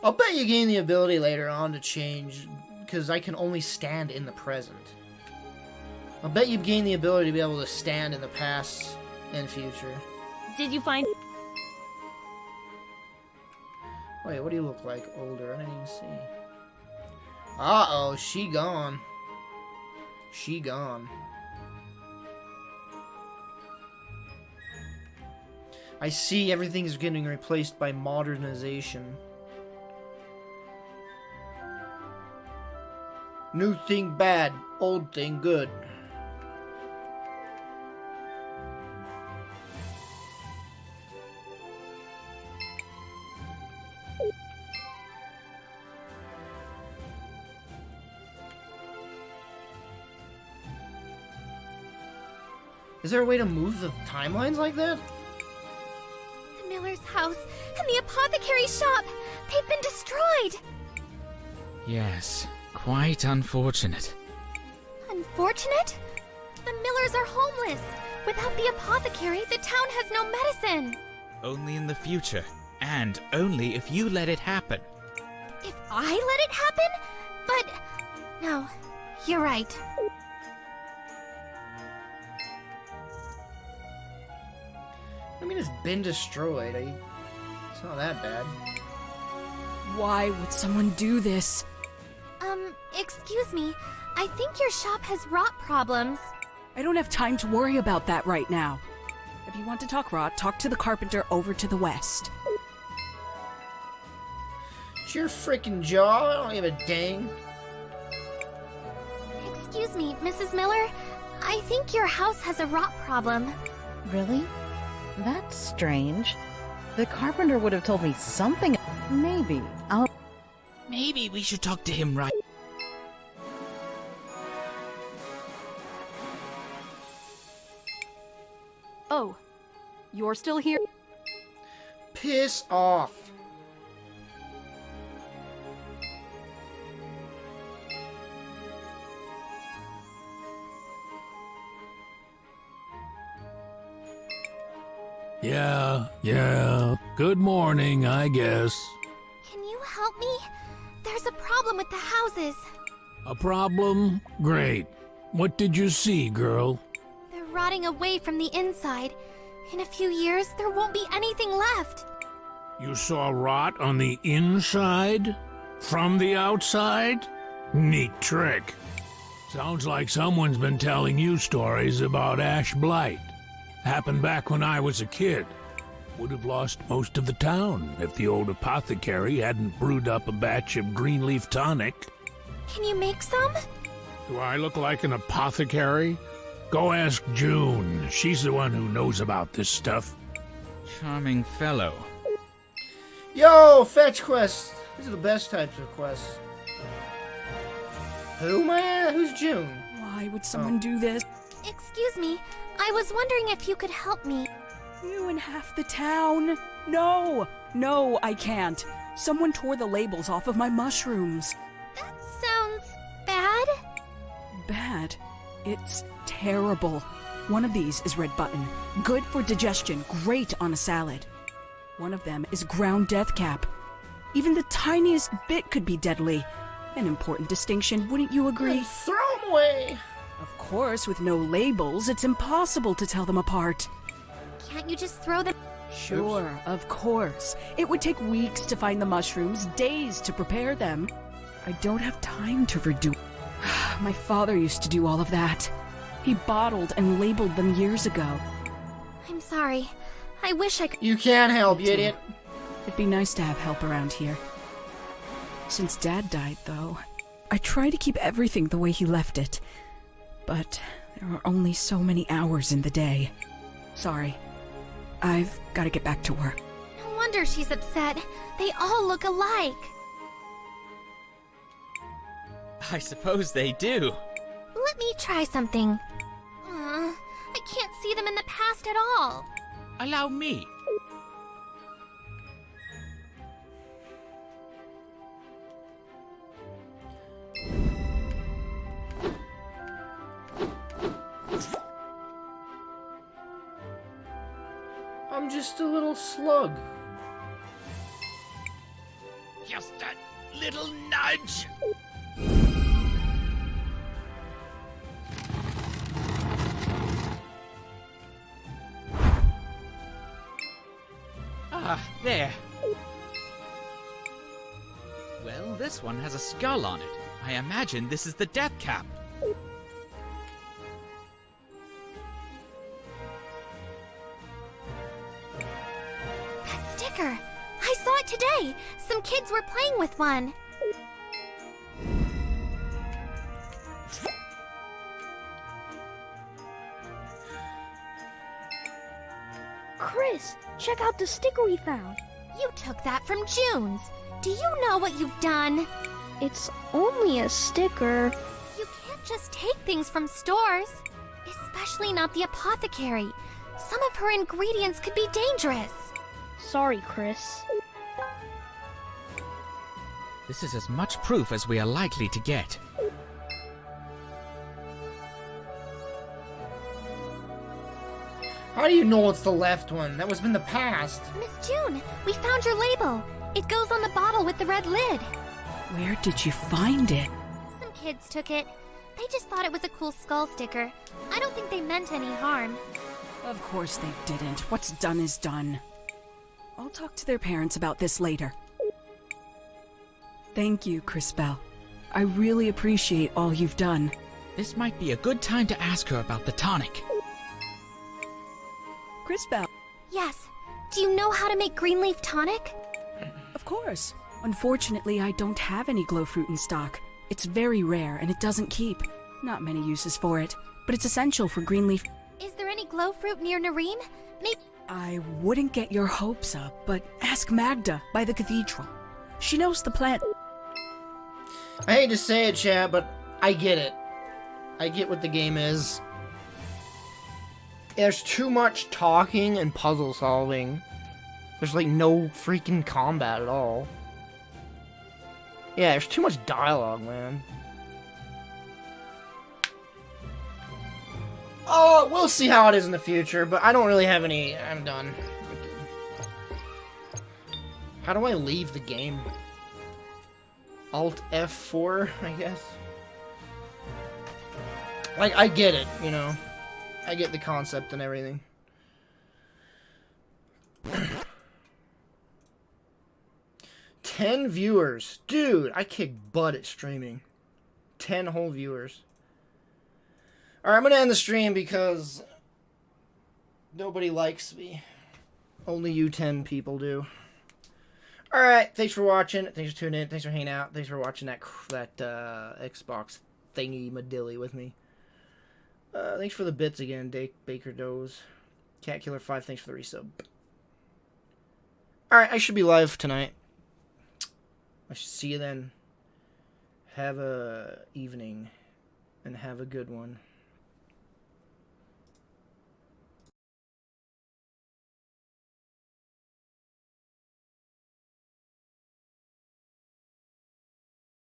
I'll bet you gain the ability later on to change, because I can only stand in the present. I'll bet you gain the ability to be able to stand in the past and future. Did you find... Wait, what do you look like? Older? I didn't even see. Uh-oh, she gone. She gone. I see everything's getting replaced by modernization. New thing bad, old thing good. Is there a way to move the timelines like that? The miller's house and the apothecary's shop, they've been destroyed! Yes, quite unfortunate. Unfortunate? The millers are homeless. Without the apothecary, the town has no medicine. Only in the future, and only if you let it happen. If I let it happen? But... no, you're right. I mean, it's been destroyed. It's not that bad. Why would someone do this? Excuse me. I think your shop has rot problems. I don't have time to worry about that right now. If you want to talk rot, talk to the carpenter over to the west. It's your freaking jaw. I don't give a dang. Excuse me, Mrs. Miller. I think your house has a rot problem. Really? That's strange. The carpenter would have told me something. Maybe. Maybe we should talk to him right... Oh, you're still here? Piss off. Yeah. Good morning, I guess. Can you help me? There's a problem with the houses. A problem? Great. What did you see, girl? They're rotting away from the inside. In a few years, there won't be anything left. You saw rot on the inside? From the outside? Neat trick. Sounds like someone's been telling you stories about ash blight. Happened back when I was a kid. Would have lost most of the town if the old apothecary hadn't brewed up a batch of green leaf tonic. Can you make some? Do I look like an apothecary? Go ask June. She's the one who knows about this stuff. Charming fellow. Yo, fetch quests. These are the best types of quests. Who, man? Who's June? Why would someone do this? Excuse me. I was wondering if you could help me. You and half the town? No, I can't. Someone tore the labels off of my mushrooms. That sounds bad. Bad? It's terrible. One of these is red button. Good for digestion, great on a salad. One of them is ground death cap. Even the tiniest bit could be deadly. An important distinction, wouldn't you agree? Throw them away! Of course, with no labels, it's impossible to tell them apart. Can't you just throw them? Sure, of course. It would take weeks to find the mushrooms, days to prepare them. I don't have time to redo. My father used to do all of that. He bottled and labeled them years ago. I'm sorry. I wish I could. You can't help, you idiot. It'd be nice to have help around here. Since Dad died, though, I try to keep everything the way he left it. But there are only so many hours in the day. Sorry. I've got to get back to work. No wonder she's upset. They all look alike. I suppose they do. Let me try something. I can't see them in the past at all. Allow me. I'm just a little slug. Just a little nudge. Ah, there. Well, this one has a skull on it. I imagine this is the death cap. That sticker! I saw it today! Some kids were playing with one. Chris, check out the sticker we found. You took that from June's. Do you know what you've done? It's only a sticker. You can't just take things from stores. Especially not the apothecary. Some of her ingredients could be dangerous. Sorry, Chris. This is as much proof as we are likely to get. How do you know it's the left one? That was in the past. Miss June, we found your label. It goes on the bottle with the red lid. Where did you find it? Some kids took it. They just thought it was a cool skull sticker. I don't think they meant any harm. Of course they didn't. What's done is done. I'll talk to their parents about this later. Thank you, Crispell. I really appreciate all you've done. This might be a good time to ask her about the tonic. Crispell. Yes. Do you know how to make green leaf tonic? Of course. Unfortunately, I don't have any glow fruit in stock. It's very rare and it doesn't keep. Not many uses for it, but it's essential for green leaf. Is there any glow fruit near Nareem? Maybe. I wouldn't get your hopes up, but ask Magda by the cathedral. She knows the plant. I hate to say it, chat, but I get it. I get what the game is. There's too much talking and puzzle solving. There's like no freaking combat at all. Yeah, there's too much dialogue, man. Oh, we'll see how it is in the future, but I don't really have any... I'm done. How do I leave the game? Alt F4, I guess? Like, I get it, you know? I get the concept and everything. 10 viewers. Dude, I kick butt at streaming. 10 whole viewers. Alright, I'm gonna end the stream because nobody likes me. Only you 10 people do. Alright, thanks for watching. Thanks for tuning in. Thanks for hanging out. Thanks for watching that Xbox thingy madilly with me. Thanks for the bits again, Baker Doze. Cat Killer 5, thanks for the resub. Alright, I should be live tonight. I should see you then. Have a evening. And have a good one.